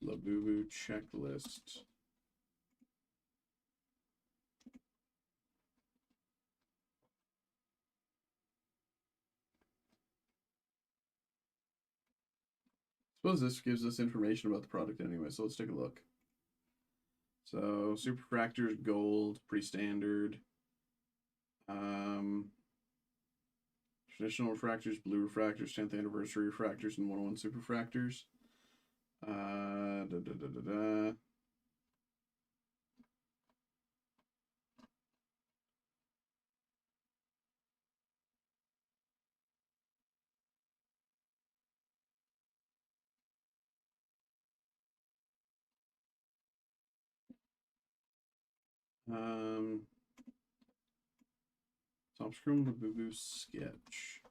Labubu checklist. Suppose this gives us information about the product anyway, so let's take a look. So super refractors, gold, pretty standard. Traditional refractors, blue refractors, 10th anniversary refractors, and 101 super refractors. Da, da, da, da, da. Top Scrum Labubu sketch.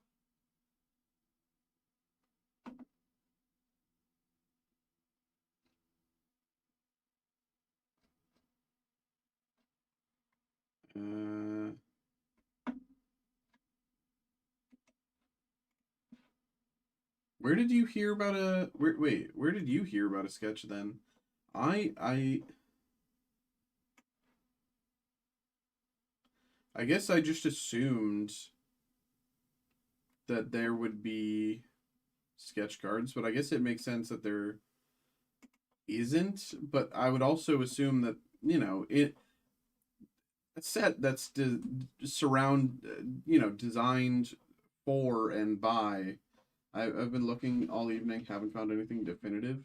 Where did you hear about a wait, where did you hear about a sketch then? I guess I just assumed that there would be sketch cards, but I guess it makes sense that there isn't, but I would also assume that, you know, a set that's designed for and by. I've been looking all evening, haven't found anything definitive.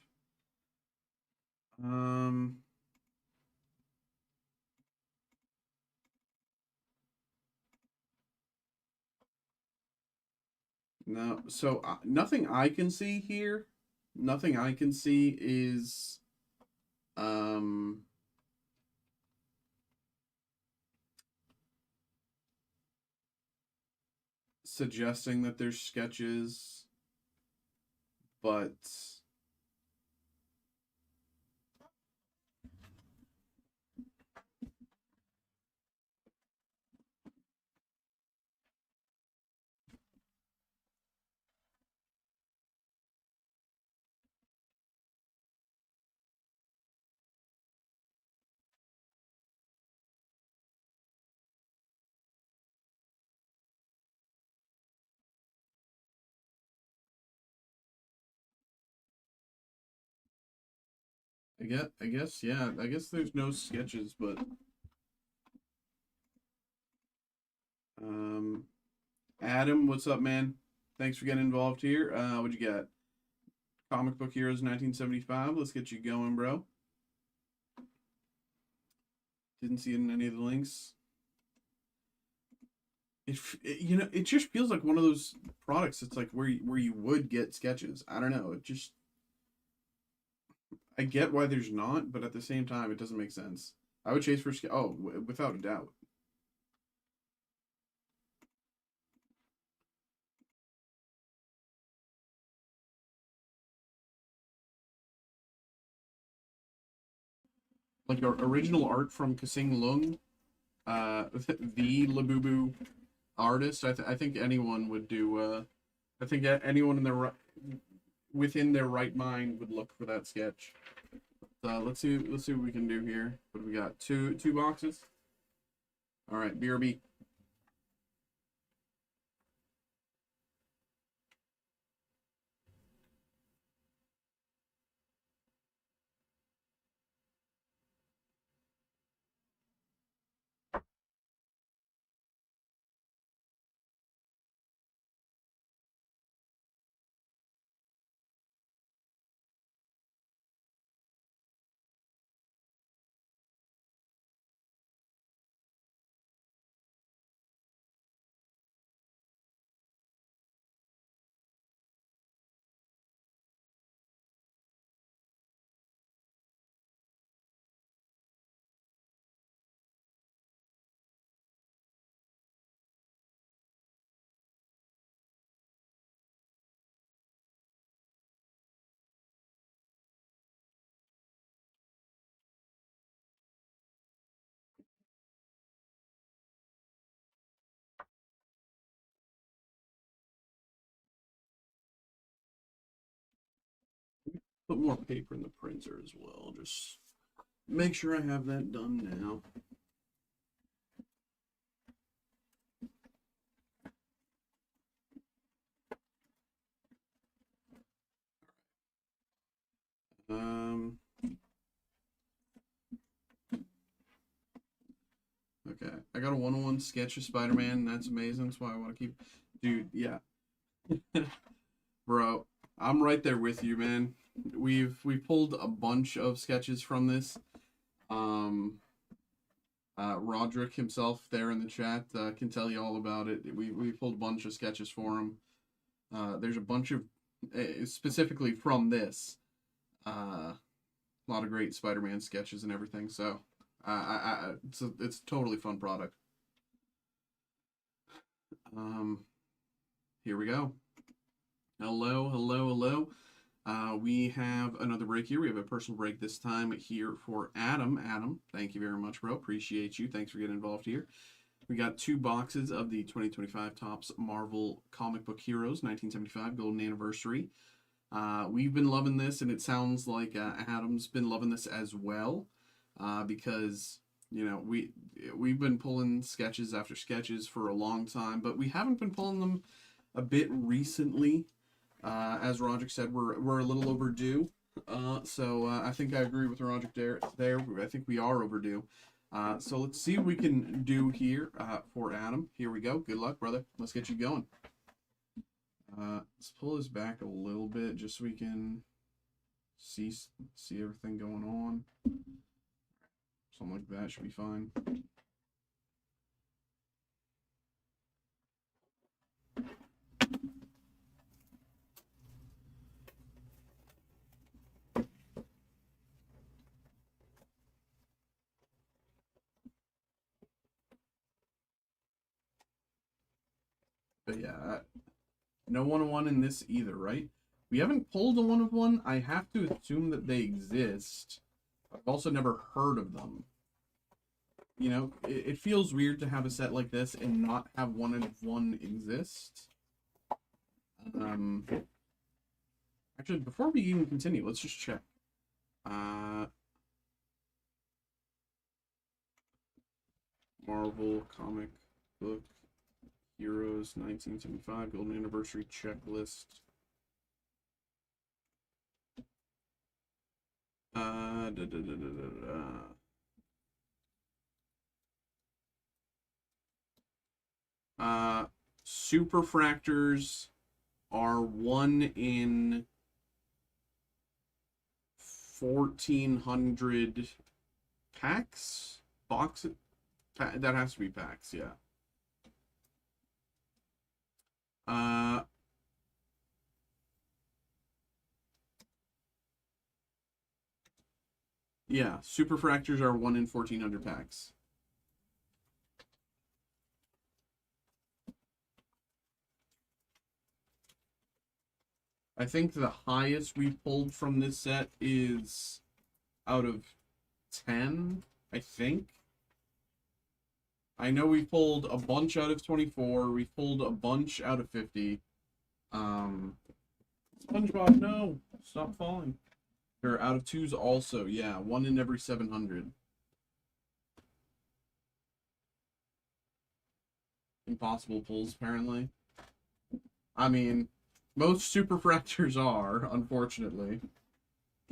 No, so nothing I can see here. Nothing I can see is um suggesting that there's sketches, but yeah, I guess there's no sketches, but um Adam, what's up, man? Thanks for getting involved here. What'd you get? Comic Book Heroes 1975. Let's get you going, bro. Didn't see it in any of the links. It just feels like one of those products. It's like where you would get sketches. I don't know. It just I get why there's not, but at the same time, it doesn't make sense. I would chase for without a doubt. Like original art from Kasing Lung, the Labubu artist. I think anyone would do. I think anyone in their within their right mind would look for that sketch. Let's see what we can do here. What do we got? Two boxes. All right, BRB. put more paper in the printer as well. Just make sure I have that done now. Okay, I got a 101 sketch of Spider-Man. That's amazing. That's why I want to keep, dude. Yeah, bro, I'm right there with you, man. We've pulled a bunch of sketches from this. Roderick himself there in the chat can tell you all about it. We pulled a bunch of sketches for him. There's a bunch of specifically from this. A lot of great Spider-Man sketches and everything. So it's a totally fun product. Here we go. Hello, hello, hello. We have another break here. We have a personal break this time here for Adam. Adam, thank you very much, bro. Appreciate you. Thanks for getting involved here. We got 2 boxes of the 2025 Topps Marvel Comic Book Heroes 1975 Golden Anniversary. We've been loving this, and it sounds like Adam's been loving this as well, because you know we've been pulling sketches after sketches for a long time, but we haven't been pulling them a bit recently. As Roderick said, we're a little overdue. So I think I agree with Roderick there. I think we are overdue. So let's see what we can do here for Adam. Here we go. Good luck, brother. Let's get you going. Let's pull this back a little bit just so we can see everything going on. Something like that should be fine. But yeah, no 101 in this either, right? We haven't pulled a 101. I have to assume that they exist. I've also never heard of them. You know, it feels weird to have a set like this and not have 101 exist. Actually, before we even continue, let's just check. Marvel Comic Book Heroes 1975 Golden Anniversary Checklist. Superfractors are 1 in 1,400 packs? Boxes? That has to be packs, yeah. Yeah, superfractors are 1 in 1,400 packs. I think the highest we pulled from this set is out of 10, I think. I know we pulled a bunch out of 24. We pulled a bunch out of 50. SpongeBob, no, stop falling. They're out of 2s also, yeah, 1 in every 700. Impossible pulls, apparently. I mean, most superfractors are, unfortunately.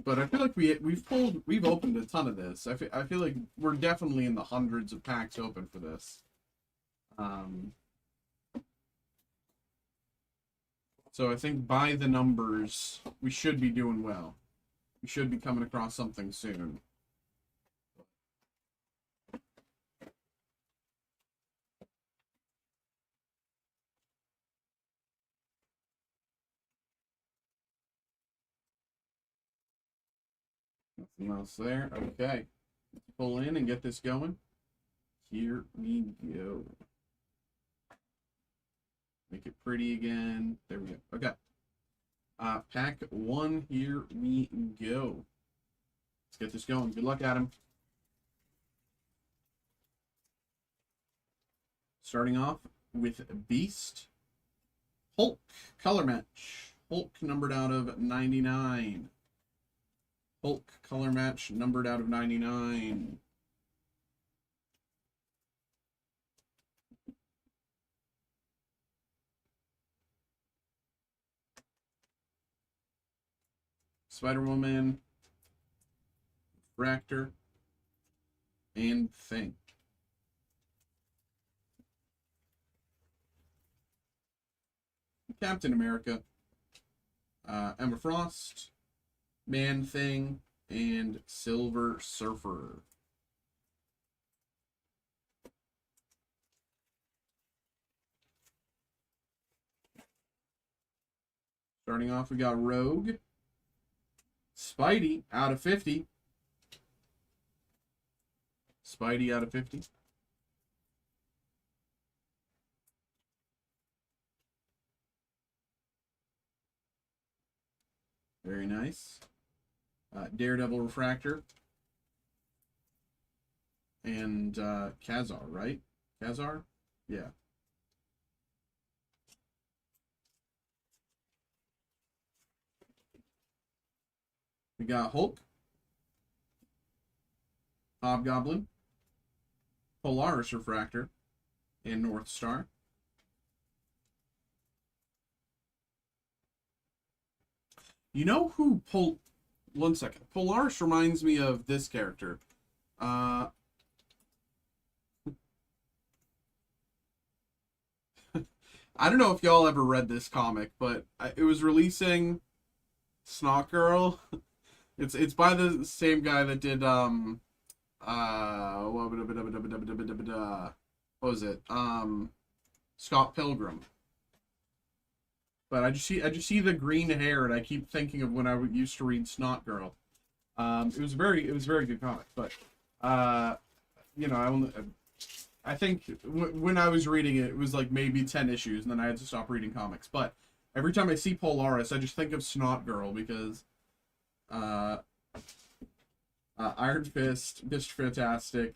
But I feel like we've opened a ton of this. I feel like we're definitely in the hundreds of packs open for this. So I think by the numbers, we should be doing well. We should be coming across something soon. Nothing else there. Okay. Let's pull in and get this going. Here we go. Make it pretty again. There we go. Okay. Pack 1, here we go. Let's get this going. Good luck, Adam. Starting off with Beast. Hulk, color match. Hulk numbered out of 99. Hulk color match, numbered out of 99. Spider-Woman, Raptor, and Thing. Captain America, Emma Frost, Man-Thing, and Silver Surfer. Starting off, we got Rogue, Spidey out of 50. Spidey out of 50. Very nice. Daredevil Refractor. And Kazar, right? Kazar? Yeah. We got Hulk, Hobgoblin, Polaris Refractor, and North Star. You know who one second. Polaris reminds me of this character. I don't know if y'all ever read this comic, but it was releasing Snot Girl. It's by the same guy that did what was it? Scott Pilgrim. But I just see the green hair, and I keep thinking of when I used to read Snot Girl. It was a very good comic, but you know, I think when I was reading it, it was like maybe 10 issues, and then I had to stop reading comics. But every time I see Polaris, I just think of Snot Girl because Iron Fist, Mr. Fantastic,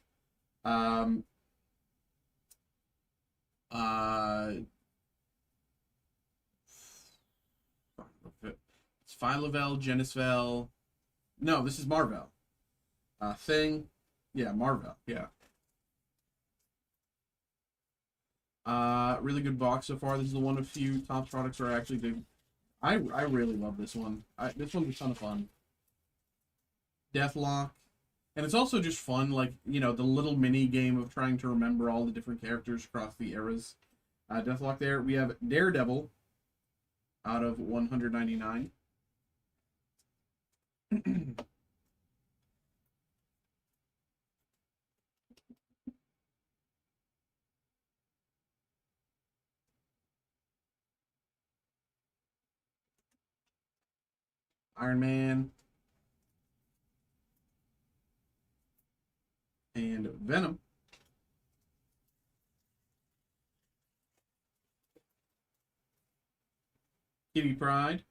it's Phylavel, Genisvel. No, this is Marvel. Thing. Yeah, Marvel. Yeah. Really good box so far. This is the one of few Topps products where I actually do. I really love this one. This one's a ton of fun. Deathlock. And it's also just fun, like, you know, the little mini game of trying to remember all the different characters across the eras. Deathlock there. We have Daredevil out of 199. Iron Man. And Venom. Kitty Pryde.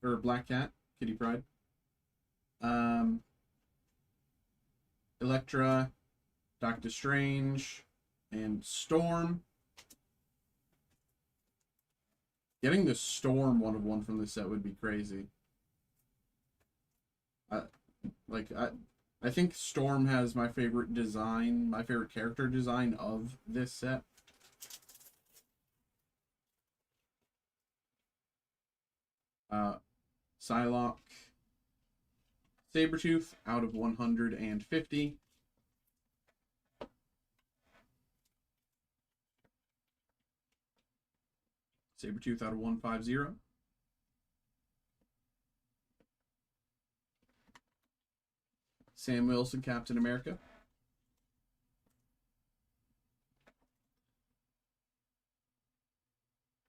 Or Black Cat. Kitty Pryde. Elektra. Doctor Strange. And Storm. Getting the Storm 1/1 from this set would be crazy. I think Storm has my favorite design, my favorite character design of this set. Psylocke. Sabretooth out of 150. Sabretooth out of 150. Sam Wilson, Captain America.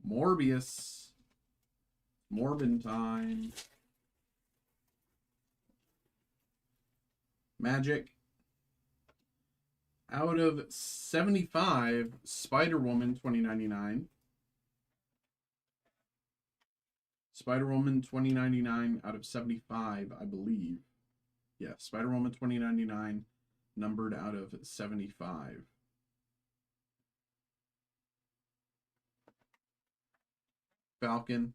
Morbius. Morbin time. Magic. Out of 75, Spider-Woman 2099. Spider-Woman 2099 out of 75, I believe. Yeah, Spider-Woman 2099, numbered out of 75. Falcon.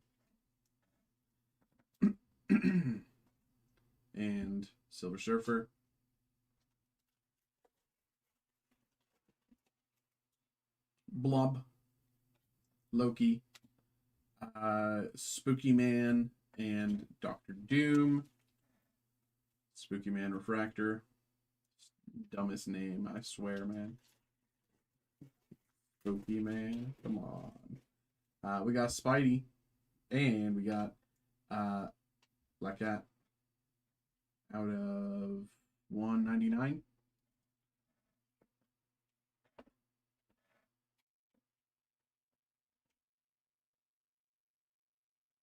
and Silver Surfer. Blob, Loki, Spooky Man, and Doctor Doom. Spooky Man Refractor. Dumbest name, I swear, man. Spooky Man, come on. We got Spidey, and we got Black Cat out of 199.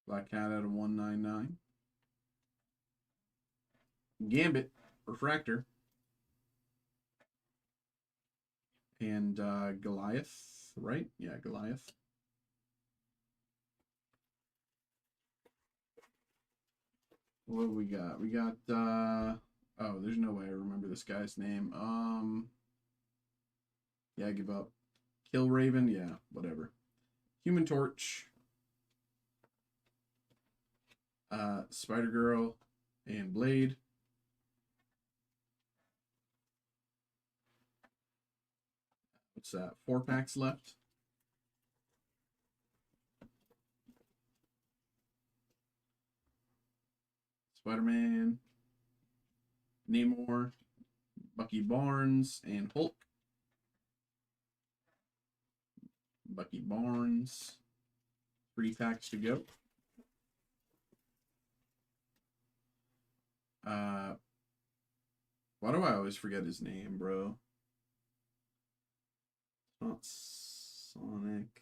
Black Cat out of 199. Gambit, Refractor. And Goliath, right? Yeah, Goliath. What do we got? We got, oh, there's no way I remember this guy's name. Yeah, I give up. Kill Raven, yeah, whatever. Human Torch. Spider-Girl and Blade. What's that? 4 packs left. Spider-Man, Namor, Bucky Barnes, and Hulk. Bucky Barnes. 3 packs to go. Why do I always forget his name, bro? It's not Sonic.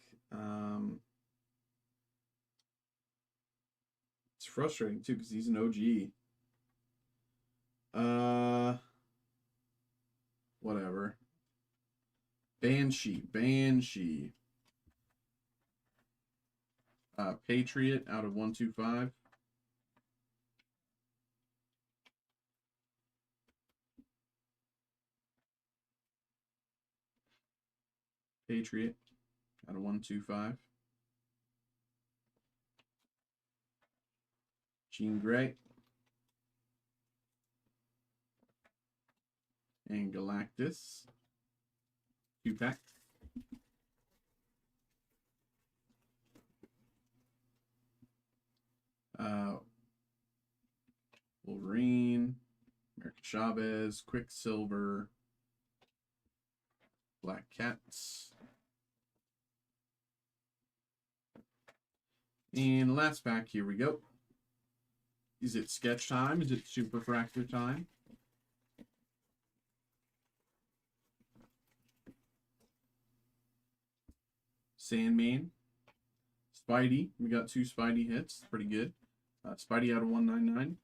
It's frustrating too because he's an OG. Whatever. Banshee. Patriot out of 125. Patriot out of 125. Jean Grey. And Galactus. 2 packs. Wolverine, American Chavez, Quicksilver, Black Cats. And last pack, here we go. Is it sketch time? Is it super fractor time? Sandman. Spidey. We got 2 Spidey hits. Pretty good. Spidey out of 199.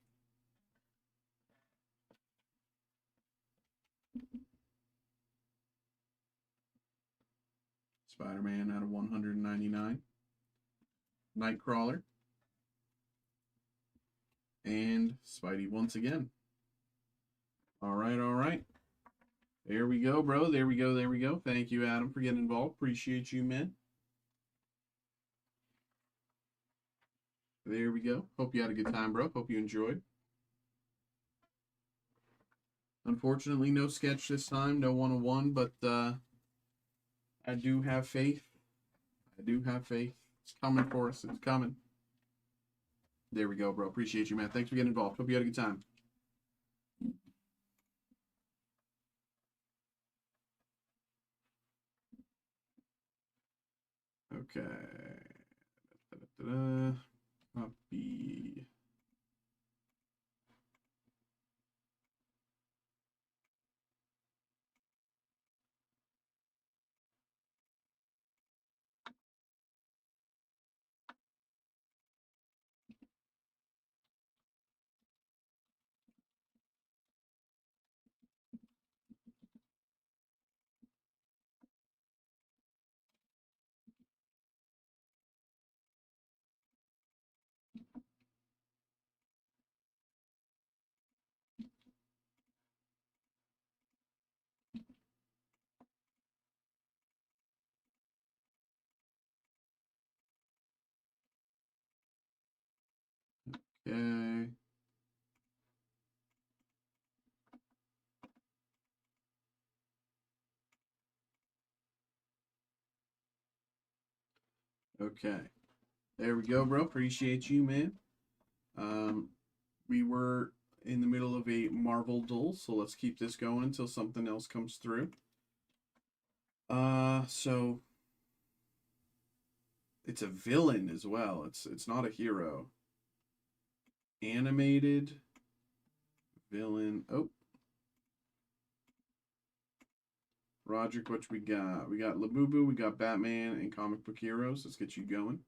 Spider-Man out of 199. Nightcrawler. And Spidey once again. All right. There we go, bro. There we go. Thank you, Adam, for getting involved. Appreciate you, man. There we go. Hope you had a good time, bro. Hope you enjoyed. Unfortunately, no sketch this time. No 101, but I do have faith. It's coming for us. It's coming. There we go, bro. Appreciate you, man. Thanks for getting involved. Hope you had a good time. Okay. Copy. Okay. Okay. There we go, bro. Appreciate you, man. We were in the middle of a Marvel duel, so let's keep this going until something else comes through. So it's a villain as well. It's not a hero. Animated villain. Oh, Roderick, what we got? We got Labubu, we got Batman, and comic book heroes. Let's get you going.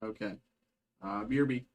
Okay. BRB.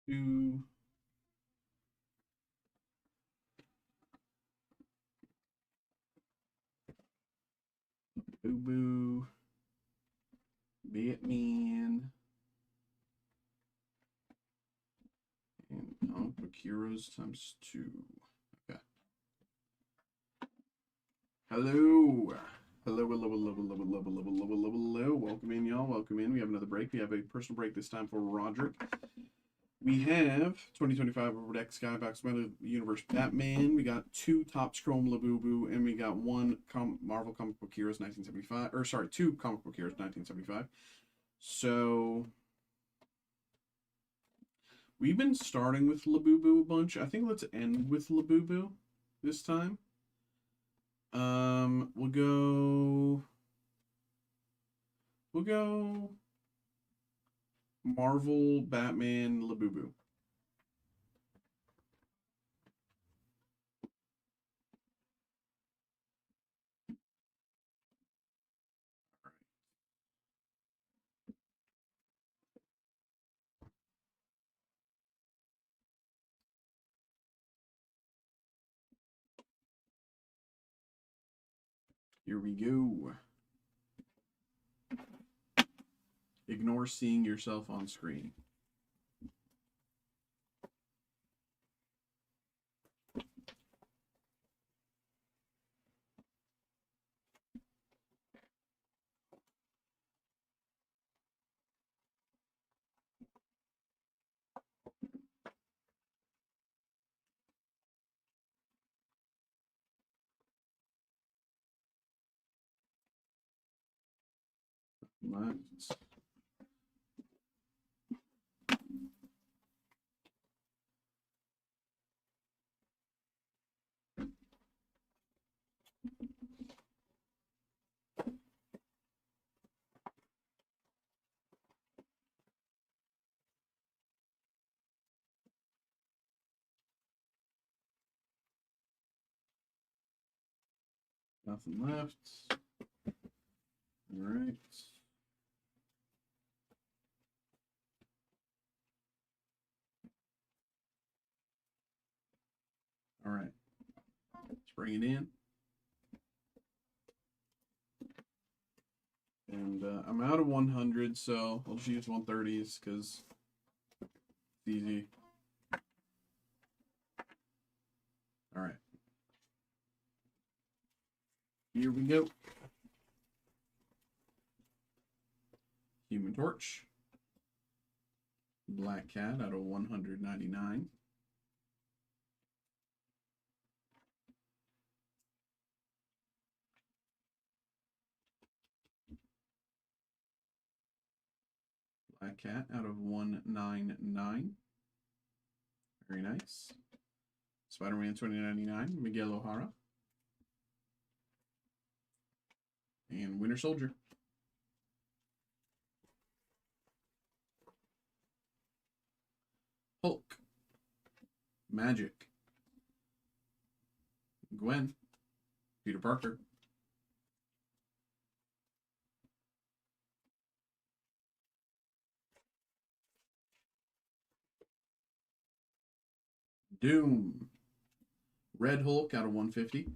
Boo. Boo boo. Batman. And comic book heroes times 2. Okay. Hello. Hello, hello, hello, hello, hello, hello, hello, hello, hello. Welcome in, y'all. Welcome in. We have another break. We have a personal break this time for Roderick. We have 2025 Over Deck Skybox Metal Universe Batman. We got 2 Topps Chrome Labubu, and we got 1 Marvel Comic Book Heroes 1975. Or sorry, 2 Comic Book Heroes 1975. So We've been starting with Labubu a bunch. I think let's end with Labubu this time. We'll go Marvel, Batman, Labubu. Here we go. Ignore seeing yourself on screen. Left. Nothing left. All right. All right. Let's bring it in. And I'm out of 100, so I'll just use 130s because it's easy. All right. Here we go. Human Torch. Black Cat out of 199. Black Cat out of 199. Very nice. Spider-Man 2099, Miguel O'Hara. And Winter Soldier. Hulk. Magic. Gwen. Peter Parker. Doom. Red Hulk out of 150.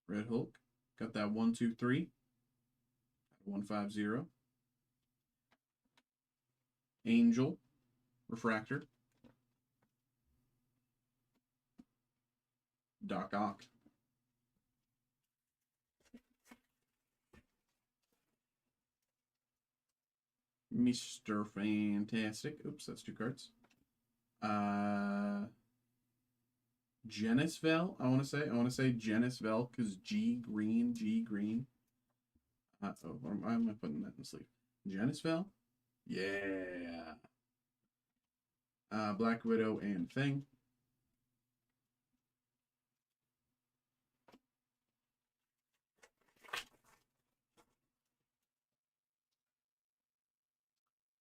Red Hulk. Got that 1, 2, 3. 150. Angel. Refractor. Doc Ock. Mr. Fantastic. Oops, that's 2 cards. Genisvel, I want to say Genisvel because G green. Why am I putting that in the sleeve? Genisvel? Yeah. Black Widow and Thing.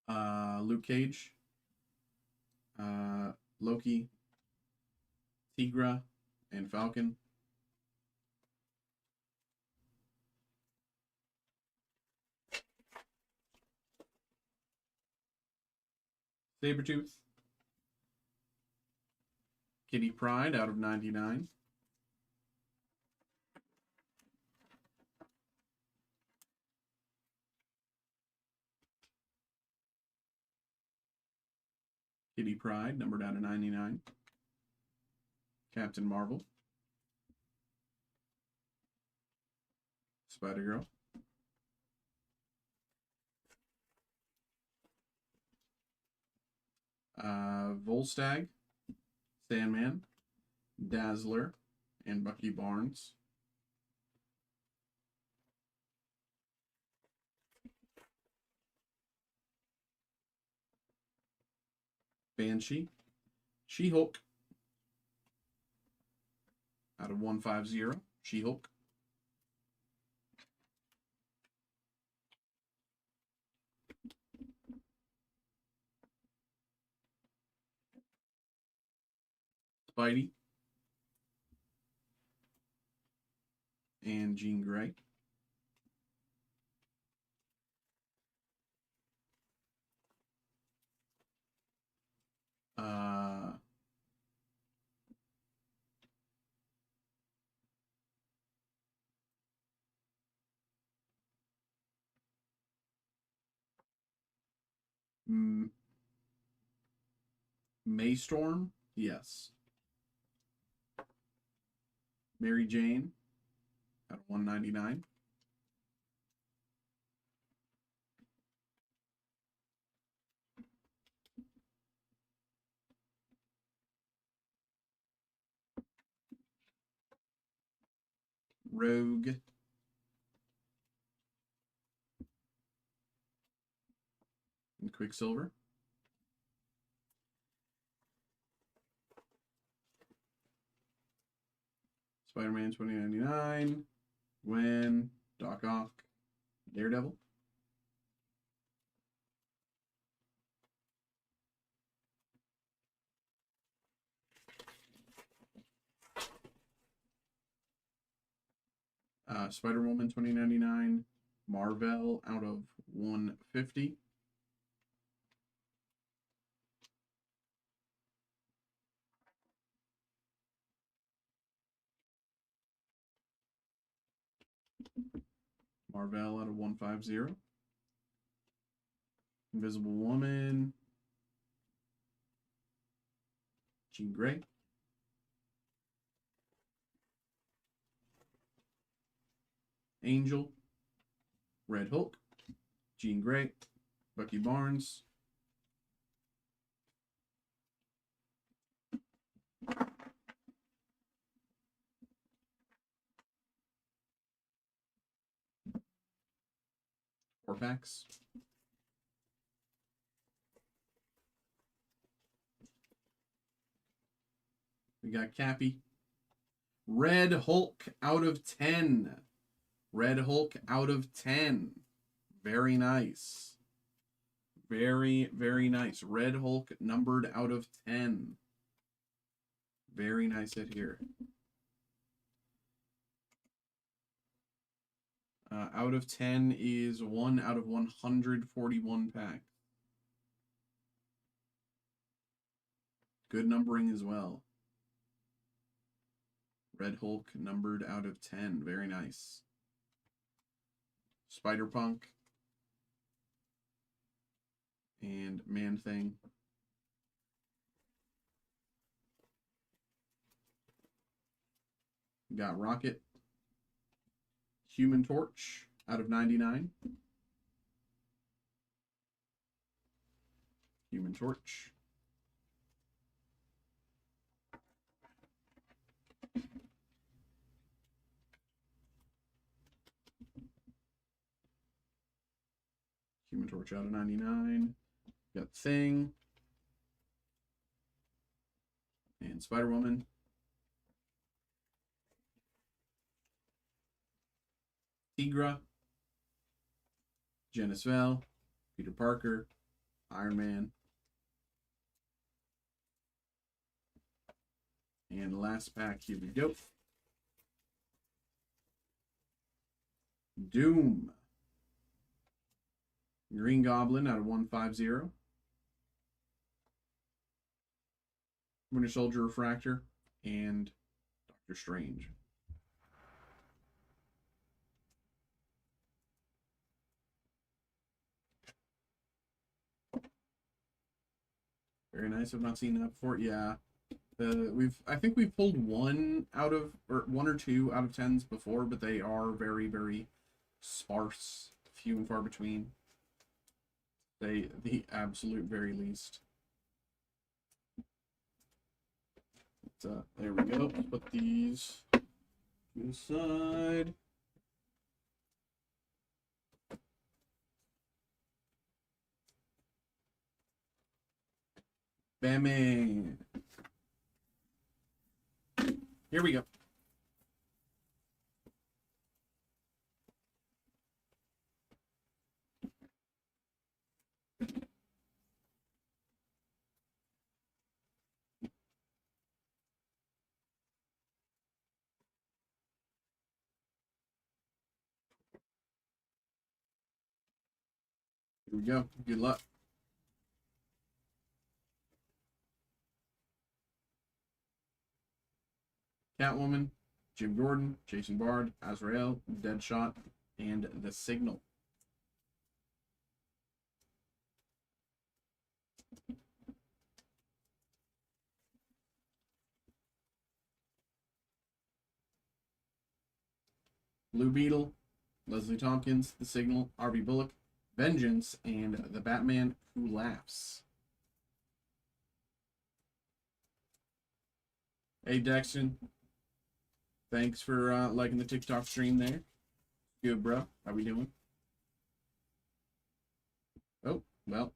Luke Cage. Loki. Tigra and Falcon. Sabretooth. Kitty Pryde out of 99. Kitty Pryde, numbered out of 99. Captain Marvel. Spider-Girl. Volstagg. Sandman. Dazzler. and Bucky Barnes. Banshee. She-Hulk. Out of 150. She-Hulk. Spidey. And Jean Grey. Maystorm, yes. Mary Jane at 199. Rogue. And Quicksilver. Spider-Man 2099. Gwen. Doc Ock. Daredevil. Spider-Woman 2099. Marvel out of 150. Marvel out of 150. Invisible Woman. Jean Grey. Angel. Red Hulk. Jean Grey. Bucky Barnes. Four packs. We got Cappy. Red Hulk out of 10. Red Hulk out of 10. Very nice. Very, very nice. Red Hulk numbered out of 10. Very nice hit here. Out of 10 is 1 out of 141 packs. Good numbering as well. Red Hulk numbered out of 10. Very nice. Spider-Punk. And Man-Thing. Got Rocket. Human Torch out of 99. Human Torch. Human Torch out of 99. Got Thing. And Spider-Woman. Tigra. Janice Vell. Peter Parker. Iron Man. And last pack, here we go. Doom. Green Goblin out of 150. Winter Soldier Refractor. And Doctor Strange. Very nice. I've not seen that before. Yeah. I think we've pulled one or two out of 10s before, but they are very, very sparse, few and far between. The absolute very least. There we go. Let's put these Inside. Bammy. Here we go. Here we go. Good luck. Catwoman, Jim Gordon, Jason Bard, Azrael, Deadshot, and The Signal. Blue Beetle, Leslie Tompkins, The Signal, R.B. Bullock, Vengeance, and The Batman Who Laughs. Hey, Dexton. Thanks for liking the TikTok stream there. Good, bro. How we doing? Oh, well.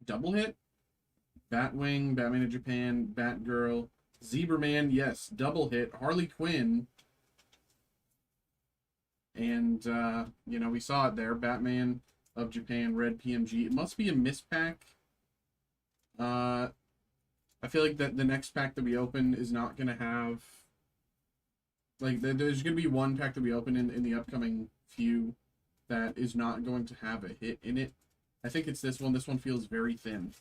Double hit? Batwing, Batman of Japan, Batgirl, Zebraman, yes, double hit. Harley Quinn. And, you know, we saw it there. Batman of Japan, Red PMG. It must be a mispack. I feel like that the next pack that we open is not going to have... Like, there's going to be one pack that we open in the upcoming few that is not going to have a hit in it. I think it's this one. This one feels very thin.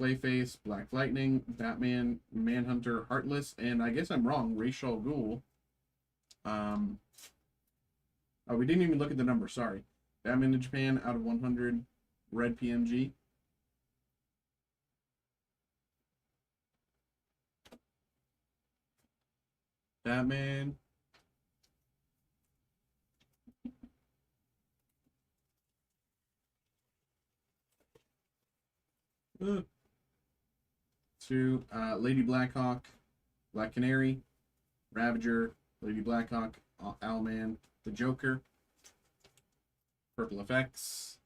Clayface, Black Lightning, Batman, Manhunter, Heartless, and I guess I'm wrong, Ra's al Ghul. Oh, we didn't even look at the number, sorry. Batman in Japan, out of 100, Red PMG. Batman. To Lady Blackhawk, Black Canary, Ravager, Lady Blackhawk, Owlman, the Joker, Purple Effects,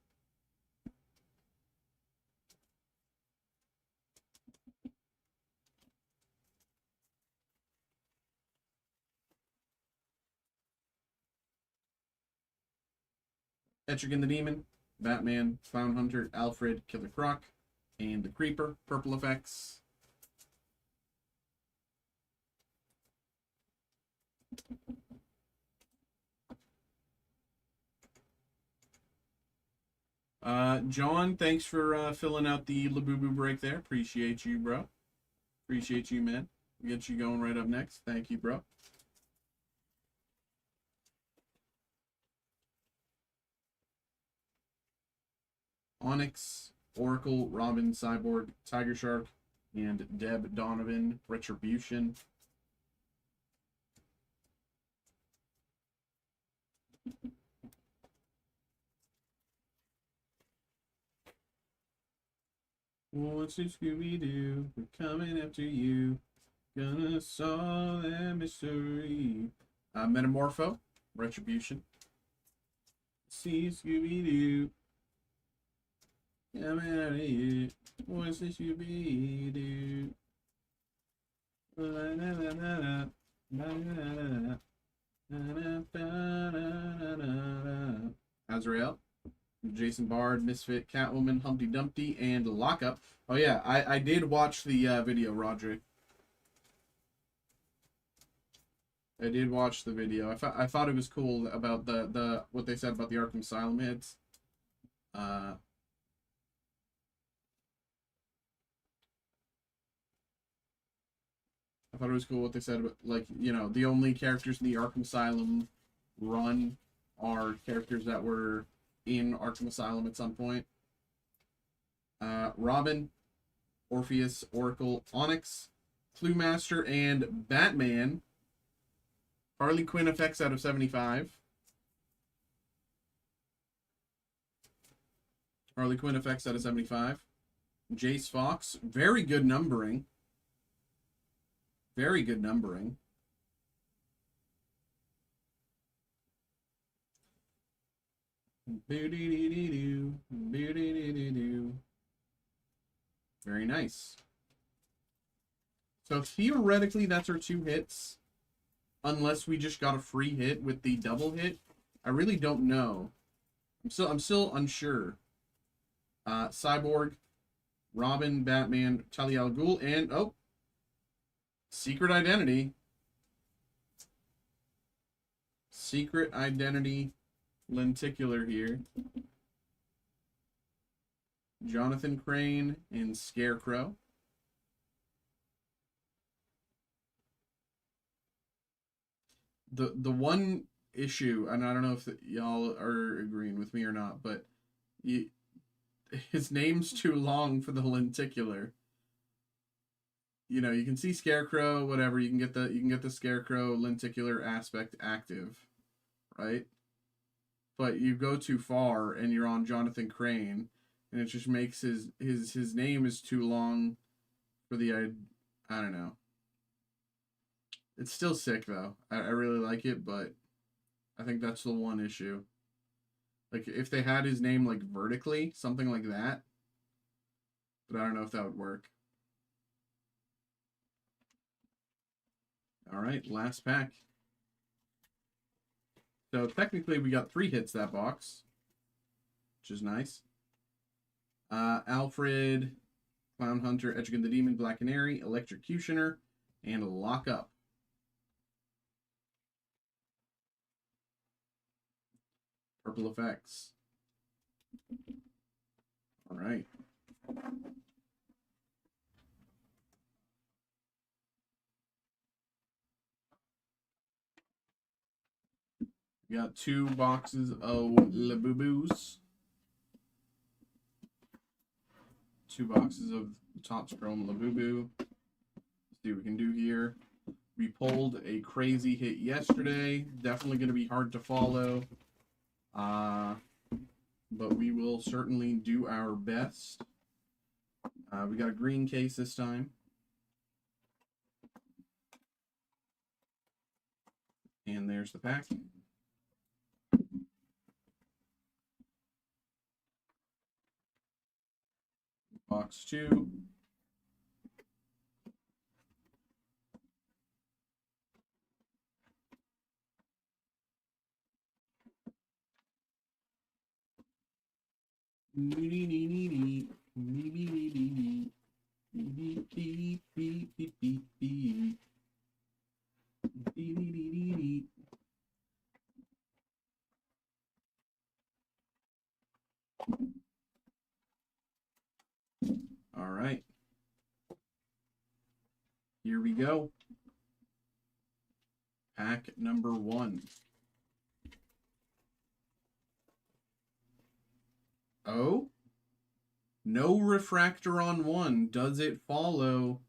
Etrigan the Demon, Batman, Clown Hunter, Alfred, Killer Croc, and the Creeper, Purple Effects. John, thanks for filling out the Labubu break there. Appreciate you, bro. Appreciate you, man. We'll get you going right up next. Thank you, bro. Onyx, Oracle, Robin, Cyborg, Tiger Shark, and Deb Donovan, Retribution. What's this Scooby-Doo? We're coming after you. Gonna solve that mystery. Metamorpho, Retribution. See Scooby-Doo. Coming after you. What's this Scooby-Doo? Azrael. Jason Bard, Misfit, Catwoman, Humpty Dumpty, and Lockup. Oh yeah, I did watch the video, Roderick. I did watch the video. I thought it was cool about the what they said about the Arkham Asylum hits. I thought it was cool what they said about, like, you know, the only characters in the Arkham Asylum run are characters that were in Arkham Asylum at some point. Robin, Orpheus, Oracle, Onyx, Clue Master, and Batman. Harley Quinn effects out of 75. Harley Quinn effects out of 75. Jace Fox, very good numbering. Very good numbering. Very nice. So theoretically, that's our 2 hits. Unless we just got a free hit with the double hit. I really don't know. I'm still unsure. Cyborg, Robin, Batman, Talia al Ghul, and oh, Secret Identity. Secret Identity lenticular here. Jonathan Crane and Scarecrow. The one issue, and I don't know if y'all are agreeing with me or not, but his name's too long for the lenticular. You know, you can see Scarecrow, whatever. You can get the Scarecrow lenticular aspect active, right? But you go too far, and you're on Jonathan Crane, and it just makes his name is too long for the I don't know. It's still sick though. I really like it, but I think that's the one issue. Like if they had his name like vertically, something like that. But I don't know if that would work. All right, last pack. So technically we got 3 hits that box, which is nice. Alfred, Clown Hunter, Etrigan the Demon, Black Canary, Electrocutioner, and Lock Up. Purple effects. All right. We got 2 boxes of Labubu's. 2 boxes of Topps Chrome Labubu. Let's see what we can do here. We pulled a crazy hit yesterday. Definitely going to be hard to follow. But we will certainly do our best. We got a green case this time. And there's the pack. Box 2. All right. Here we go. Pack number 1. Oh, no refractor on 1. Does it follow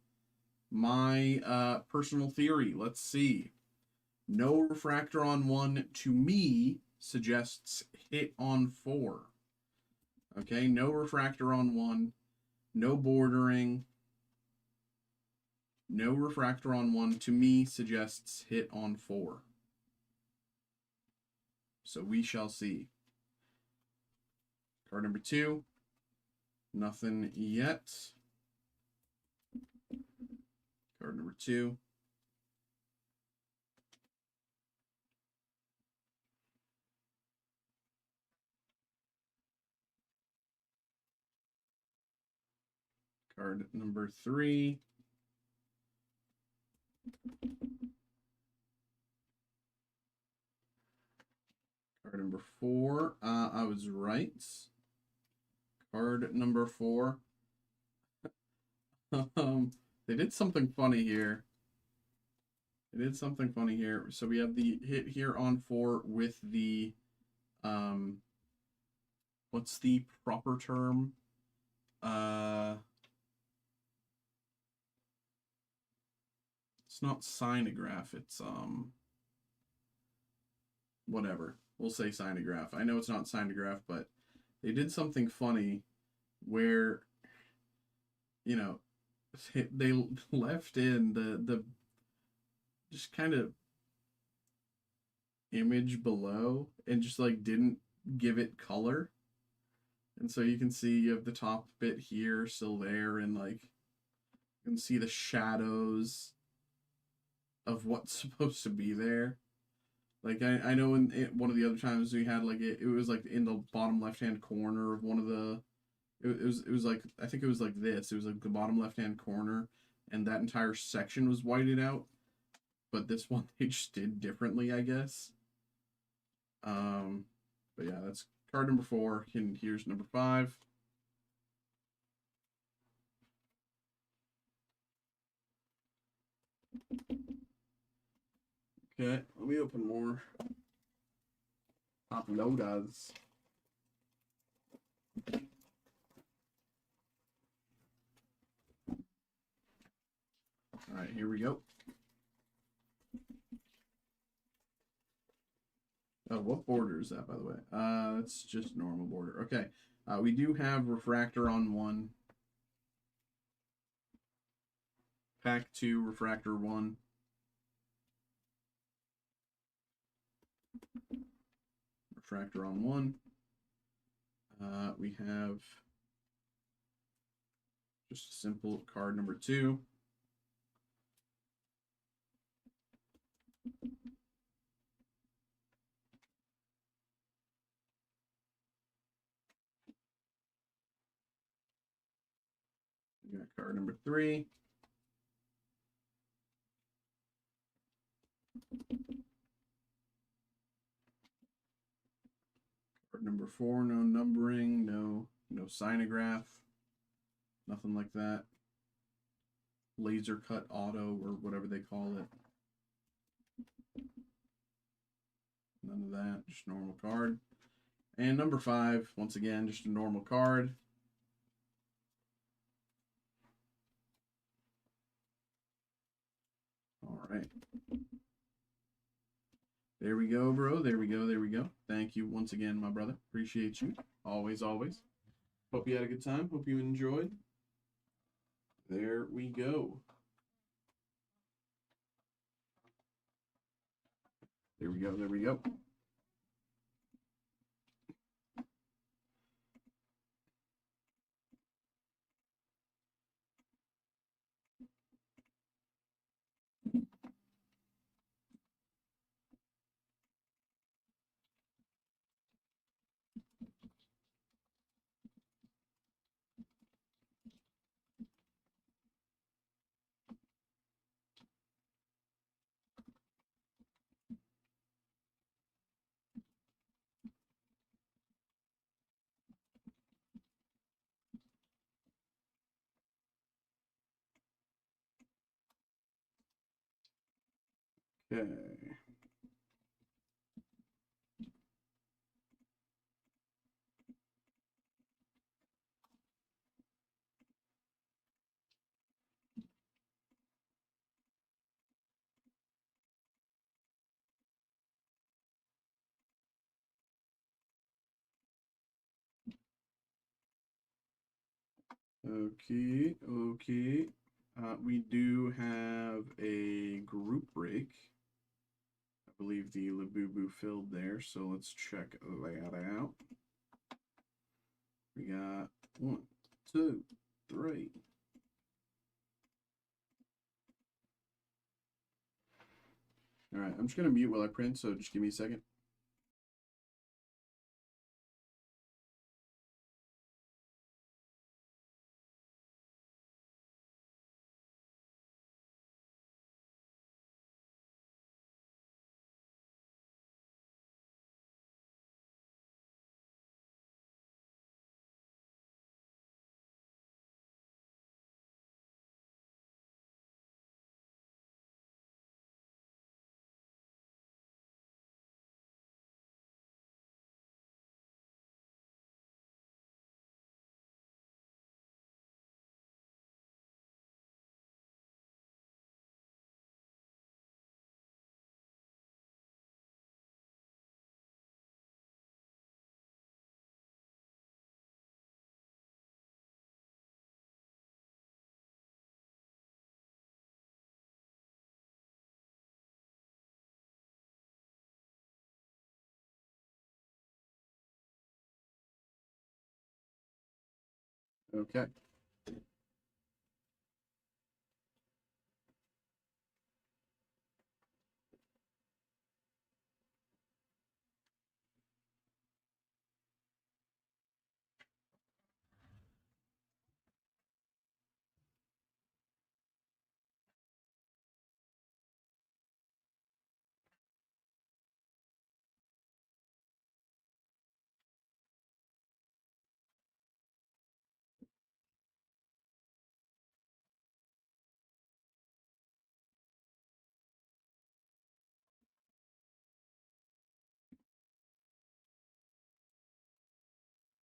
my personal theory? Let's see. No refractor on 1 to me suggests hit on 4. Okay, no refractor on 1. No bordering. No refractor on 1 to me suggests hit on 4. So we shall see. Card number 2. Nothing yet. Card number 2. Card number 3. Card number 4. I was right. Card number 4. They did something funny here. So we have the hit here on 4 with the what's the proper term? It's not sinograph, it's whatever. We'll say sinograph. I know it's not sinograph, but they did something funny where, you know, they left in the just kind of image below and just like didn't give it color. And so you can see you have the top bit here still there, and like you can see the shadows of what's supposed to be there. Like I know in one of the other times we had like it was like in the bottom left hand corner of one of the it was like I think it was like this. It was like the bottom left hand corner, and that entire section was whited out. But this one they just did differently, I guess. But yeah, that's card number 4, and here's number 5. Okay, let me open more top loaders. All right, here we go. Oh, what border is that, by the way? That's just normal border. Okay, we do have refractor on 1. Pack 2, refractor 1. Refractor on 1. We have just a simple card number 2. We got card number 3. Card number 4, no numbering, no sinograph, nothing like that. Laser cut auto or whatever they call it. None of that, just normal card. And number 5, once again, just a normal card. All right. There we go, bro. There we go. There we go. Thank you once again, my brother. Appreciate you. Always, always. Hope you had a good time. Hope you enjoyed. There we go. There we go. There we go. Okay. Okay, okay. We do have a group break. I believe the Labubu filled there, so let's check that out. We got 1, 2, 3. All right, I'm just gonna mute while I print, so just give me a second. Okay.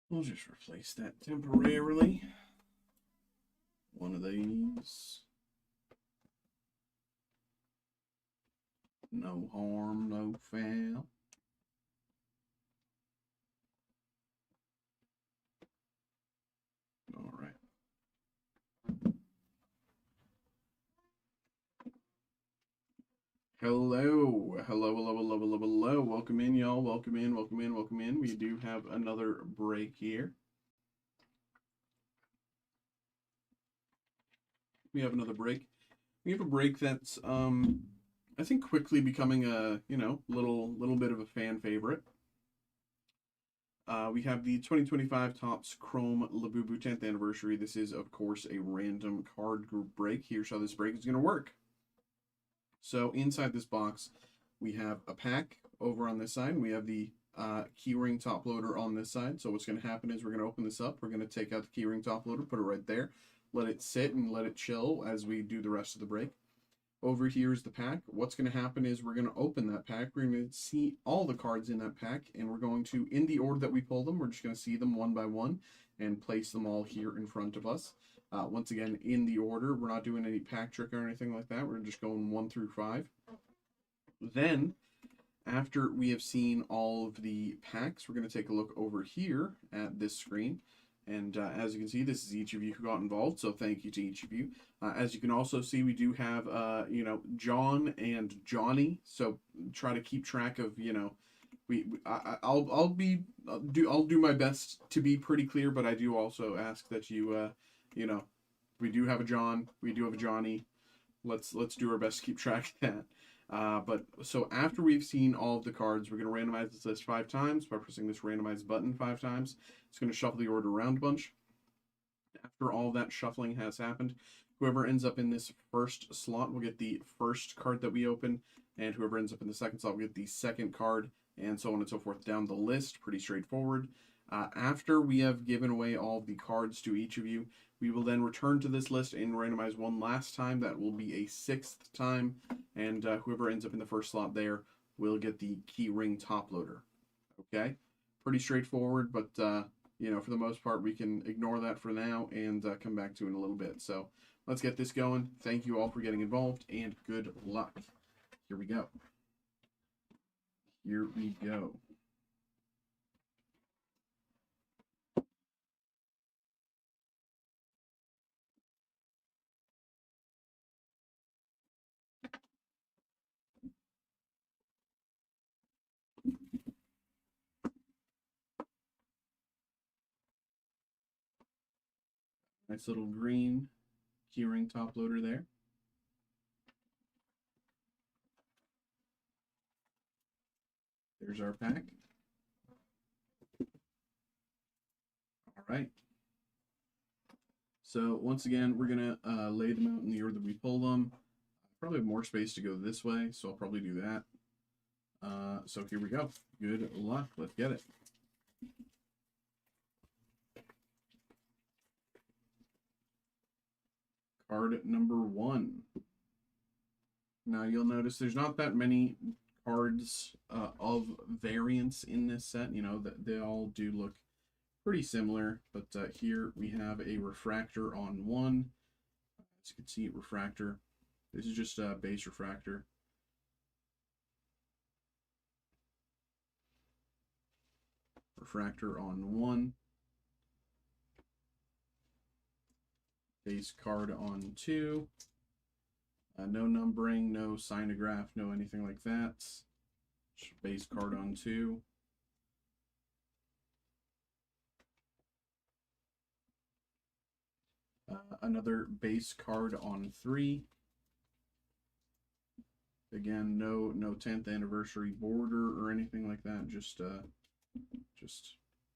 We'll just replace that temporarily. One of these. No harm, no foul. All right. Hello. Hello, hello, hello, hello, hello. Welcome in, y'all. Welcome in, welcome in, welcome in. We do have another break here. We have another break. We have a break that's I think quickly becoming a, little bit of a fan favorite. We have the 2025 Topps Chrome Labubu 10th anniversary. This is, of course, a random card group break. Here's how this break is going to work. So inside this box, we have a pack over on this side. We have the keyring top loader on this side. So what's going to happen is we're going to open this up. We're going to take out the keyring top loader, put it right there, let it sit and let it chill as we do the rest of the break. Over here is the pack. What's going to happen is we're going to open that pack. We're going to see all the cards in that pack, and we're going to, in the order that we pull them, we're just going to see them one by one and place them all here in front of us. Once again, in the order, we're not doing any pack trick or anything like that. We're just going 1 through 5. Then, after we have seen all of the packs, we're going to take a look over here at this screen. And as you can see, this is each of you who got involved, so thank you to each of you. As you can also see, we do have, John and Johnny, so try to keep track of, I'll do my best to be pretty clear, but I do also ask that you, we do have a John, we do have a Johnny. Let's do our best to keep track of that. But so after we've seen all of the cards, we're going to randomize this list 5 times by pressing this randomize button 5 times. It's going to shuffle the order around a bunch. After all that shuffling has happened, whoever ends up in this first slot will get the first card that we open, and whoever ends up in the second slot will get the second card, and so on and so forth down the list. Pretty straightforward. After we have given away all of the cards to each of you, we will then return to this list and randomize one last time. That will be a 6th time, and whoever ends up in the first slot there will get the keyring top loader. Okay? Pretty straightforward, but, for the most part, we can ignore that for now and come back to it in a little bit. So let's get this going. Thank you all for getting involved, and good luck. Here we go. Here we go. Nice little green keyring top loader there. There's our pack. All right. So once again, we're going to lay them out in the order that we pull them. Probably have more space to go this way, so I'll probably do that. So here we go. Good luck. Let's get it. Card number 1. Now you'll notice there's not that many cards of variance in this set. They all do look pretty similar, but here we have a refractor on 1. As you can see, refractor. This is just a base refractor. Refractor on 1. Base card on 2. No numbering, no signograph, no anything like that. Just base card on 2. Another base card on 3. Again, no 10th anniversary border or anything like that. Just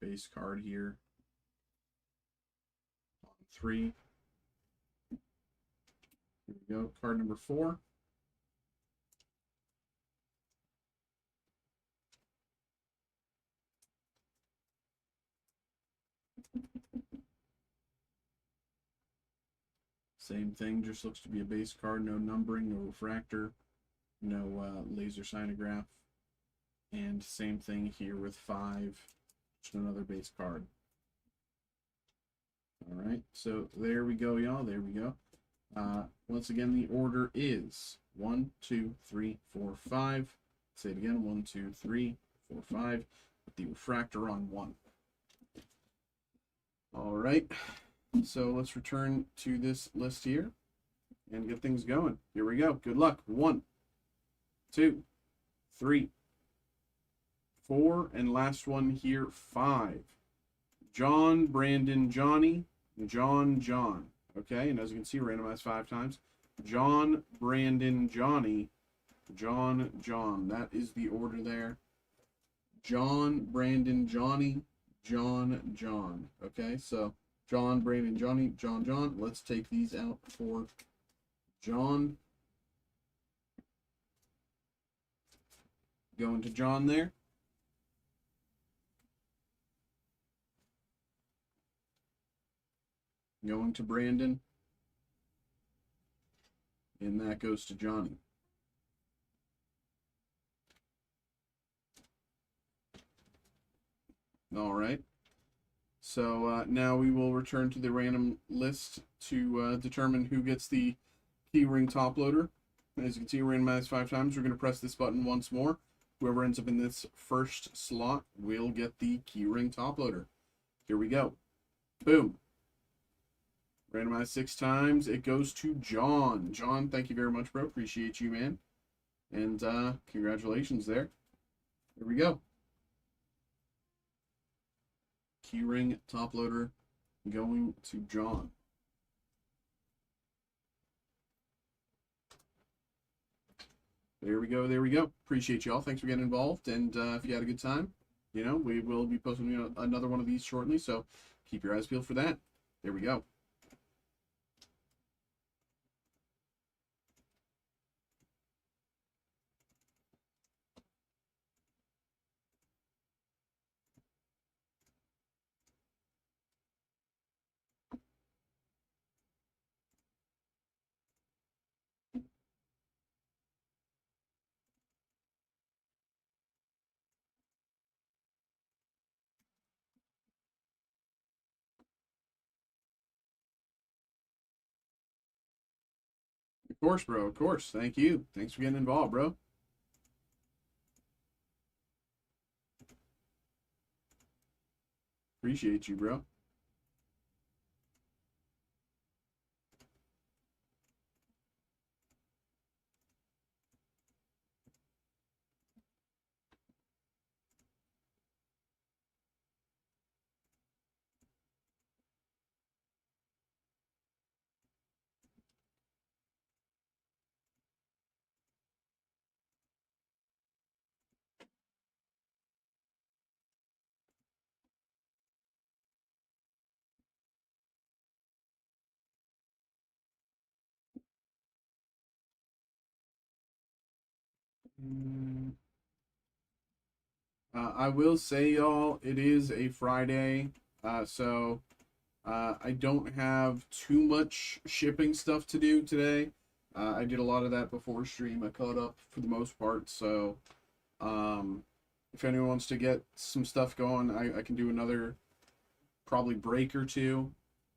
base card here on 3. Here we go. Card number 4. Same thing, just looks to be a base card. No numbering, no refractor, no laser sinograph. And same thing here with 5. Just another base card. Alright, so there we go, y'all. There we go. Once again, the order is 1, 2, 3, 4, 5. Say it again, 1, 2, 3, 4, 5. With the refractor on 1. Alright, so let's return to this list here and get things going. Here we go. Good luck. 1, 2, 3, 4, and last one here, 5. John, Brandon, Johnny, John. Okay, and as you can see, randomized 5 times. John, Brandon, Johnny, John. That is the order there. John, Brandon, Johnny, John. Okay, so John, Brandon, Johnny, John. Let's take these out for John. Going to John there. Going to Brandon. And that goes to Johnny. All right. So now we will return to the random list to determine who gets the keyring top loader. As you can see, randomized 5 times. We're going to press this button once more. Whoever ends up in this first slot will get the keyring top loader. Here we go. Boom. Randomized 6 times. It goes to John. John, thank you very much, bro. Appreciate you, man. And congratulations there. Here we go. Keyring top loader going to John. There we go. Appreciate y'all. Thanks for getting involved. And if you had a good time, you know, we will be posting another one of these shortly. So keep your eyes peeled for that. There we go. Of course, bro. Of course. Thank you. Thanks for getting involved, bro. Appreciate you, bro. I will say, y'all, it is a Friday, so I don't have too much shipping stuff to do today. I did a lot of that before stream. I caught up for the most part, so if anyone wants to get some stuff going, I can do another probably break or 2.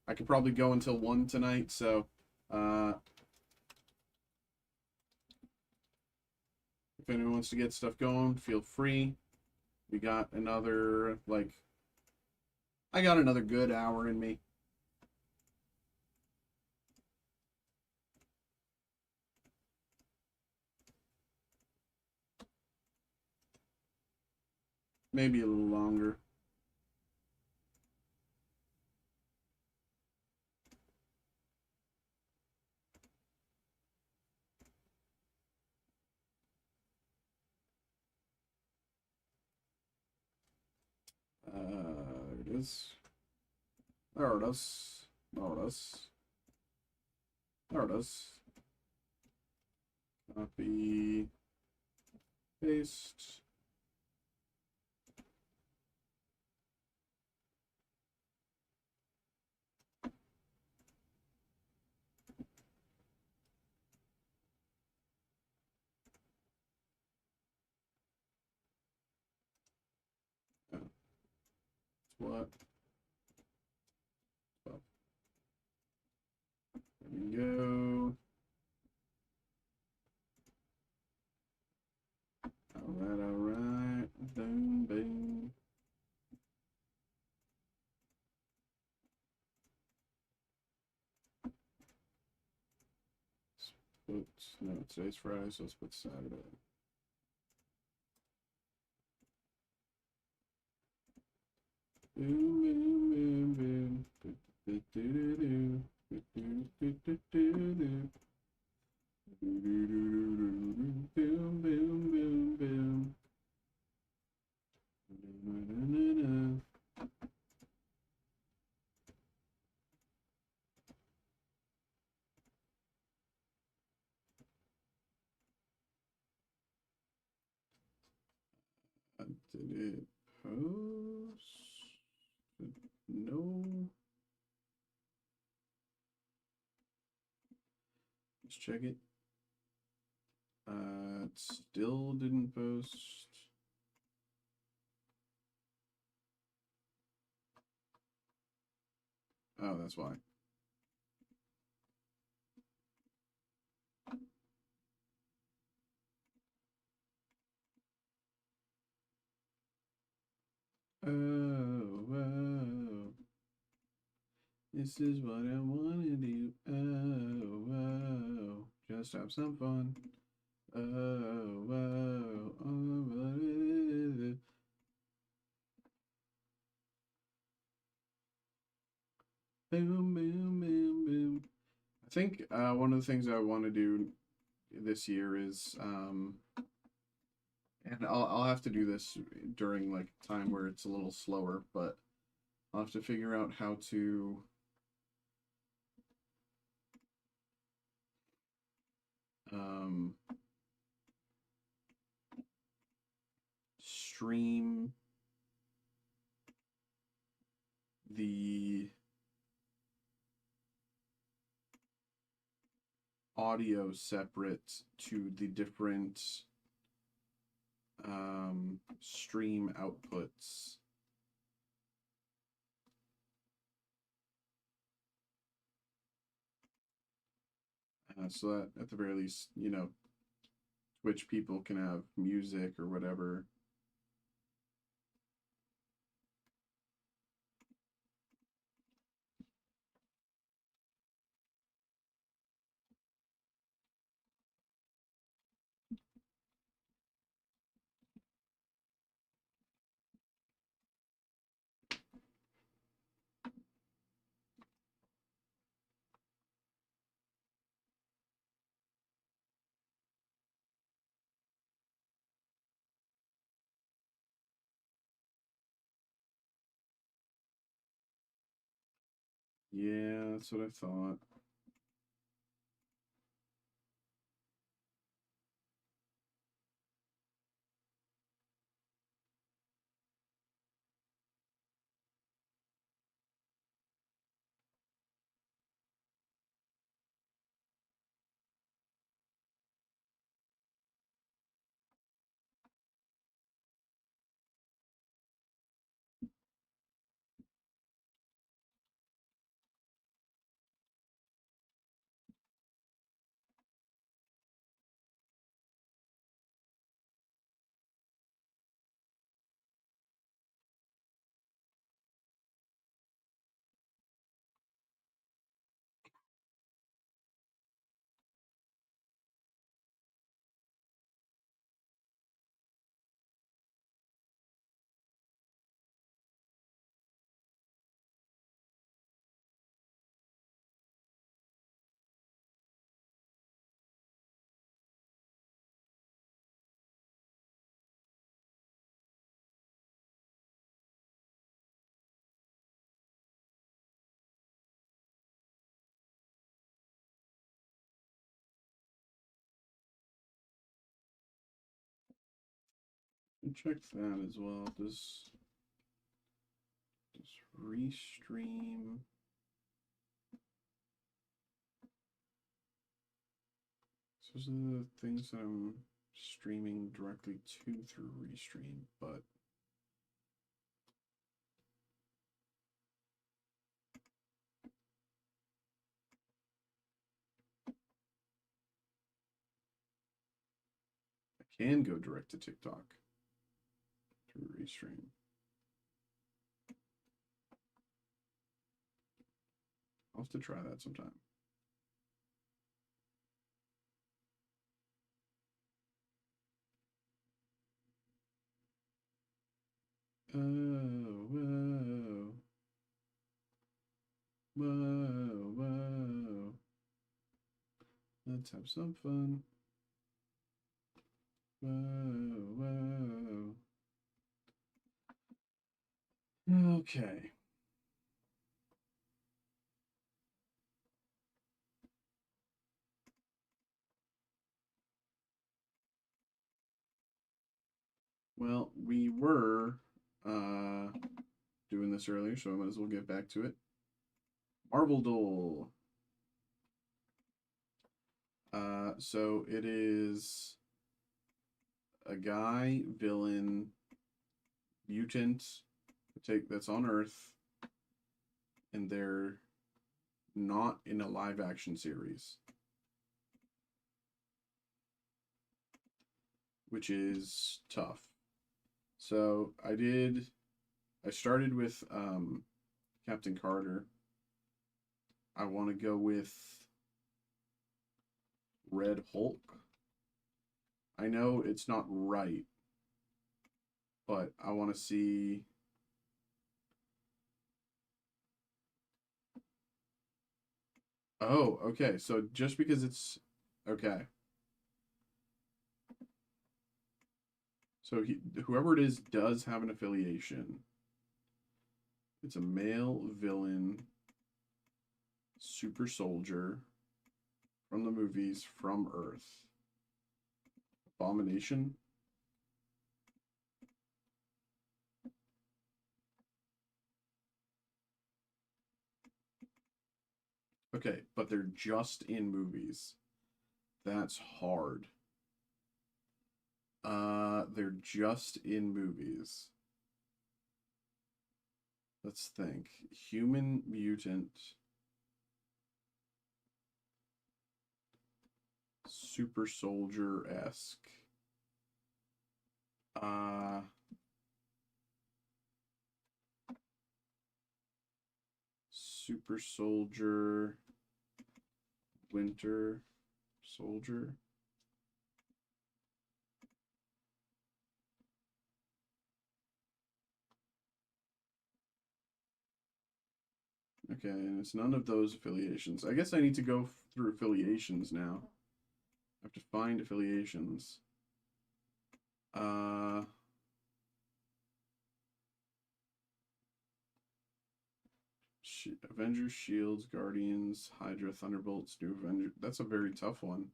I could probably go until 1 tonight, so if anyone wants to get stuff going, feel free. We got another, I got another good hour in me. Maybe a little longer. is. There it is. There it is. There it is. Copy. Paste. What? Oh, there we go. Alright, alright. Boom, boom. Put, no, today's Friday, so let's put Saturday. Boom, boom, boom, boom. Do, do, do, do. Do, do, do, do, do, do. Boom, boom, boom, boom. Did it post? No. Let's check it. It still didn't post. Oh, that's why. Oh, wow. This is what I want to do. Oh, wow. Just have some fun. Oh, wow. Oh, wow. Boom, boom, boom, boom. I think one of the things I want to do this year is, and I'll have to do this during like time where it's a little slower, but I'll have to figure out how to stream the audio separate to the different stream outputs. So that at the very least, you know, Twitch people can have music or whatever. Yeah, that's what I thought. And check that as well. Does Restream? So those are the things that I'm streaming directly to through Restream, but I can go direct to TikTok through Restream. I'll have to try that sometime. Oh, whoa. Whoa, whoa. Let's have some fun. Whoa, whoa. Okay. Well, we were doing this earlier, so I might as well get back to it. Marvel Duel. So it is a guy, villain, mutant that's on Earth, and they're not in a live action series, which is tough. So I started with Captain Carter. I want to go with Red Hulk. I know it's not right, but I want to see. Oh, okay. So just because it's okay. So whoever it is does have an affiliation. It's a male villain, super soldier from the movies from Earth. Abomination. Okay, but they're just in movies. That's hard. They're just in movies. Let's think. Human mutant. Super soldier-esque. Super soldier. Winter Soldier. Okay, and it's none of those affiliations. I guess I need to go through affiliations now. I have to find affiliations. Avengers, Shields, Guardians, Hydra, Thunderbolts, New Avenger. That's a very tough one.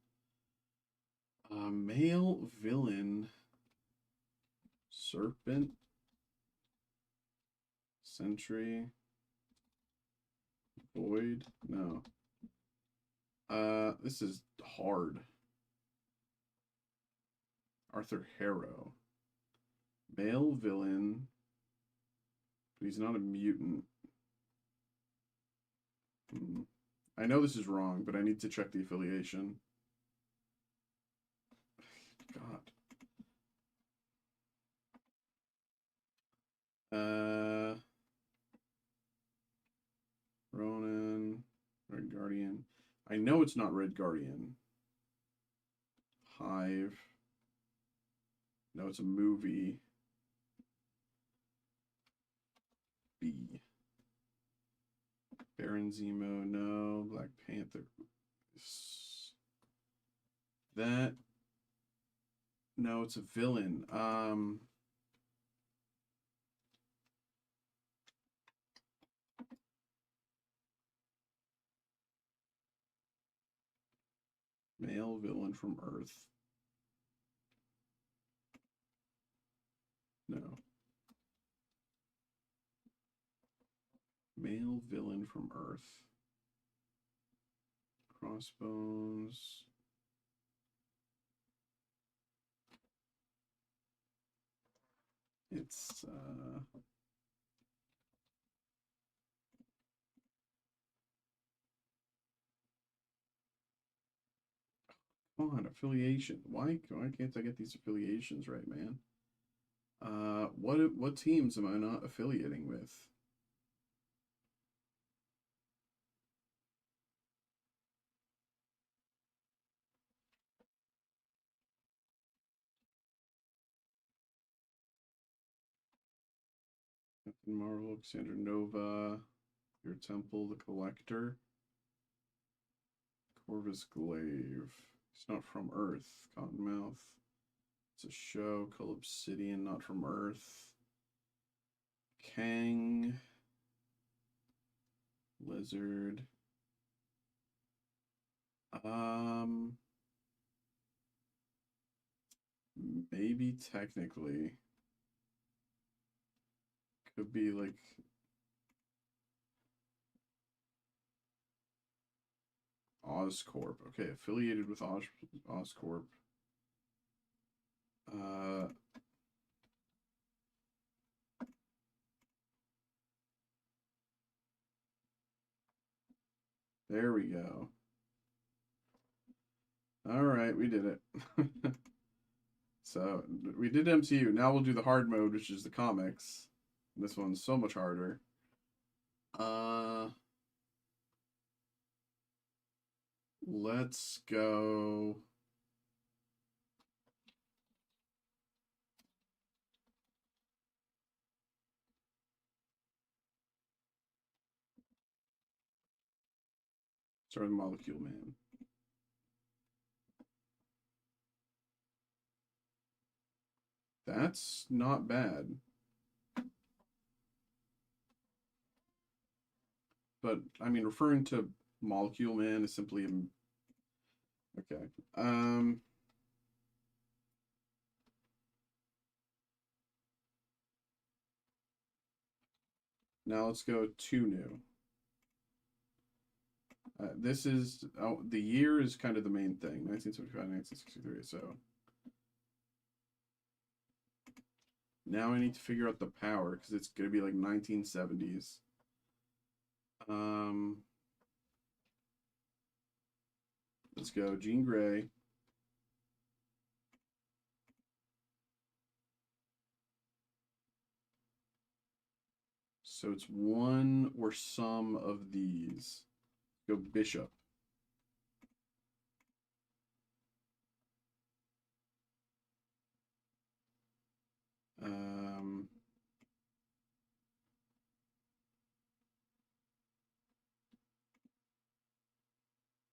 Male villain. Serpent. Sentry. Void. No. This is hard. Arthur Harrow. Male villain. But he's not a mutant. I know this is wrong, but I need to check the affiliation. God. Ronan, Red Guardian. I know it's not Red Guardian. Hive. No, it's a movie. B. Baron Zemo, no. Black Panther. That. No, it's a villain. Male villain from Earth. No. Male villain from Earth. Crossbones. It's come on, affiliation. Why can't I get these affiliations right, man? What teams am I not affiliating with? Captain Marvel, Alexander Nova, Your Temple, the Collector, Corvus Glaive. He's not from Earth. Cottonmouth. It's a show. Obsidian, not from Earth. KANG. Lizard. Maybe technically. Could be like Oscorp. Okay, affiliated with Oscorp. There we go. All right, we did it. So we did MCU. Now we'll do the hard mode, which is the comics. This one's so much harder. Let's go. Start with Molecule Man. That's not bad. But I mean, referring to Molecule Man is simply okay. Now let's go 2 new. This is the year is kind of the main thing. 1975, 1963. So now I need to figure out the power because it's gonna be like 1970s. Let's go Jean Grey. So it's one or some of these. Go Bishop.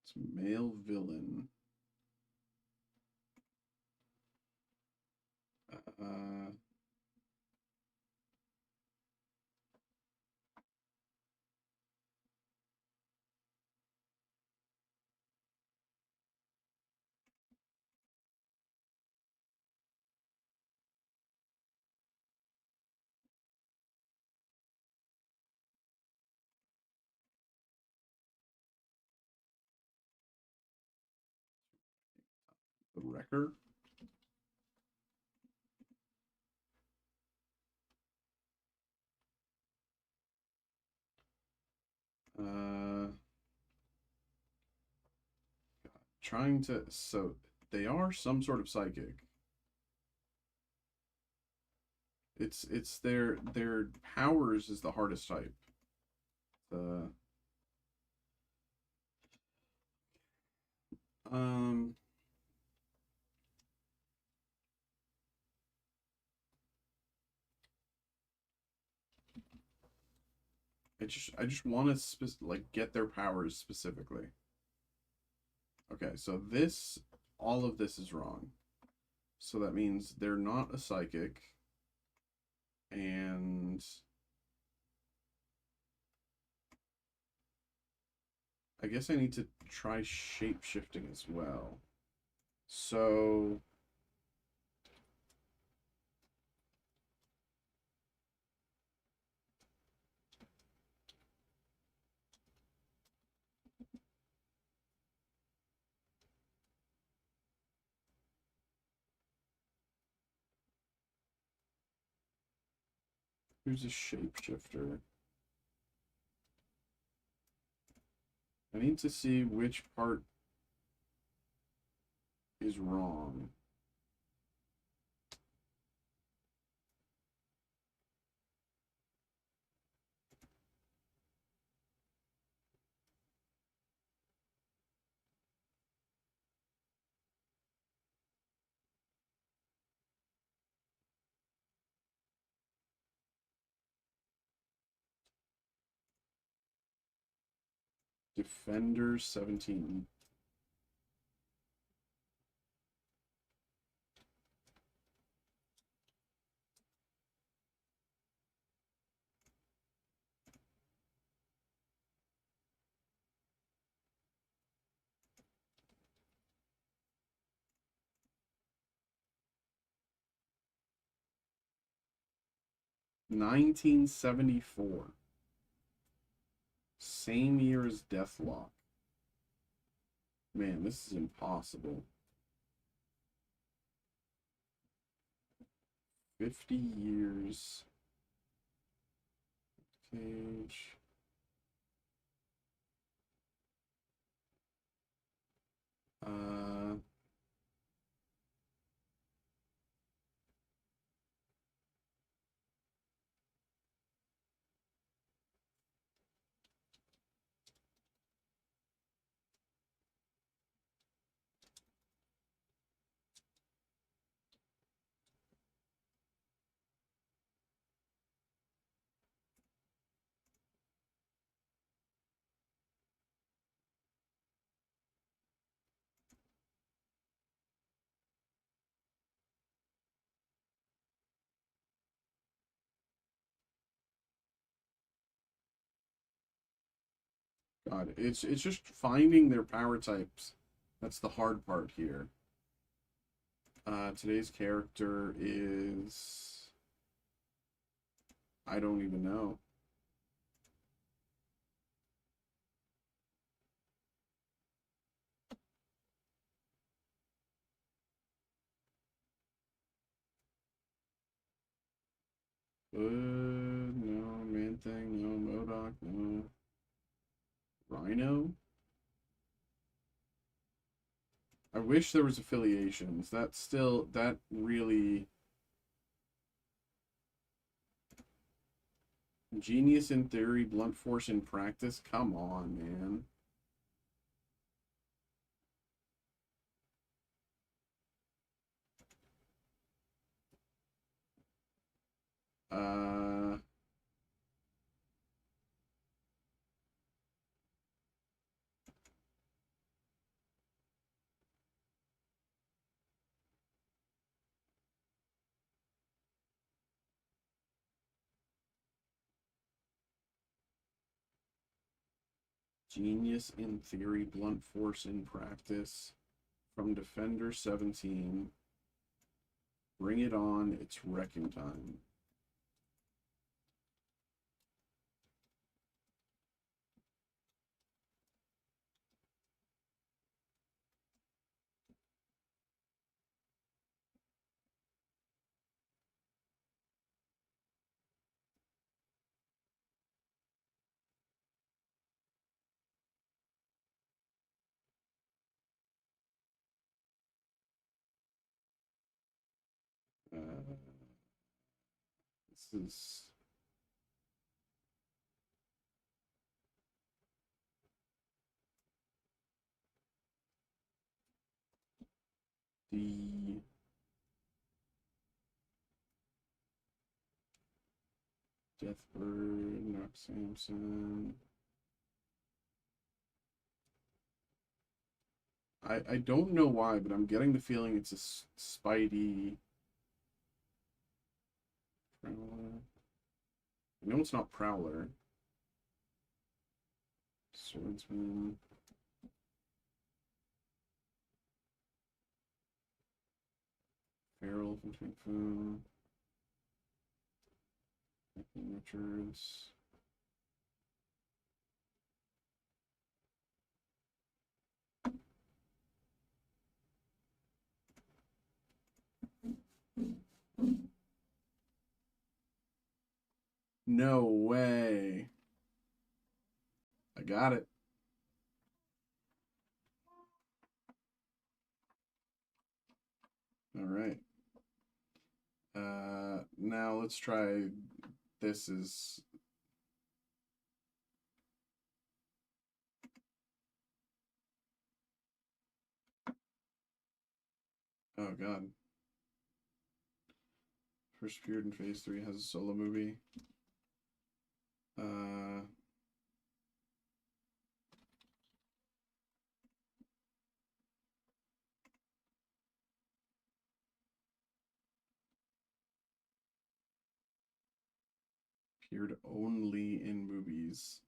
It's male villain. The Wrecker. Trying to, so they are some sort of psychic. It's their powers is the hardest type. Um I just want to like get their powers specifically. Okay, so this all of this is wrong. So that means they're not a psychic. And I guess I need to try shape shifting as well. So Who's a shapeshifter? I need to see which part is wrong. Defender 17. $1974. Same year as Deathlock. Man, this is impossible. 50 years. Cage. Uh, God, it's just finding their power types. That's the hard part here. Today's character is... I don't even know. No, Man Thing, no, MODOK, no. Rhino? I wish there was affiliations. That really... Genius in theory, blunt force in practice? Come on, man. Genius in theory, blunt force in practice. From Defender 17. Bring it on, it's wrecking time. This is... the... Deathbird, Knock Samson. I don't know why, but I'm getting the feeling it's a Spidey. Prowler. I know it's not Prowler. Swordsman. Feral from Kung Fu. Richards. No way. I got it. All right. Now let's try. This is. Oh God. First appeared in Phase 3, has a solo movie. Appeared only in movies.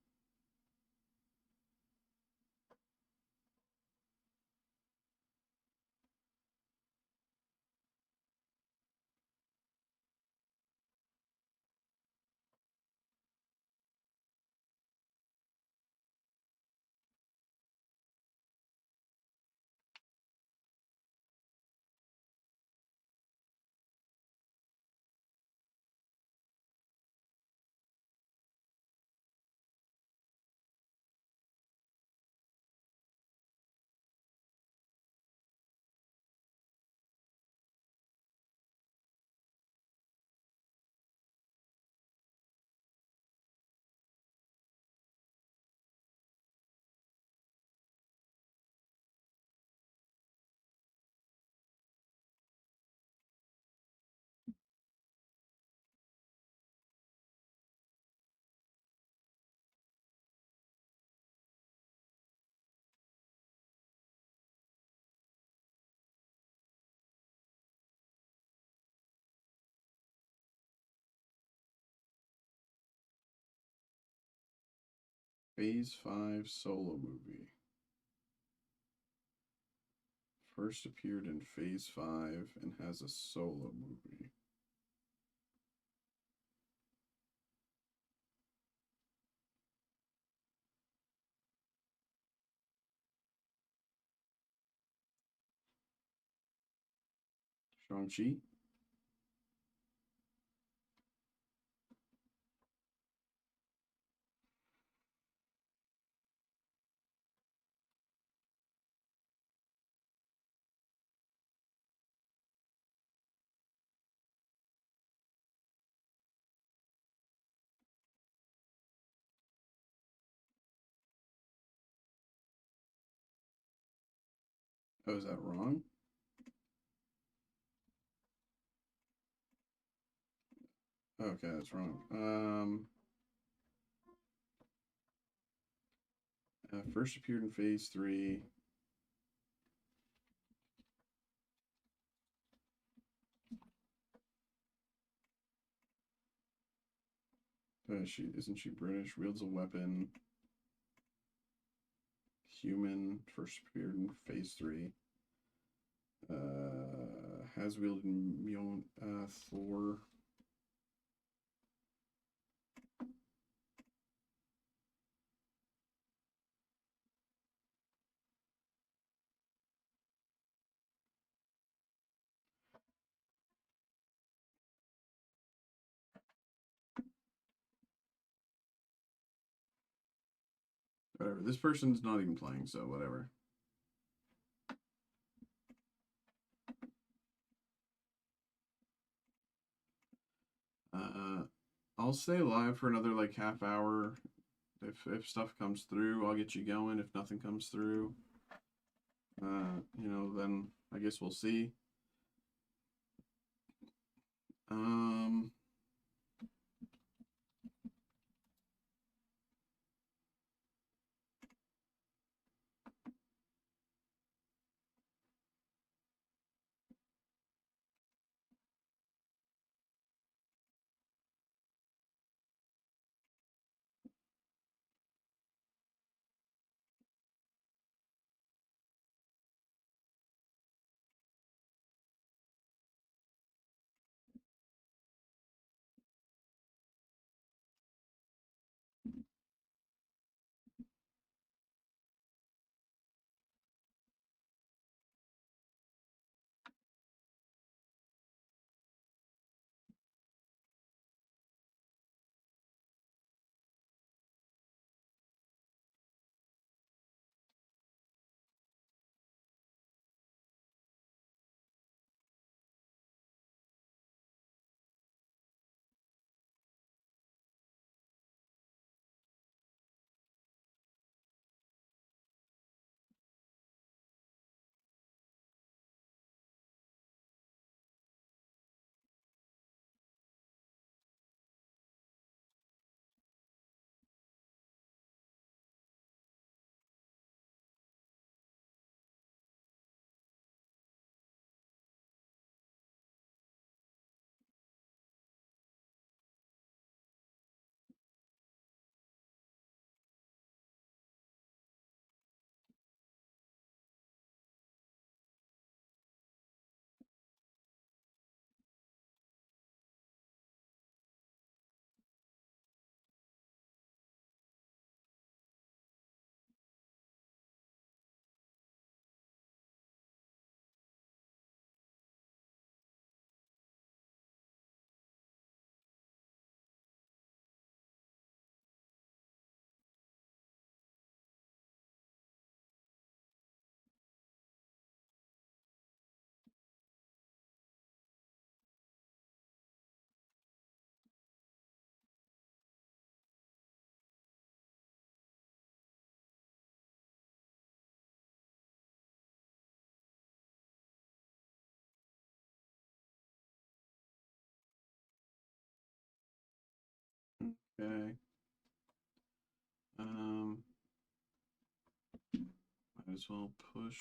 Phase 5 solo movie. First appeared in Phase 5 and has a solo movie. Shang-Chi? Oh, is that wrong? Okay, that's wrong. First appeared in Phase 3. Isn't she British? Wields a weapon. Human. First appeared in Phase 3. Has wielded Mjolnir. Thor. Whatever. This person's not even playing, so whatever. I'll stay live for another like half hour. If stuff comes through, I'll get you going. If nothing comes through, then I guess we'll see. Um, Okay. Might as well push.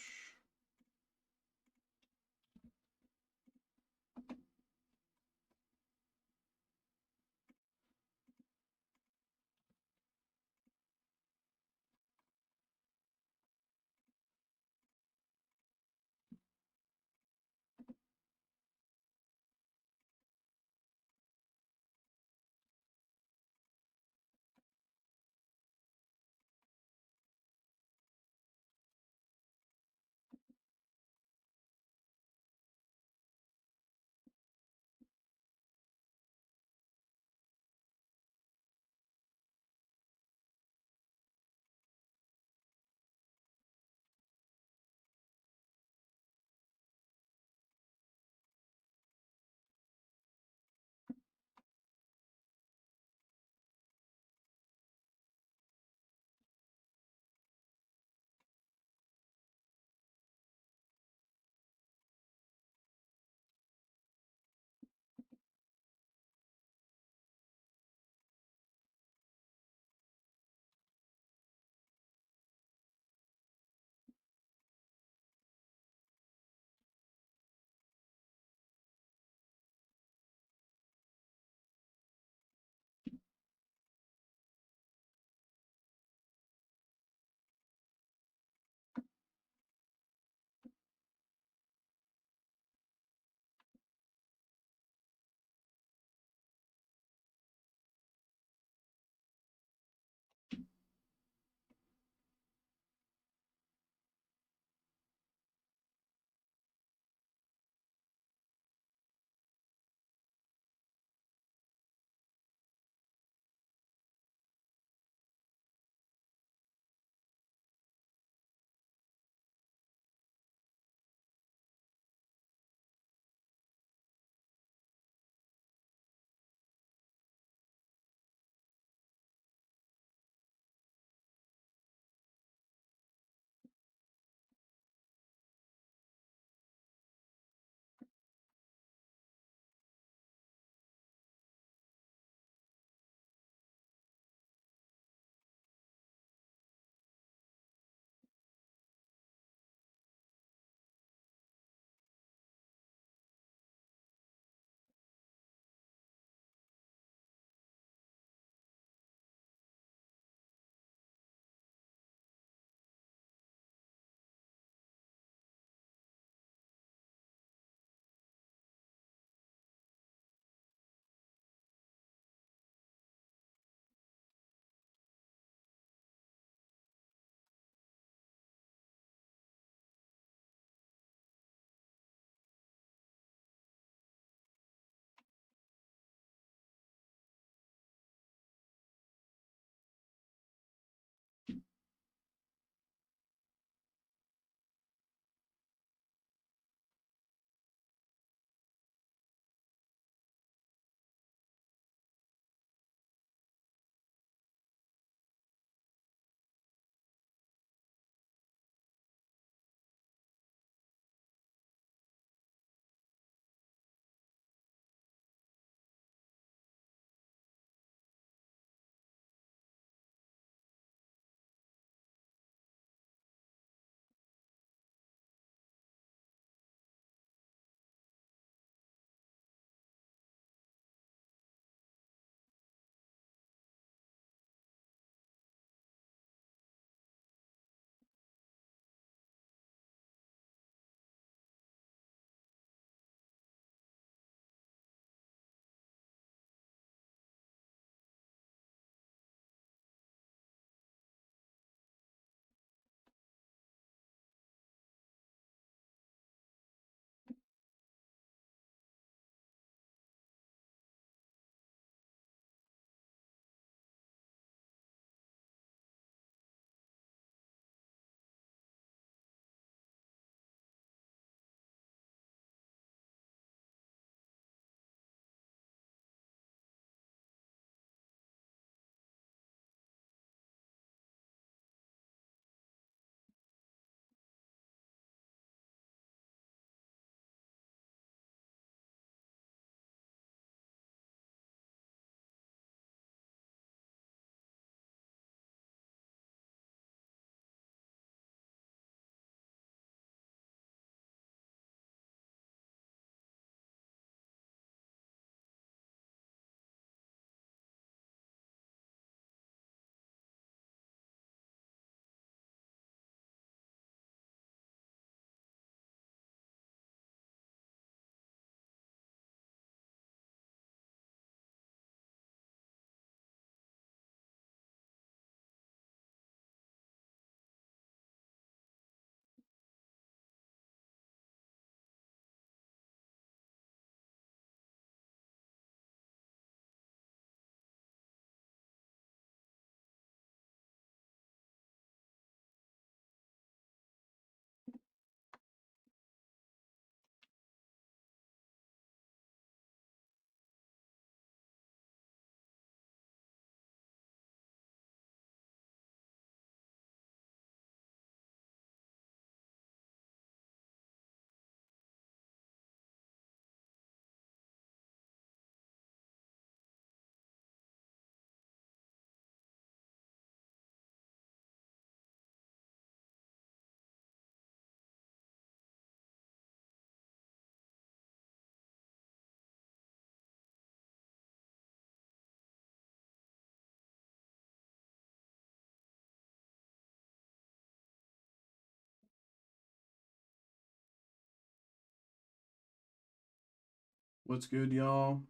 What's good, y'all?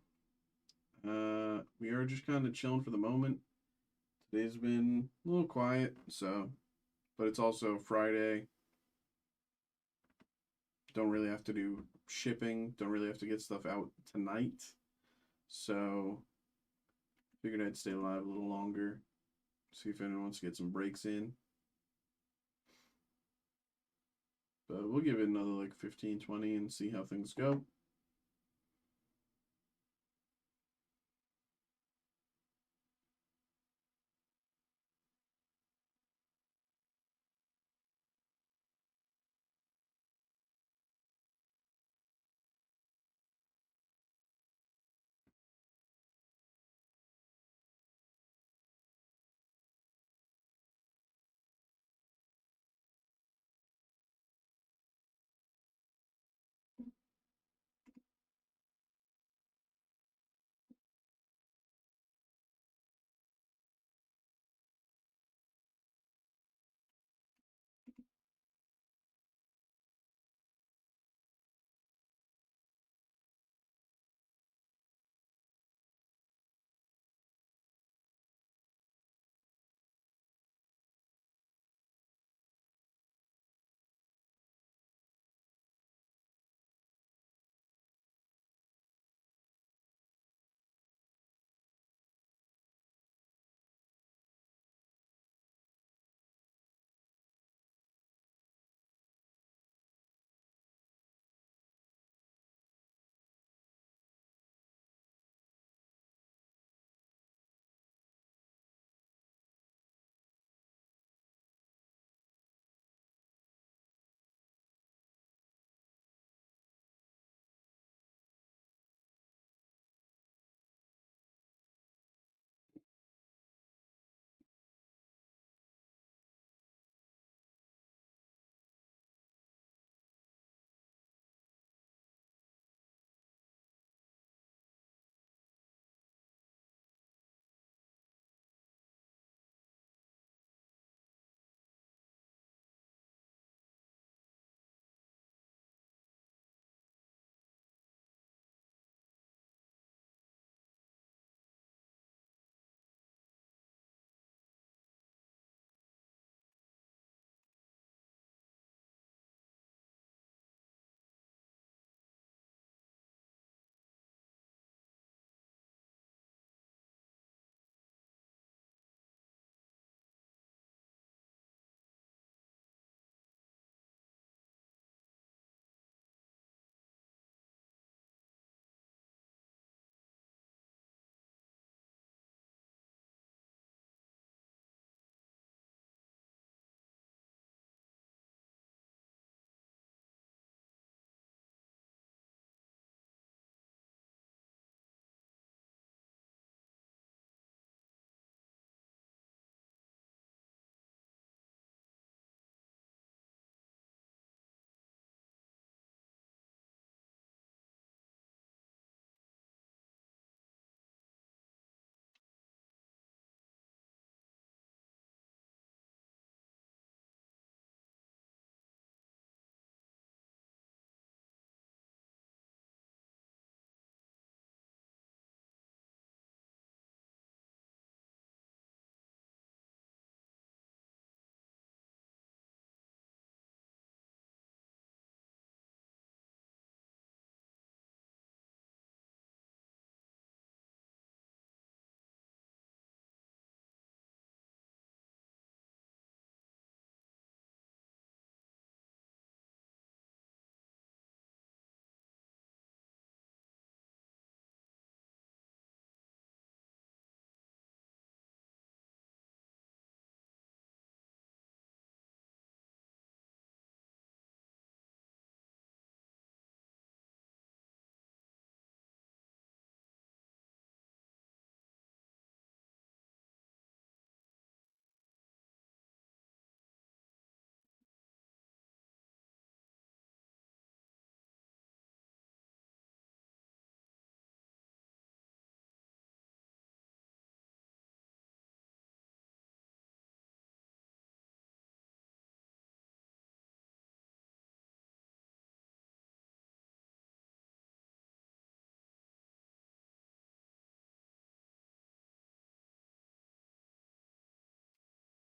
We are just kind of chilling for the moment. Today's been a little quiet, but it's also Friday. Don't really have to do shipping. Don't really have to get stuff out tonight. So, figured I'd stay alive a little longer. See if anyone wants to get some breaks in. But we'll give it another like 15, 20 and see how things go.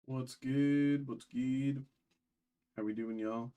What's good? What's good? How we doing, y'all?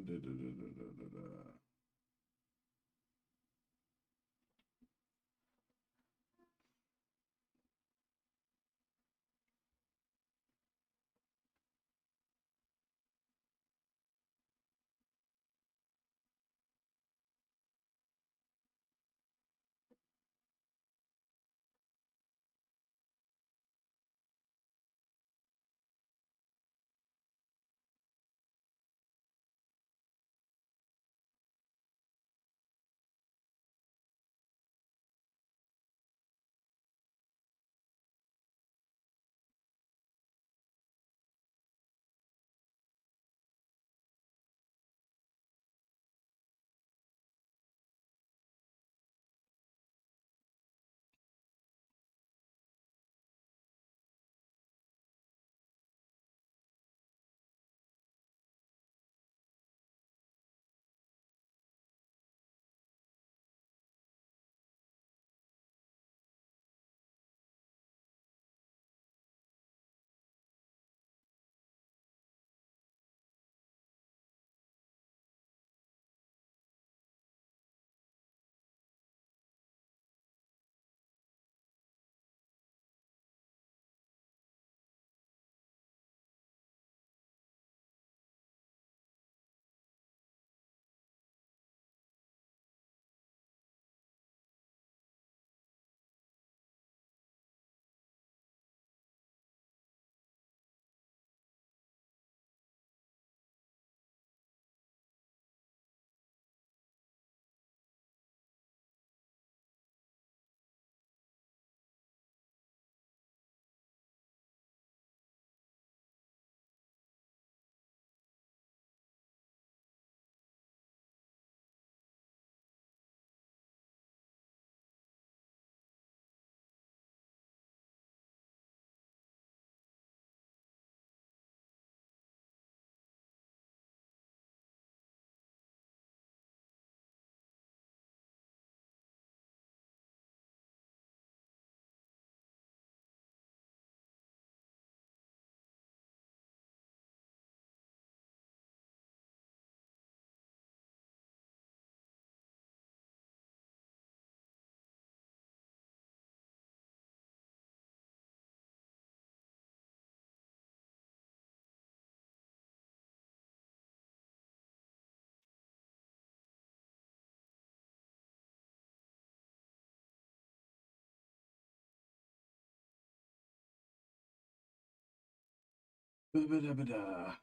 Da, da, da, da, da, da, da. Ba, ba, da, ba, da.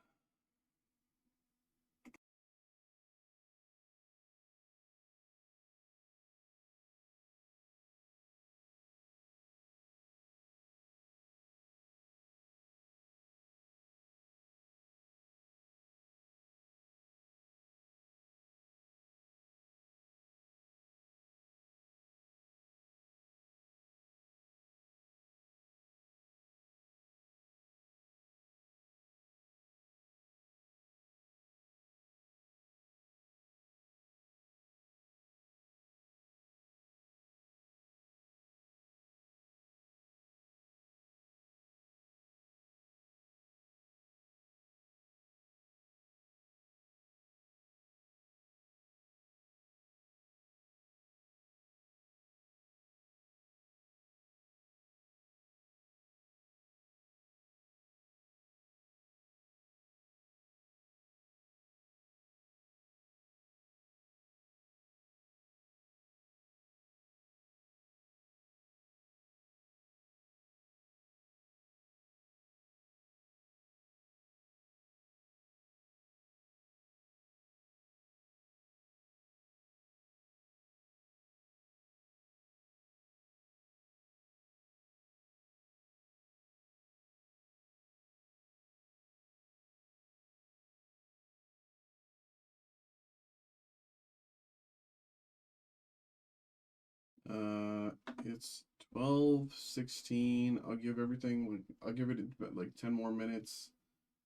It's 12:16. I'll give everything. I'll give it like 10 more minutes.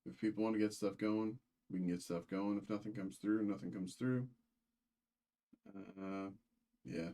If people want to get stuff going, we can get stuff going. If nothing comes through, nothing comes through. Yeah.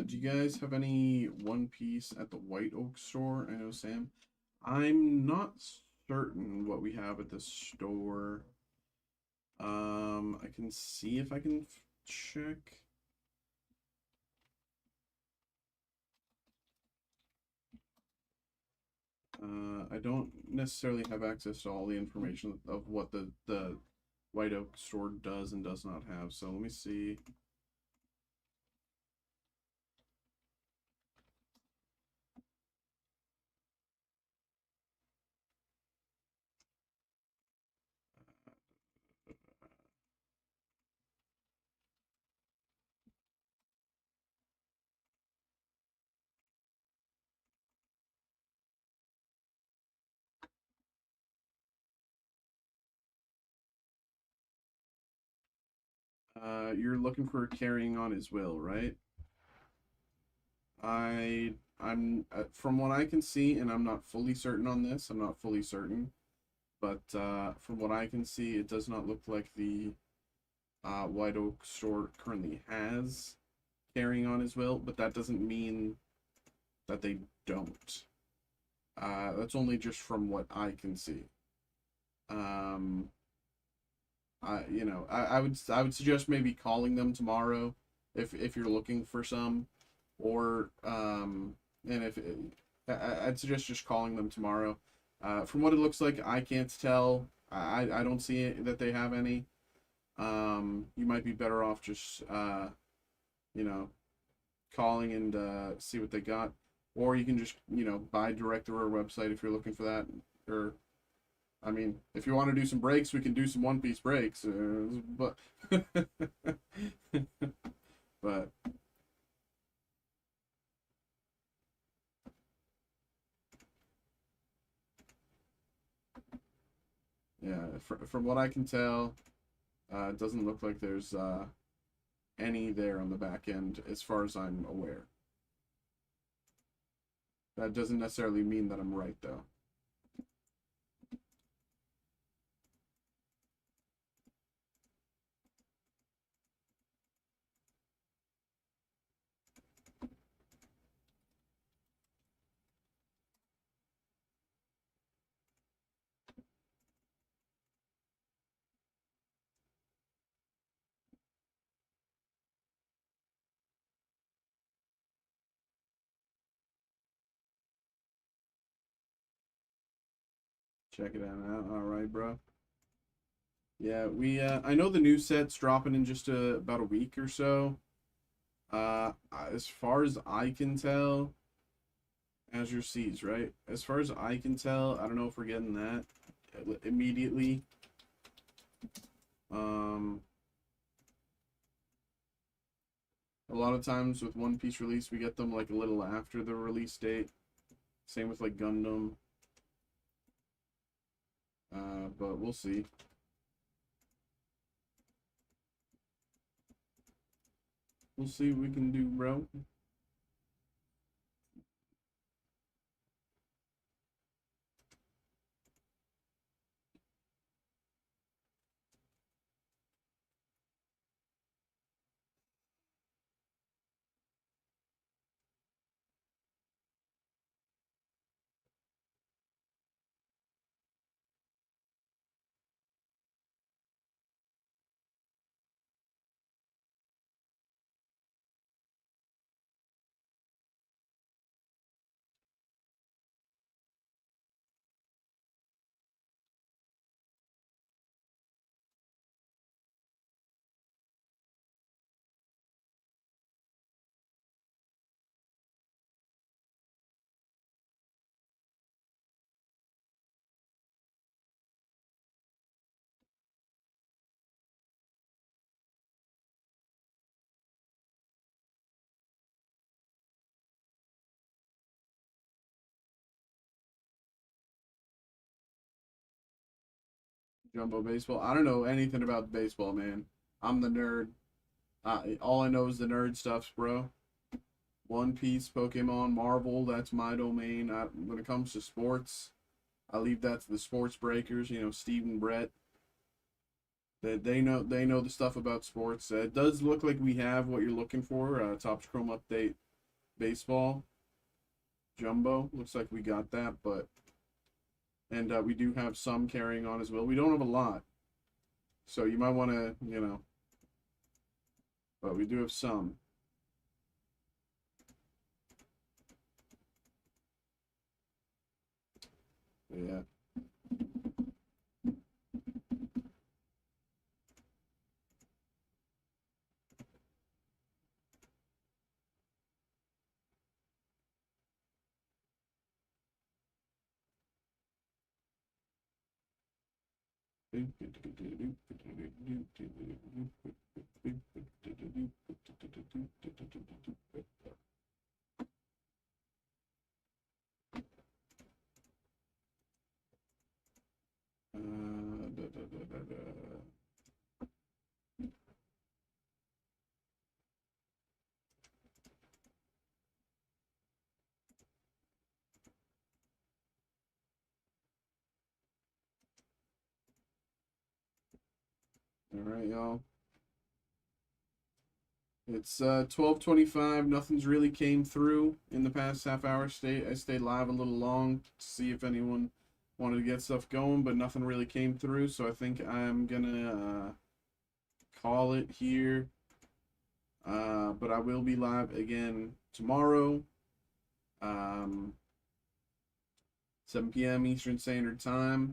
Do you guys have any One Piece at the White Oak store? I know Sam. I'm not certain what we have at the store. I can see if I can check. I don't necessarily have access to all the information of what the White Oak store does and does not have. So let me see. You're looking for carrying on his will, right? I'm from what I can see, and I'm not fully certain on this. I'm not fully certain, but from what I can see, it does not look like the White Oak store currently has carrying on his will. But that doesn't mean that they don't. That's only just from what I can see. Um, I would suggest maybe calling them tomorrow if you're looking for some, or and if I'd suggest just calling them tomorrow. From what it looks like, I can't tell. I don't see it, that they have any. You might be better off just you know calling and see what they got, or you can just buy direct through our website if you're looking for that, or I mean, if you want to do some breaks, we can do some One Piece breaks. But but yeah, from what I can tell, it doesn't look like there's any there on the back end, as far as I'm aware. That doesn't necessarily mean that I'm right, though. Check it out. All right, bro. Yeah, we I know the new set's dropping in just about a week or so. As far as I can tell, Azure Seas, right? As far as I can tell, I don't know if we're getting that immediately. A lot of times with One Piece release, we get them like a little after the release date. Same with like Gundam. But we'll see. We'll see what we can do, bro. Jumbo baseball. I don't know anything about baseball, man. I'm the nerd. All I know is the nerd stuffs, bro. One Piece, Pokemon, Marvel, that's my domain. When it comes to sports, I leave that to the sports breakers, you know, Steve and Brett. They know the stuff about sports. It does look like we have what you're looking for. Topps Chrome update baseball. Jumbo. Looks like we got that, but and we do have some carrying on as well. We don't have a lot. So you might want to, you know, but we do have some. Yeah. All right, y'all. It's 12:25. Nothing's really came through in the past half hour. I stayed live a little long to see if anyone wanted to get stuff going, but nothing really came through. So I think I'm gonna call it here. But I will be live again tomorrow, 7 p.m. Eastern Standard Time.